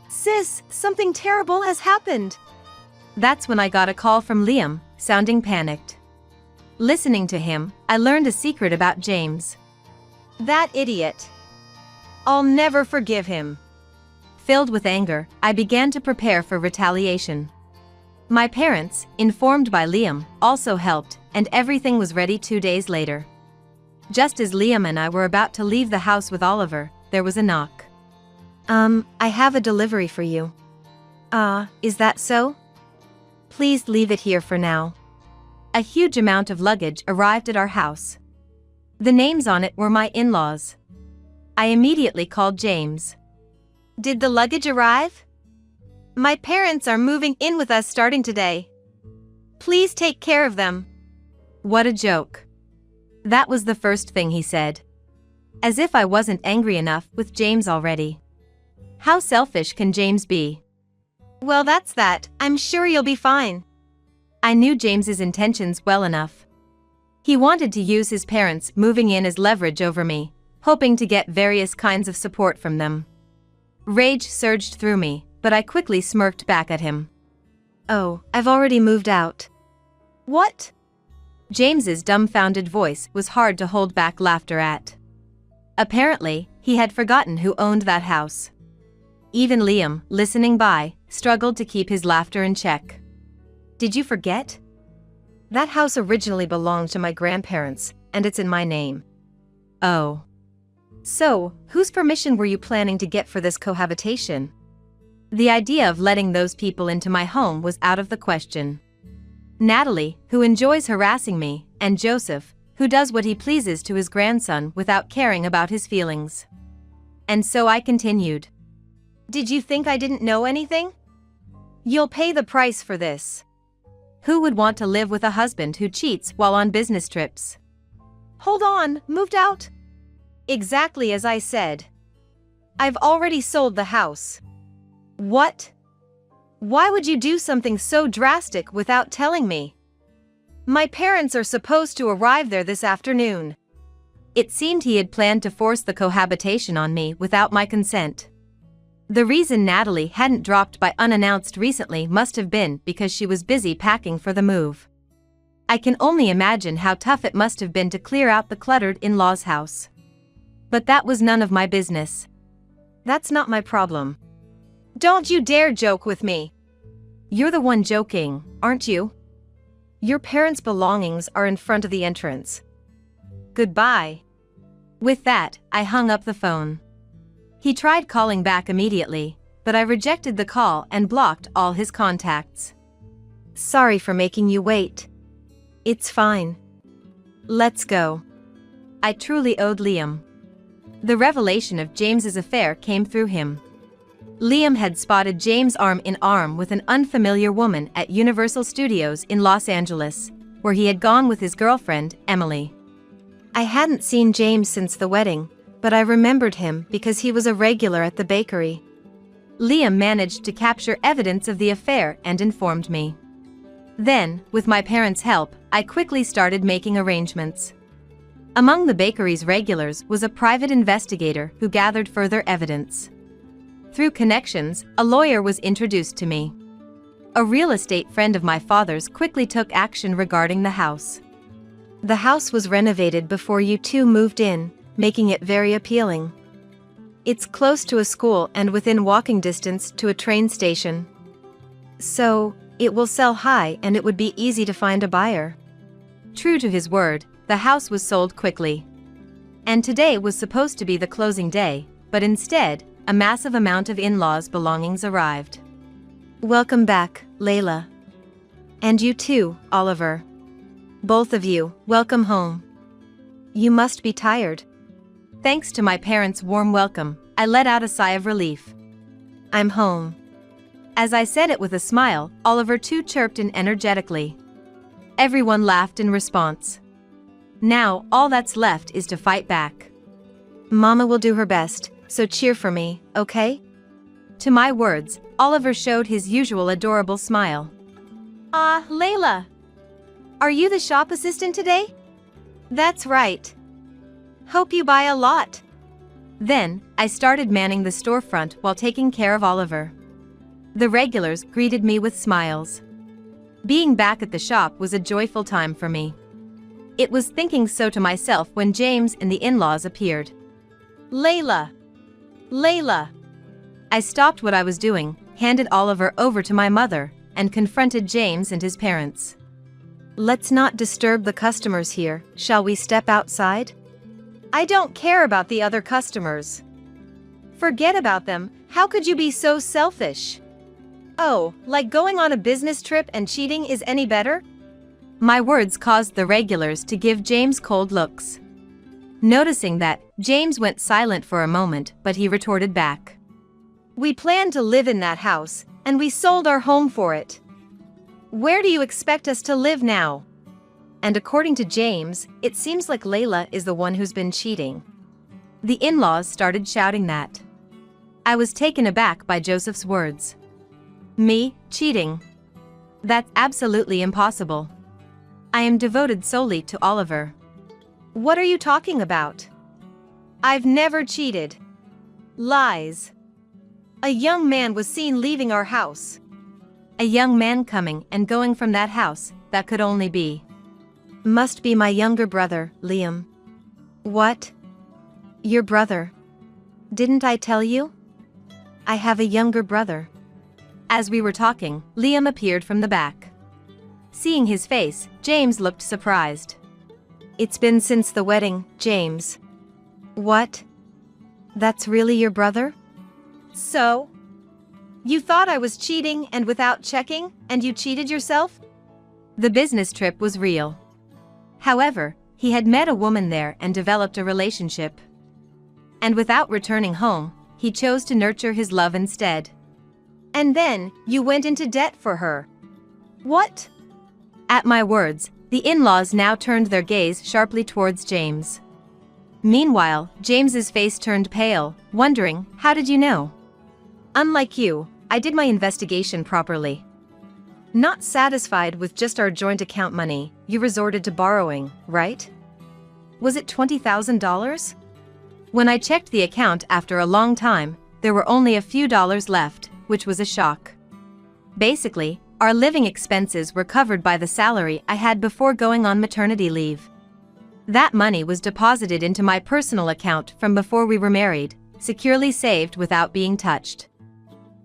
Sis, something terrible has happened. That's when I got a call from Liam, sounding panicked. Listening to him, I learned a secret about James. That idiot. I'll never forgive him. Filled with anger, I began to prepare for retaliation. My parents, informed by Liam, also helped, and everything was ready 2 days later. Just as Liam and I were about to leave the house with Oliver, there was a knock. I have a delivery for you. Is that so? Please leave it here for now. A huge amount of luggage arrived at our house. The names on it were my in-laws. I immediately called James. Did the luggage arrive? My parents are moving in with us starting today. Please take care of them. What a joke. That was the first thing he said. As if I wasn't angry enough with James already. How selfish can James be? Well, that's that. I'm sure you'll be fine. I knew James's intentions well enough. He wanted to use his parents moving in as leverage over me, hoping to get various kinds of support from them. Rage surged through me, but I quickly smirked back at him. Oh, I've already moved out. What? James's dumbfounded voice was hard to hold back laughter at. Apparently, he had forgotten who owned that house. Even Liam, listening by, struggled to keep his laughter in check. Did you forget? That house originally belonged to my grandparents, and it's in my name. Oh. So, whose permission were you planning to get for this cohabitation? The idea of letting those people into my home was out of the question. Natalie, who enjoys harassing me, and Joseph, who does what he pleases to his grandson without caring about his feelings. And so I continued. Did you think I didn't know anything? You'll pay the price for this. Who would want to live with a husband who cheats while on business trips? Hold on, moved out? Exactly as I said. I've already sold the house. What? Why would you do something so drastic without telling me? My parents are supposed to arrive there this afternoon. It seemed he had planned to force the cohabitation on me without my consent. The reason Natalie hadn't dropped by unannounced recently must have been because she was busy packing for the move. I can only imagine how tough it must have been to clear out the cluttered in-laws' house. But that was none of my business. That's not my problem. Don't you dare joke with me. You're the one joking, aren't you? Your parents' belongings are in front of the entrance. Goodbye. With that, I hung up the phone. He tried calling back immediately, but I rejected the call and blocked all his contacts. Sorry for making you wait. It's fine. Let's go. I truly owed Liam. The revelation of James's affair came through him. Liam had spotted James arm in arm with an unfamiliar woman at Universal Studios in Los Angeles, where he had gone with his girlfriend, Emily. I hadn't seen James since the wedding, but I remembered him because he was a regular at the bakery. Liam managed to capture evidence of the affair and informed me. Then, with my parents' help, I quickly started making arrangements. Among the bakery's regulars was a private investigator who gathered further evidence. Through connections, a lawyer was introduced to me. A real estate friend of my father's quickly took action regarding the house. The house was renovated before you two moved in, making it very appealing. It's close to a school and within walking distance to a train station. So, it will sell high and it would be easy to find a buyer. True to his word, the house was sold quickly. And today was supposed to be the closing day, but instead, a massive amount of in-laws' belongings arrived. Welcome back, Layla. And you too, Oliver. Both of you, welcome home. You must be tired. Thanks to my parents' warm welcome, I let out a sigh of relief. I'm home. As I said it with a smile, Oliver too chirped in energetically. Everyone laughed in response. Now, all that's left is to fight back. Mama will do her best, so cheer for me, okay? To my words, Oliver showed his usual adorable smile. Layla. Are you the shop assistant today? That's right. Hope you buy a lot. Then, I started manning the storefront while taking care of Oliver. The regulars greeted me with smiles. Being back at the shop was a joyful time for me. It was thinking so to myself when James and the in-laws appeared. Layla. Layla. I stopped what I was doing, handed Oliver over to my mother, and confronted James and his parents. Let's not disturb the customers here, shall we step outside? I don't care about the other customers. Forget about them, how could you be so selfish? Oh, like going on a business trip and cheating is any better? My words caused the regulars to give James cold looks. Noticing that, James went silent for a moment, but he retorted back. We planned to live in that house, and we sold our home for it. Where do you expect us to live now? And according to James, it seems like Layla is the one who's been cheating. The in-laws started shouting that. I was taken aback by Joseph's words. Me, cheating? That's absolutely impossible. I am devoted solely to Oliver. What are you talking about? I've never cheated. Lies. A young man was seen leaving our house. A young man coming and going from that house, that could only be. Must be my younger brother, Liam. What? Your brother? Didn't I tell you? I have a younger brother. As we were talking, Liam appeared from the back. Seeing his face, James looked surprised. It's been since the wedding, James. What? That's really your brother? So? You thought I was cheating and without checking, and you cheated yourself? The business trip was real. However, he had met a woman there and developed a relationship. And without returning home, he chose to nurture his love instead. And then, you went into debt for her. What? At my words, the in-laws now turned their gaze sharply towards James. Meanwhile, James's face turned pale, wondering, how did you know? Unlike you, I did my investigation properly. Not satisfied with just our joint account money, you resorted to borrowing, right? Was it $20,000? When I checked the account after a long time, there were only a few dollars left, which was a shock. Basically, our living expenses were covered by the salary I had before going on maternity leave. That money was deposited into my personal account from before we were married, securely saved without being touched.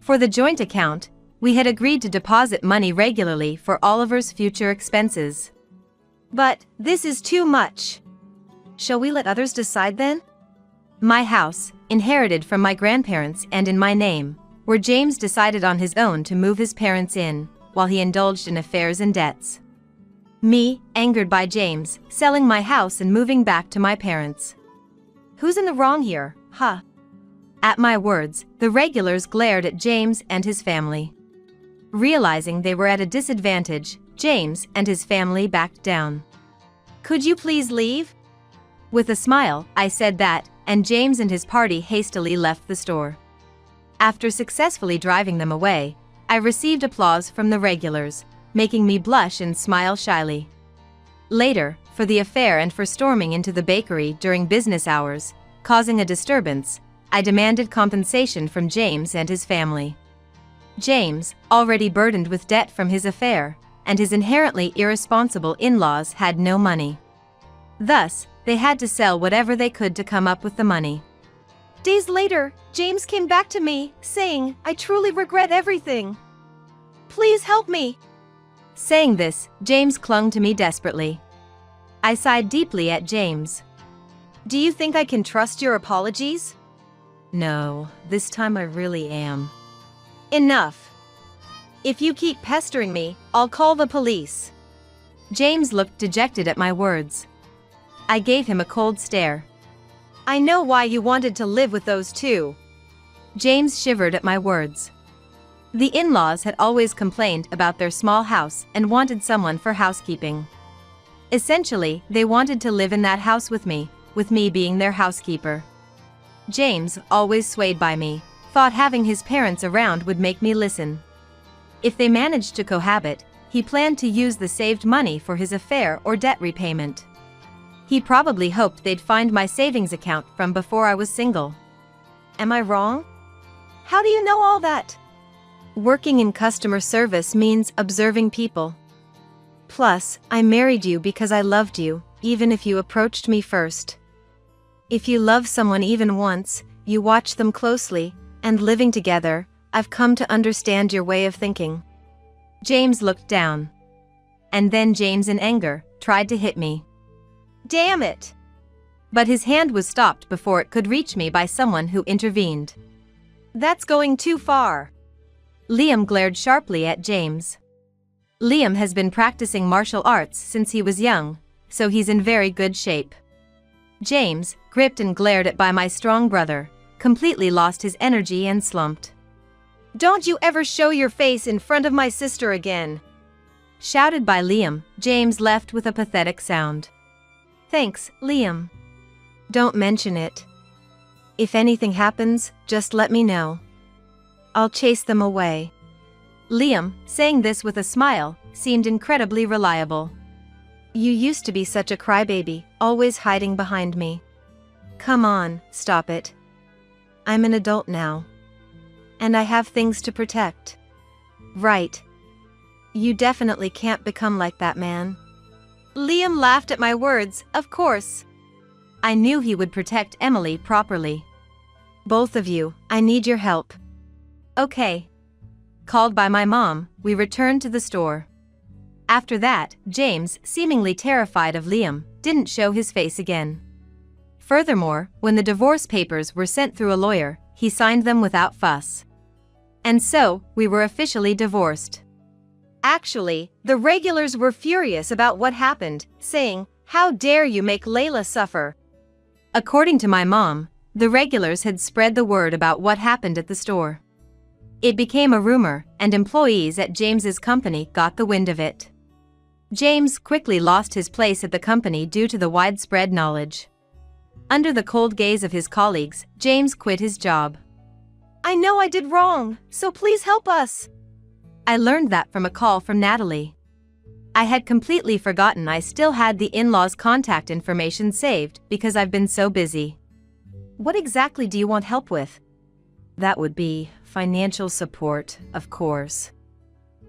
For the joint account, we had agreed to deposit money regularly for Oliver's future expenses. But, this is too much. Shall we let others decide then? My house, inherited from my grandparents and in my name, where James decided on his own to move his parents in, while he indulged in affairs and debts. Me, angered by James, selling my house and moving back to my parents. Who's in the wrong here, huh? At my words, the regulars glared at James and his family. Realizing they were at a disadvantage, James and his family backed down. Could you please leave? With a smile, I said that, and James and his party hastily left the store. After successfully driving them away, I received applause from the regulars, making me blush and smile shyly. Later, for the affair and for storming into the bakery during business hours, causing a disturbance, I demanded compensation from James and his family. James, already burdened with debt from his affair, and his inherently irresponsible in-laws had no money. Thus, they had to sell whatever they could to come up with the money. Days later, James came back to me, saying, I truly regret everything. Please help me. Saying this, James clung to me desperately. I sighed deeply at James. Do you think I can trust your apologies? No, this time I really am. Enough. If you keep pestering me, I'll call the police. James looked dejected at my words. I gave him a cold stare. I know why you wanted to live with those two. James shivered at my words. The in-laws had always complained about their small house and wanted someone for housekeeping. Essentially, they wanted to live in that house with me being their housekeeper. James, always swayed by me, thought having his parents around would make me listen. If they managed to cohabit, he planned to use the saved money for his affair or debt repayment. He probably hoped they'd find my savings account from before I was single. Am I wrong? How do you know all that? Working in customer service means observing people. Plus, I married you because I loved you, even if you approached me first. If you love someone even once, you watch them closely, and living together, I've come to understand your way of thinking. James looked down. And then James, in anger, tried to hit me. Damn it! But his hand was stopped before it could reach me by someone who intervened. That's going too far. Liam glared sharply at James. Liam has been practicing martial arts since he was young, so he's in very good shape. James, gripped and glared at by my strong brother, completely lost his energy and slumped. Don't you ever show your face in front of my sister again! Shouted by Liam, James left with a pathetic sound. Thanks, Liam. Don't mention it. If anything happens, just let me know. I'll chase them away. Liam, saying this with a smile, seemed incredibly reliable. You used to be such a crybaby, always hiding behind me. Come on, stop it. I'm an adult now. And I have things to protect. Right. You definitely can't become like that man. Liam laughed at my words, of course. I knew he would protect Emily properly. Both of you, I need your help. Okay. Called by my mom, we returned to the store. After that, James, seemingly terrified of Liam, didn't show his face again. Furthermore, when the divorce papers were sent through a lawyer, he signed them without fuss. And so, we were officially divorced. Actually, the regulars were furious about what happened, saying, "How dare you make Layla suffer?" According to my mom, the regulars had spread the word about what happened at the store. It became a rumor, and employees at James's company got the wind of it. James quickly lost his place at the company due to the widespread knowledge. Under the cold gaze of his colleagues, James quit his job. I know I did wrong, so please help us. I learned that from a call from Natalie. I had completely forgotten I still had the in-laws' contact information saved because I've been so busy. What exactly do you want help with? That would be financial support, of course.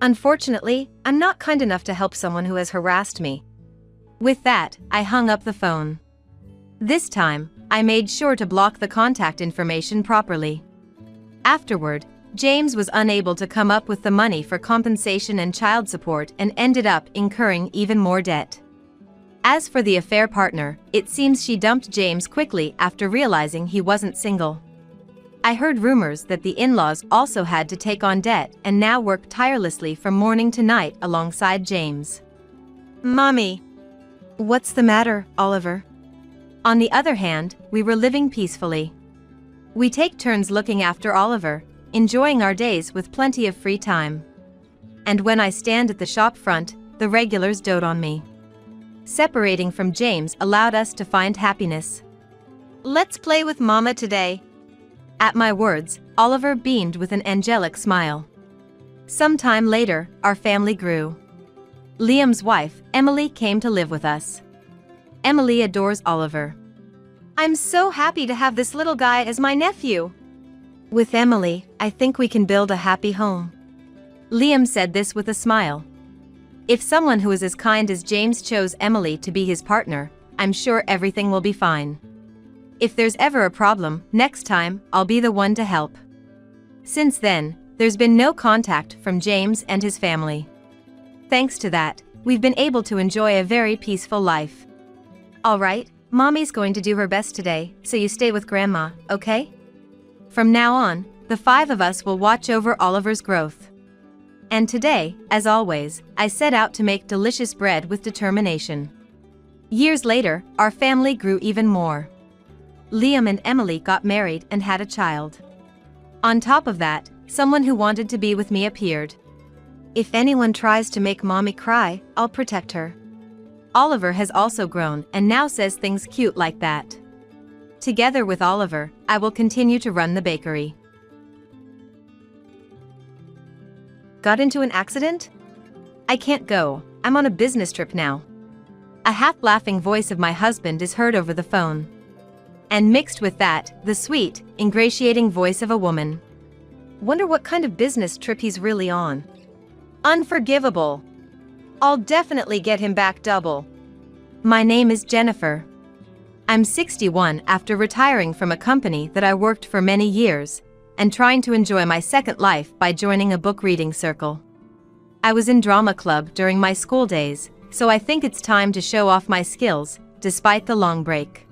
Unfortunately, I'm not kind enough to help someone who has harassed me. With that, I hung up the phone. This time, I made sure to block the contact information properly. Afterward, James was unable to come up with the money for compensation and child support and ended up incurring even more debt. As for the affair partner, it seems she dumped James quickly after realizing he wasn't single. I heard rumors that the in-laws also had to take on debt and now work tirelessly from morning to night alongside James. Mommy. What's the matter, Oliver? On the other hand, we were living peacefully. We take turns looking after Oliver, enjoying our days with plenty of free time. And when I stand at the shop front, the regulars dote on me. Separating from James allowed us to find happiness. Let's play with Mama today. At my words, Oliver beamed with an angelic smile. Some time later, our family grew. Liam's wife, Emily, came to live with us. Emily adores Oliver. I'm so happy to have this little guy as my nephew. With Emily, I think we can build a happy home. Liam said this with a smile. If someone who is as kind as James chose Emily to be his partner, I'm sure everything will be fine. If there's ever a problem, next time, I'll be the one to help. Since then, there's been no contact from James and his family. Thanks to that, we've been able to enjoy a very peaceful life. All right, Mommy's going to do her best today, so you stay with Grandma, okay? From now on, the five of us will watch over Oliver's growth. And today, as always, I set out to make delicious bread with determination. Years later, our family grew even more. Liam and Emily got married and had a child. On top of that, someone who wanted to be with me appeared. If anyone tries to make Mommy cry, I'll protect her. Oliver has also grown and now says things cute like that. Together with Oliver, I will continue to run the bakery. Got into an accident? I can't go, I'm on a business trip now. A half-laughing voice of my husband is heard over the phone. And mixed with that, the sweet, ingratiating voice of a woman. Wonder what kind of business trip he's really on. Unforgivable. I'll definitely get him back double. My name is Jennifer. I'm 61 after retiring from a company that I worked for many years, and trying to enjoy my second life by joining a book reading circle. I was in drama club during my school days, so I think it's time to show off my skills, despite the long break.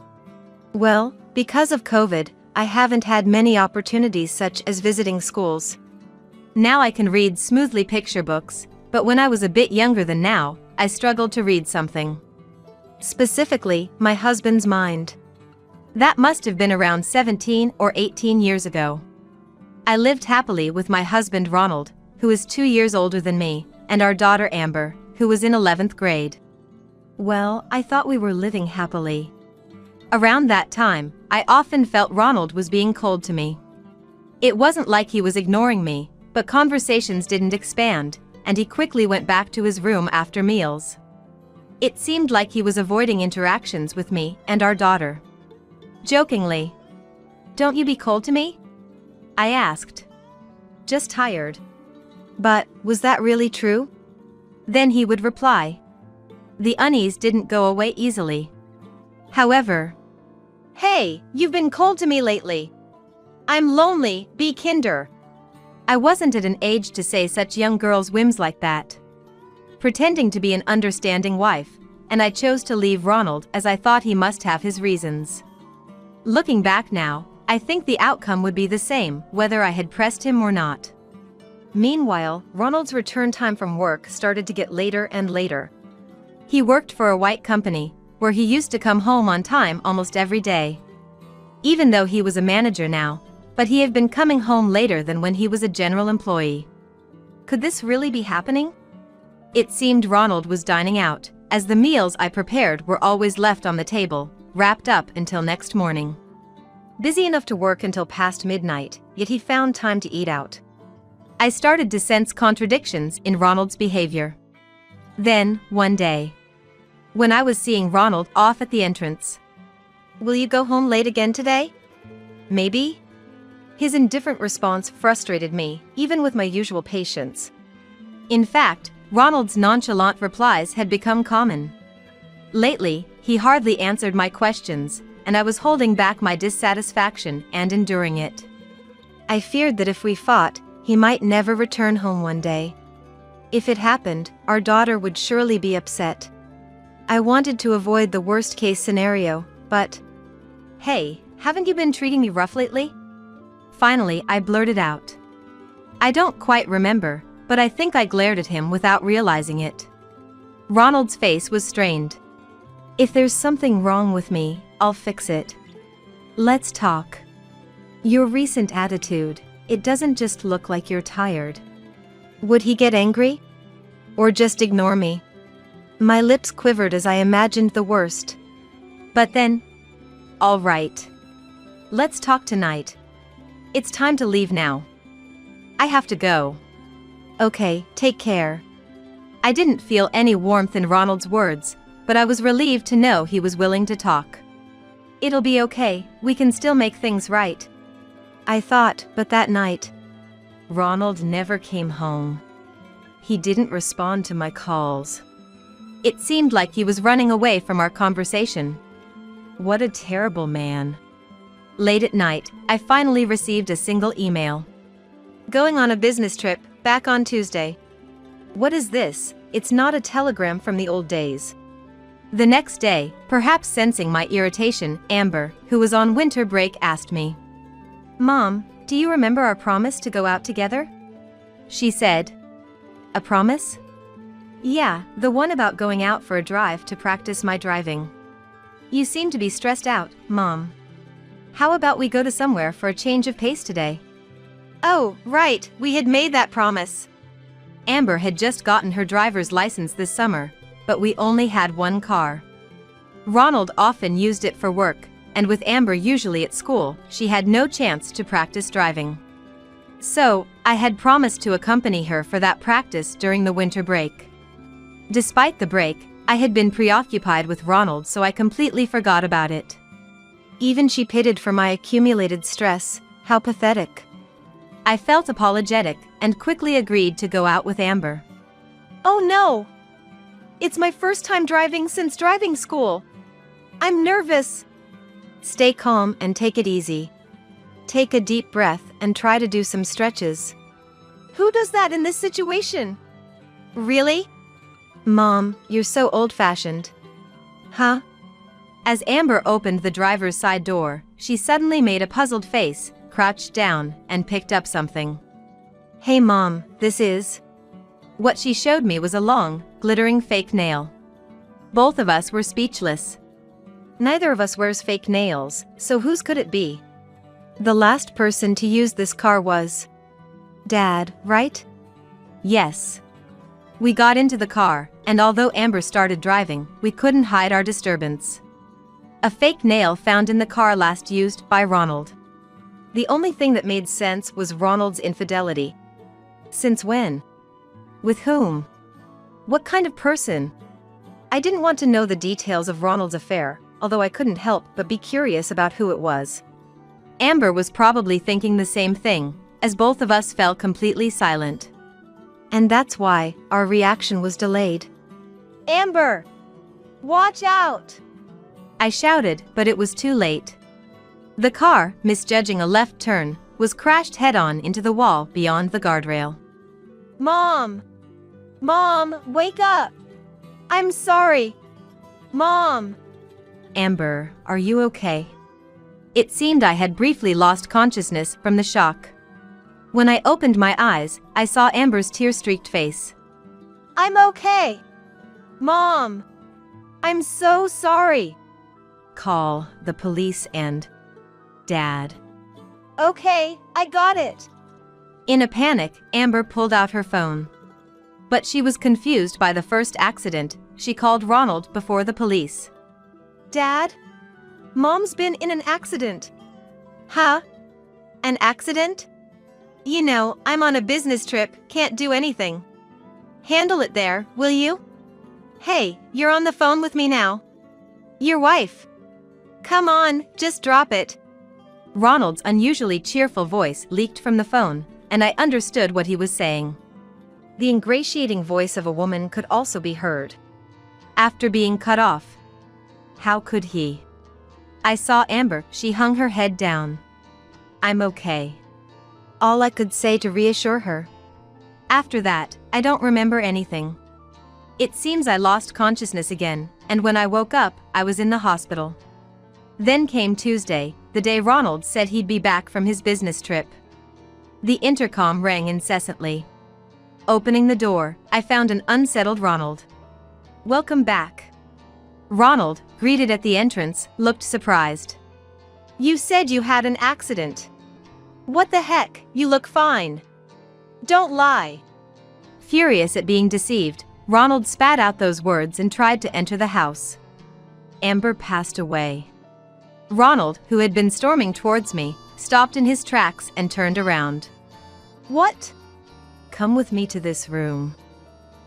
Well, because of COVID, I haven't had many opportunities such as visiting schools. Now I can read smoothly picture books, but when I was a bit younger than now, I struggled to read something. Specifically, my husband's mind. That must have been around 17 or 18 years ago. I lived happily with my husband Ronald, who is 2 years older than me, and our daughter Amber, who was in 11th grade. Well, I thought we were living happily. Around that time, I often felt Ronald was being cold to me. It wasn't like he was ignoring me, but conversations didn't expand, and he quickly went back to his room after meals. It seemed like he was avoiding interactions with me and our daughter. Jokingly, "Don't you be cold to me?" I asked. "Just tired." But was that really true? Then he would reply. The unease didn't go away easily. However, "Hey, you've been cold to me lately. I'm lonely, be kinder." I wasn't at an age to say such young girls' whims like that. Pretending to be an understanding wife, and I chose to leave Ronald as I thought he must have his reasons. Looking back now, I think the outcome would be the same whether I had pressed him or not. Meanwhile, Ronald's return time from work started to get later and later. He worked for a white company, where he used to come home on time almost every day. Even though he was a manager now, but he had been coming home later than when he was a general employee. Could this really be happening? It seemed Ronald was dining out, as the meals I prepared were always left on the table, wrapped up until next morning. Busy enough to work until past midnight, yet he found time to eat out. I started to sense contradictions in Ronald's behavior. Then, one day, when I was seeing Ronald off at the entrance, "Will you go home late again today? Maybe?" His indifferent response frustrated me, even with my usual patience. In fact, Ronald's nonchalant replies had become common. Lately, he hardly answered my questions, and I was holding back my dissatisfaction and enduring it. I feared that if we fought, he might never return home one day. If it happened, our daughter would surely be upset. I wanted to avoid the worst-case scenario, but... "Hey, haven't you been treating me rough lately?" Finally, I blurted out. I don't quite remember, but I think I glared at him without realizing it. Ronald's face was strained. "If there's something wrong with me, I'll fix it. Let's talk. Your recent attitude, it doesn't just look like you're tired." Would he get angry? Or just ignore me? My lips quivered as I imagined the worst. But then, "All right. Let's talk tonight. It's time to leave now. I have to go." "Okay, take care." I didn't feel any warmth in Ronald's words, but I was relieved to know he was willing to talk. "It'll be okay, we can still make things right." I thought, but that night, Ronald never came home. He didn't respond to my calls. It seemed like he was running away from our conversation. What a terrible man. Late at night, I finally received a single email. "Going on a business trip, back on Tuesday." What is this? It's not a telegram from the old days. The next day, perhaps sensing my irritation, Amber, who was on winter break, asked me, "Mom, do you remember our promise to go out together?" She said. "A promise?" "Yeah, the one about going out for a drive to practice my driving." "You seem to be stressed out, Mom. How about we go to somewhere for a change of pace today?" "Oh, right, we had made that promise." Amber had just gotten her driver's license this summer, but we only had one car. Ronald often used it for work, and with Amber usually at school, she had no chance to practice driving. So, I had promised to accompany her for that practice during the winter break. Despite the break, I had been preoccupied with Ronald, so I completely forgot about it. Even she pitied for my accumulated stress. How pathetic. I felt apologetic and quickly agreed to go out with Amber. "Oh no! It's my first time driving since driving school. I'm nervous." "Stay calm and take it easy. Take a deep breath and try to do some stretches." "Who does that in this situation?" "Really?" "Mom, you're so old-fashioned." "Huh?" As Amber opened the driver's side door, she suddenly made a puzzled face, crouched down, and picked up something. "Hey Mom, this is..." What she showed me was a long, glittering fake nail. Both of us were speechless. Neither of us wears fake nails, so whose could it be? The last person to use this car was Dad, right? Yes. We got into the car, and although Amber started driving, we couldn't hide our disturbance. A fake nail found in the car last used by Ronald. The only thing that made sense was Ronald's infidelity. Since when? With whom? What kind of person? I didn't want to know the details of Ronald's affair, although I couldn't help but be curious about who it was. Amber was probably thinking the same thing, as both of us fell completely silent. And that's why our reaction was delayed. Amber! Watch out! I shouted, but it was too late. The car, misjudging a left turn, was crashed head-on into the wall beyond the guardrail. Mom! Mom, wake up! I'm sorry. Mom! Amber, are you okay? It seemed I had briefly lost consciousness from the shock. When I opened my eyes, I saw Amber's tear-streaked face. I'm okay. Mom! I'm so sorry. Call the police and Dad. Okay, I got it. In a panic, Amber pulled out her phone. But she was confused by the first accident. She called Ronald before the police. Dad? Mom's been in an accident. Huh? An accident? You know, I'm on a business trip, can't do anything. Handle it there, will you? Hey, you're on the phone with me now. Your wife. Come on, just drop it. Ronald's unusually cheerful voice leaked from the phone, and I understood what he was saying. The ingratiating voice of a woman could also be heard. After being cut off. How could he? I saw Amber, she hung her head down. I'm okay. All I could say to reassure her. After that, I don't remember anything. It seems I lost consciousness again, and when I woke up, I was in the hospital. Then came Tuesday, the day Ronald said he'd be back from his business trip. The intercom rang incessantly. Opening the door, I found an unsettled Ronald. Welcome back. Ronald, greeted at the entrance, looked surprised. You said you had an accident. What the heck, you look fine. Don't lie. Furious at being deceived, Ronald spat out those words and tried to enter the house. Amber passed away. Ronald, who had been storming towards me, stopped in his tracks and turned around. What? Come with me to this room.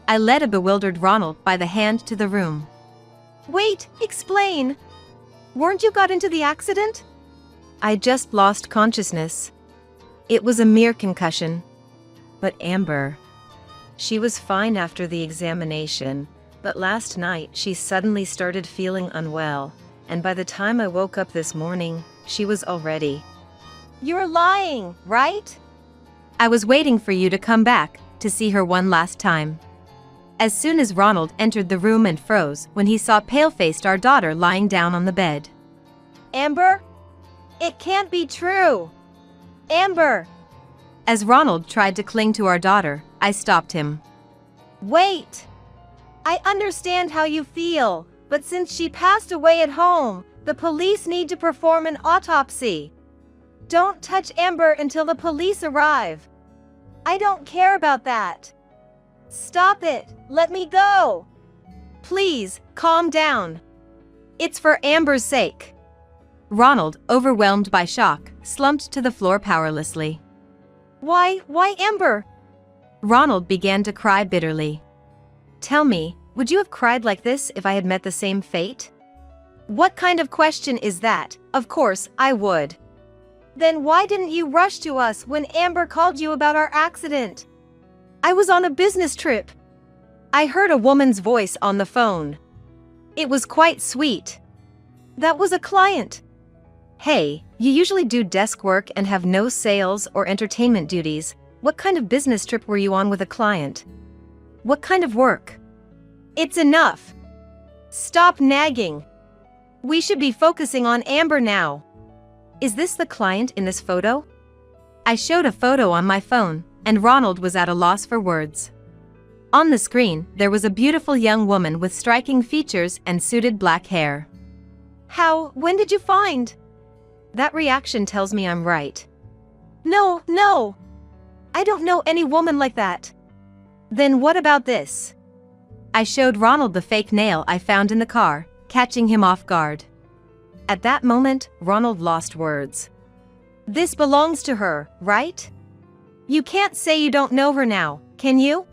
I led a bewildered Ronald by the hand to the room. Wait, explain. Weren't you got into the accident? I just lost consciousness. It was a mere concussion. But Amber, she was fine after the examination, but last night she suddenly started feeling unwell, and by the time I woke up this morning, she was already. You're lying, right? I was waiting for you to come back, to see her one last time. As soon as Ronald entered the room and froze when he saw pale-faced our daughter lying down on the bed. Amber? It can't be true. Amber! As Ronald tried to cling to our daughter, I stopped him. Wait! I understand how you feel, but since she passed away at home, the police need to perform an autopsy. Don't touch Amber until the police arrive. I don't care about that. Stop it! Let me go! Please, calm down. It's for Amber's sake. Ronald, overwhelmed by shock, slumped to the floor powerlessly. Why Amber? Ronald began to cry bitterly. Tell me, would you have cried like this if I had met the same fate? What kind of question is that? Of course, I would. Then why didn't you rush to us when Amber called you about our accident? I was on a business trip. I heard a woman's voice on the phone. It was quite sweet. That was a client. Hey, you usually do desk work and have no sales or entertainment duties. What kind of business trip were you on with a client? What kind of work? It's enough. Stop nagging. We should be focusing on Amber now. Is this the client in this photo? I showed a photo on my phone, and Ronald was at a loss for words. On the screen, there was a beautiful young woman with striking features and suited black hair. When did you find? That reaction tells me I'm right. No. I don't know any woman like that. Then what about this? I showed Ronald the fake nail I found in the car, catching him off guard. At that moment, Ronald lost words. This belongs to her, right? You can't say you don't know her now, can you?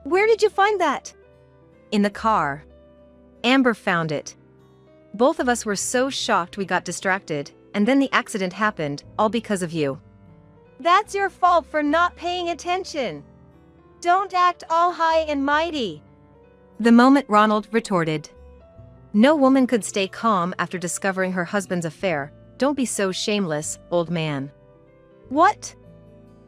Where did you find that? In the car. Amber found it. Both of us were so shocked we got distracted, and then the accident happened, all because of you. That's your fault for not paying attention. Don't act all high and mighty. The moment Ronald retorted. No woman could stay calm after discovering her husband's affair. Don't be so shameless, old man. What?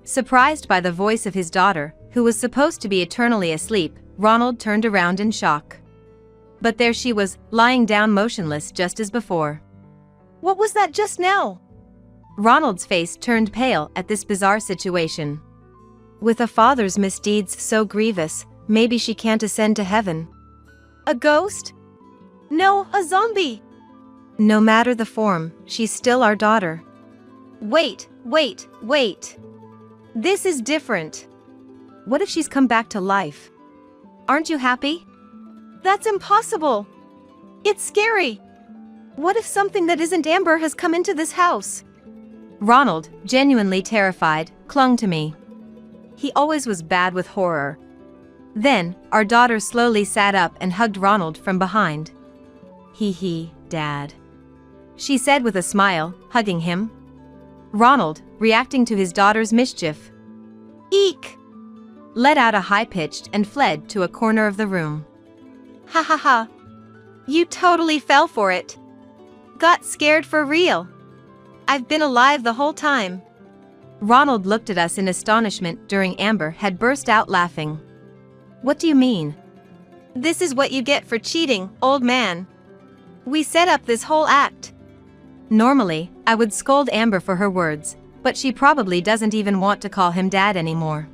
Surprised by the voice of his daughter, who was supposed to be eternally asleep, Ronald turned around in shock. But there she was, lying down motionless just as before. What was that just now? Ronald's face turned pale at this bizarre situation. With a father's misdeeds so grievous, maybe she can't ascend to heaven. A ghost? No, a zombie. No matter the form, she's still our daughter. Wait. This is different. What if she's come back to life? Aren't you happy? That's impossible. It's scary. What if something that isn't Amber has come into this house? Ronald, genuinely terrified, clung to me. He always was bad with horror. Then, our daughter slowly sat up and hugged Ronald from behind. Hee, Dad. She said with a smile, hugging him. Ronald, reacting to his daughter's mischief, Eek! let out a high-pitched and fled to a corner of the room. Ha ha ha. You totally fell for it. Got scared for real. I've been alive the whole time. Ronald looked at us in astonishment during Amber had burst out laughing. What do you mean? This is what you get for cheating, old man. We set up this whole act. Normally, I would scold Amber for her words, but she probably doesn't even want to call him Dad anymore.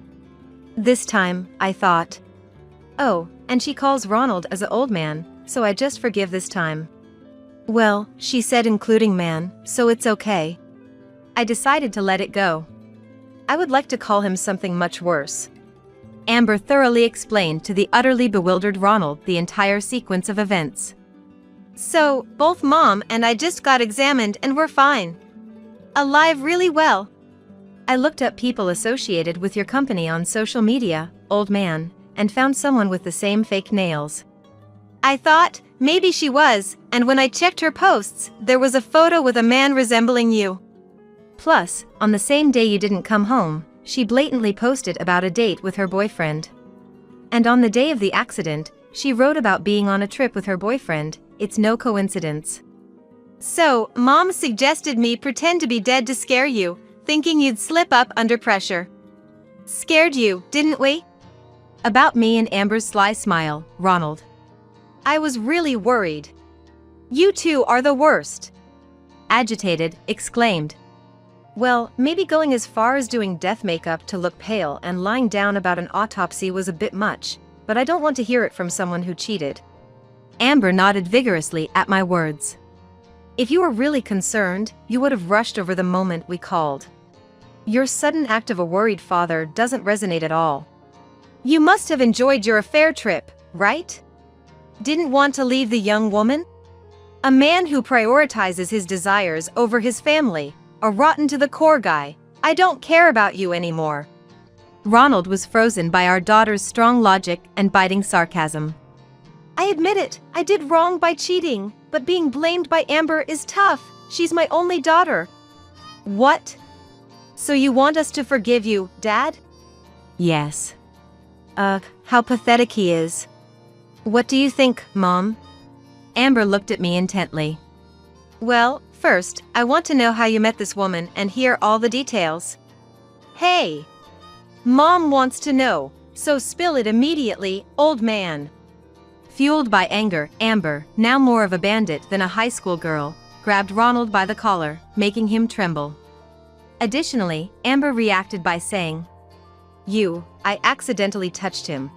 This time, I thought. Oh, and she calls Ronald as an old man, so I just forgive this time. Well, she said including man, so it's okay. I decided to let it go. I would like to call him something much worse. Amber thoroughly explained to the utterly bewildered Ronald the entire sequence of events. So, both Mom and I just got examined and we're fine. Alive really well. I looked up people associated with your company on social media, old man, and found someone with the same fake nails. I thought, maybe she was, and when I checked her posts, there was a photo with a man resembling you. Plus, on the same day you didn't come home, she blatantly posted about a date with her boyfriend. And on the day of the accident, she wrote about being on a trip with her boyfriend. It's no coincidence. So, Mom suggested me pretend to be dead to scare you, thinking you'd slip up under pressure. Scared you, didn't we? About me and Amber's sly smile, Ronald. I was really worried. You two are the worst. Agitated, exclaimed. Well, maybe going as far as doing death makeup to look pale and lying down about an autopsy was a bit much, but I don't want to hear it from someone who cheated. Amber nodded vigorously at my words. If you were really concerned, you would have rushed over the moment we called. Your sudden act of a worried father doesn't resonate at all. You must have enjoyed your affair trip, right? Didn't want to leave the young woman? A man who prioritizes his desires over his family, a rotten to the core guy. I don't care about you anymore. Ronald was frozen by our daughter's strong logic and biting sarcasm. I admit it, I did wrong by cheating, but being blamed by Amber is tough. She's my only daughter. What? So you want us to forgive you, Dad? Yes. How pathetic he is. What do you think, Mom? Amber looked at me intently. Well, first, I want to know how you met this woman and hear all the details. Hey! Mom wants to know, so spill it immediately, old man. Fueled by anger, Amber, now more of a bandit than a high school girl, grabbed Ronald by the collar, making him tremble. Additionally, Amber reacted by saying, I accidentally touched him.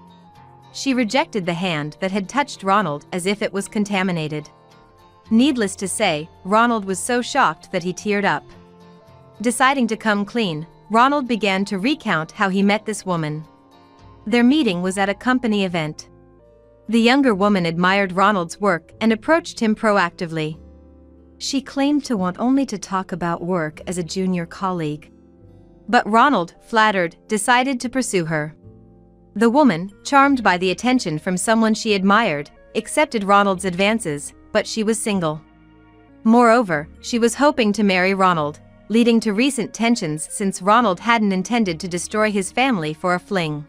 She rejected the hand that had touched Ronald as if it was contaminated. Needless to say, Ronald was so shocked that he teared up. Deciding to come clean, Ronald began to recount how he met this woman. Their meeting was at a company event. The younger woman admired Ronald's work and approached him proactively. She claimed to want only to talk about work as a junior colleague. But Ronald, flattered, decided to pursue her. The woman, charmed by the attention from someone she admired, accepted Ronald's advances, but she was single. Moreover, she was hoping to marry Ronald, leading to recent tensions since Ronald hadn't intended to destroy his family for a fling.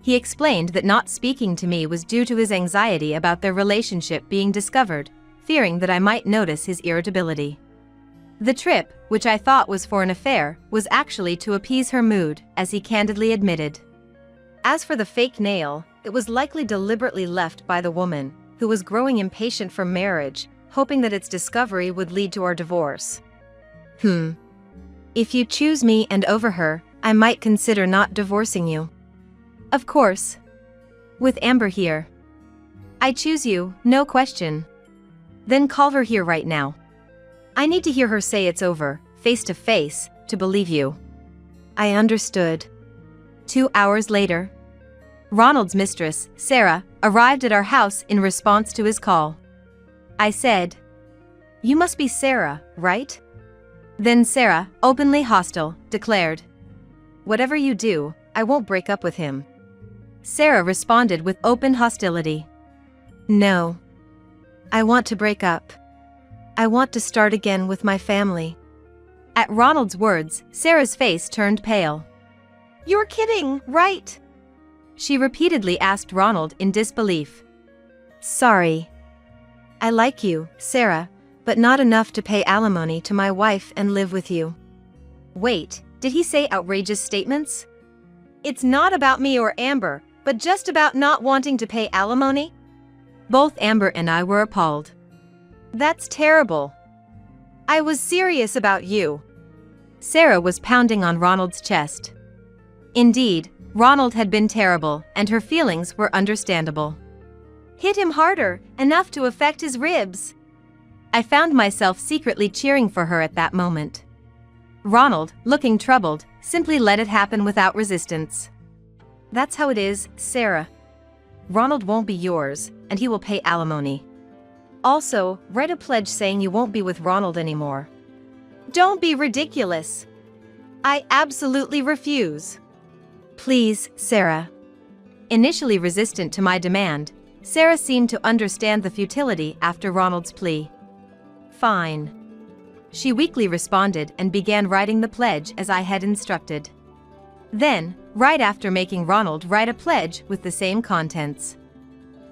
He explained that not speaking to me was due to his anxiety about their relationship being discovered, fearing that I might notice his irritability. The trip, which I thought was for an affair, was actually to appease her mood, as he candidly admitted. As for the fake nail, it was likely deliberately left by the woman, who was growing impatient for marriage, hoping that its discovery would lead to our divorce. If you choose me and over her, I might consider not divorcing you. Of course. With Amber here. I choose you, no question. Then call her here right now. I need to hear her say it's over, face to face, to believe you. I understood. 2 hours later, Ronald's mistress, Sarah, arrived at our house in response to his call. I said, "You must be Sarah, right?" Then Sarah, openly hostile, declared, "Whatever you do, I won't break up with him." Sarah responded with open hostility. "No. I want to break up. I want to start again with my family." At Ronald's words, Sarah's face turned pale. You're kidding, right? She repeatedly asked Ronald in disbelief. Sorry. I like you, Sarah, but not enough to pay alimony to my wife and live with you. Wait, did he say outrageous statements? It's not about me or Amber, but just about not wanting to pay alimony? Both Amber and I were appalled. That's terrible. I was serious about you. Sarah was pounding on Ronald's chest. Indeed, Ronald had been terrible, and her feelings were understandable. Hit him harder, enough to affect his ribs. I found myself secretly cheering for her at that moment. Ronald, looking troubled, simply let it happen without resistance. That's how it is, Sarah. Ronald won't be yours, and he will pay alimony. Also, write a pledge saying you won't be with Ronald anymore. Don't be ridiculous. I absolutely refuse. Please, Sarah. Initially resistant to my demand, Sarah seemed to understand the futility after Ronald's plea. Fine. She weakly responded and began writing the pledge as I had instructed. Then, right after making Ronald write a pledge with the same contents.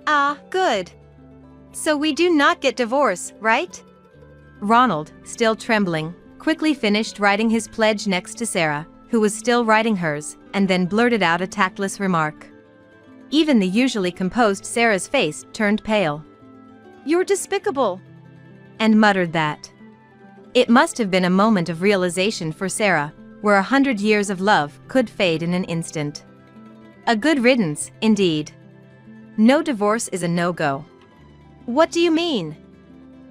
Ah, good. So we do not get divorced, right? Ronald, still trembling, quickly finished writing his pledge next to Sarah, who was still writing hers, and then blurted out a tactless remark. Even the usually composed Sarah's face turned pale. You're despicable. And muttered that. It must have been a moment of realization for Sarah, where 100 years of love could fade in an instant. A good riddance, indeed. No divorce is a no-go. What do you mean?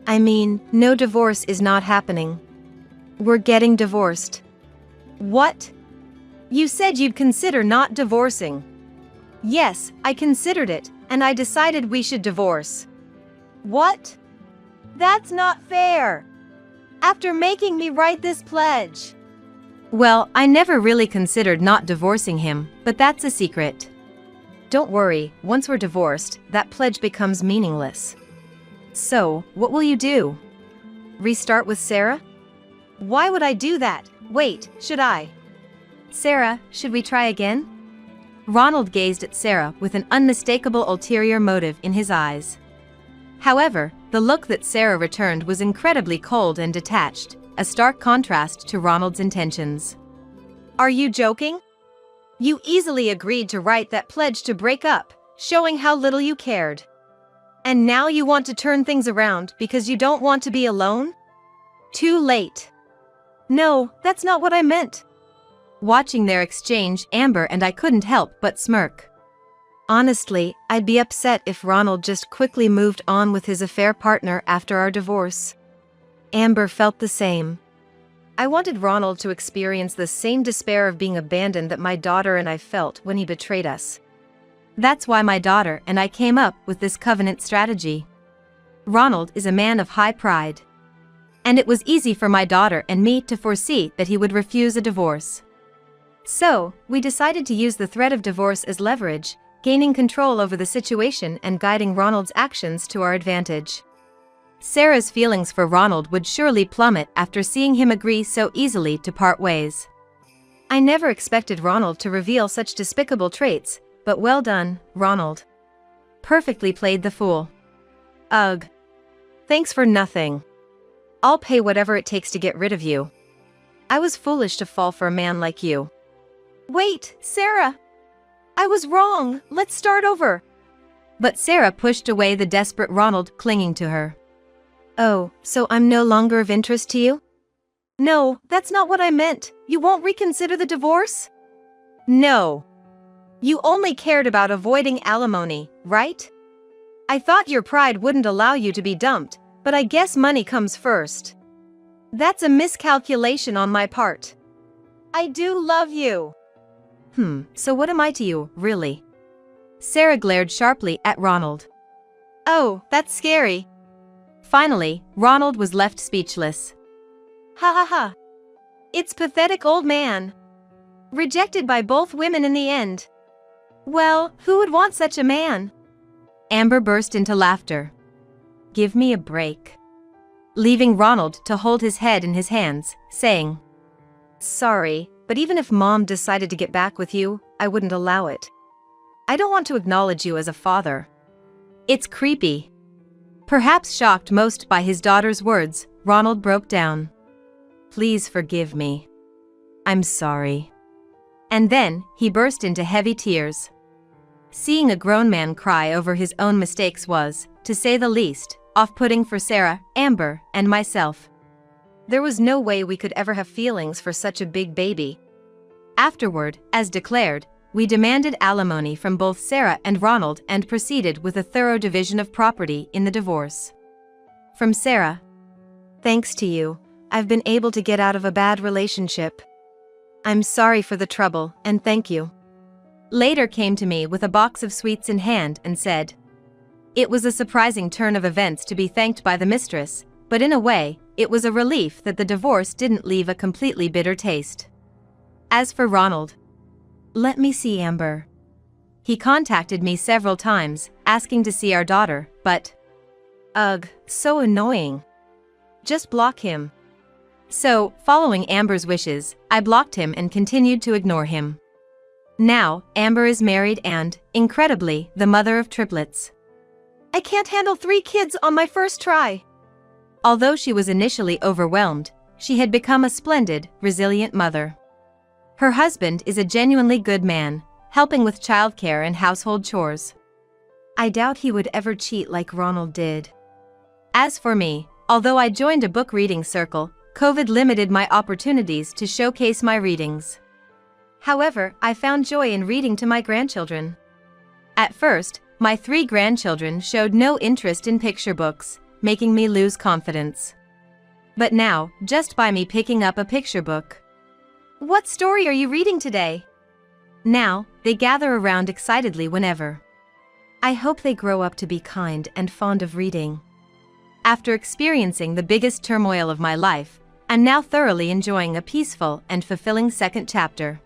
I mean, no divorce is not happening. We're getting divorced. What? You said you'd consider not divorcing. Yes, I considered it, and I decided we should divorce. What? That's not fair. After making me write this pledge. Well, I never really considered not divorcing him, but that's a secret. Don't worry, once we're divorced, that pledge becomes meaningless. So, what will you do? Restart with Sarah? Why would I do that? Wait, should I? Sarah, should we try again? Ronald gazed at Sarah with an unmistakable ulterior motive in his eyes. However, the look that Sarah returned was incredibly cold and detached, a stark contrast to Ronald's intentions. Are you joking? You easily agreed to write that pledge to break up, showing how little you cared. And now you want to turn things around because you don't want to be alone? Too late. No, that's not what I meant. Watching their exchange, Amber and I couldn't help but smirk. Honestly, I'd be upset if Ronald just quickly moved on with his affair partner after our divorce. Amber felt the same. I wanted Ronald to experience the same despair of being abandoned that my daughter and I felt when he betrayed us. That's why my daughter and I came up with this covenant strategy. Ronald is a man of high pride. and it was easy for my daughter and me to foresee that he would refuse a divorce. So, we decided to use the threat of divorce as leverage, gaining control over the situation and guiding Ronald's actions to our advantage. Sarah's feelings for Ronald would surely plummet after seeing him agree so easily to part ways. I never expected Ronald to reveal such despicable traits, but well done, Ronald. Perfectly played the fool. Ugh. Thanks for nothing. I'll pay whatever it takes to get rid of you. I was foolish to fall for a man like you. Wait, Sarah! I was wrong, let's start over. But Sarah pushed away the desperate Ronald clinging to her. Oh, so I'm no longer of interest to you? No, that's not what I meant. You won't reconsider the divorce? No. You only cared about avoiding alimony, right? I thought your pride wouldn't allow you to be dumped, but I guess money comes first. That's a miscalculation on my part. I do love you. So what am I to you, really? Sarah glared sharply at Ronald. Oh, that's scary. Finally, Ronald was left speechless. Ha ha ha. It's pathetic, old man. Rejected by both women in the end. Well, who would want such a man? Amber burst into laughter. Give me a break. Leaving Ronald to hold his head in his hands, saying, Sorry, but even if Mom decided to get back with you, I wouldn't allow it. I don't want to acknowledge you as a father. It's creepy. Perhaps shocked most by his daughter's words, Ronald broke down. Please forgive me. I'm sorry. And then, he burst into heavy tears. Seeing a grown man cry over his own mistakes was, to say the least, off-putting for Sarah, Amber, and myself. There was no way we could ever have feelings for such a big baby. Afterward, as declared, we demanded alimony from both Sarah and Ronald and proceeded with a thorough division of property in the divorce. From Sarah. Thanks to you, I've been able to get out of a bad relationship. I'm sorry for the trouble, and thank you. Later came to me with a box of sweets in hand and said, it was a surprising turn of events to be thanked by the mistress, but in a way, it was a relief that the divorce didn't leave a completely bitter taste. As for Ronald, let me see Amber. He contacted me several times, asking to see our daughter, but ugh, so annoying. Just block him. So, following Amber's wishes, I blocked him and continued to ignore him. Now, Amber is married and, incredibly, the mother of triplets. I can't handle 3 kids on my first try. Although she was initially overwhelmed, she had become a splendid, resilient mother. Her husband is a genuinely good man, helping with childcare and household chores. I doubt he would ever cheat like Ronald did. As for me, although I joined a book reading circle, COVID limited my opportunities to showcase my readings. However, I found joy in reading to my grandchildren. At first, my 3 grandchildren showed no interest in picture books, making me lose confidence. But now, just by me picking up a picture book. What story are you reading today? Now, they gather around excitedly whenever. I hope they grow up to be kind and fond of reading. After experiencing the biggest turmoil of my life, I'm now thoroughly enjoying a peaceful and fulfilling second chapter.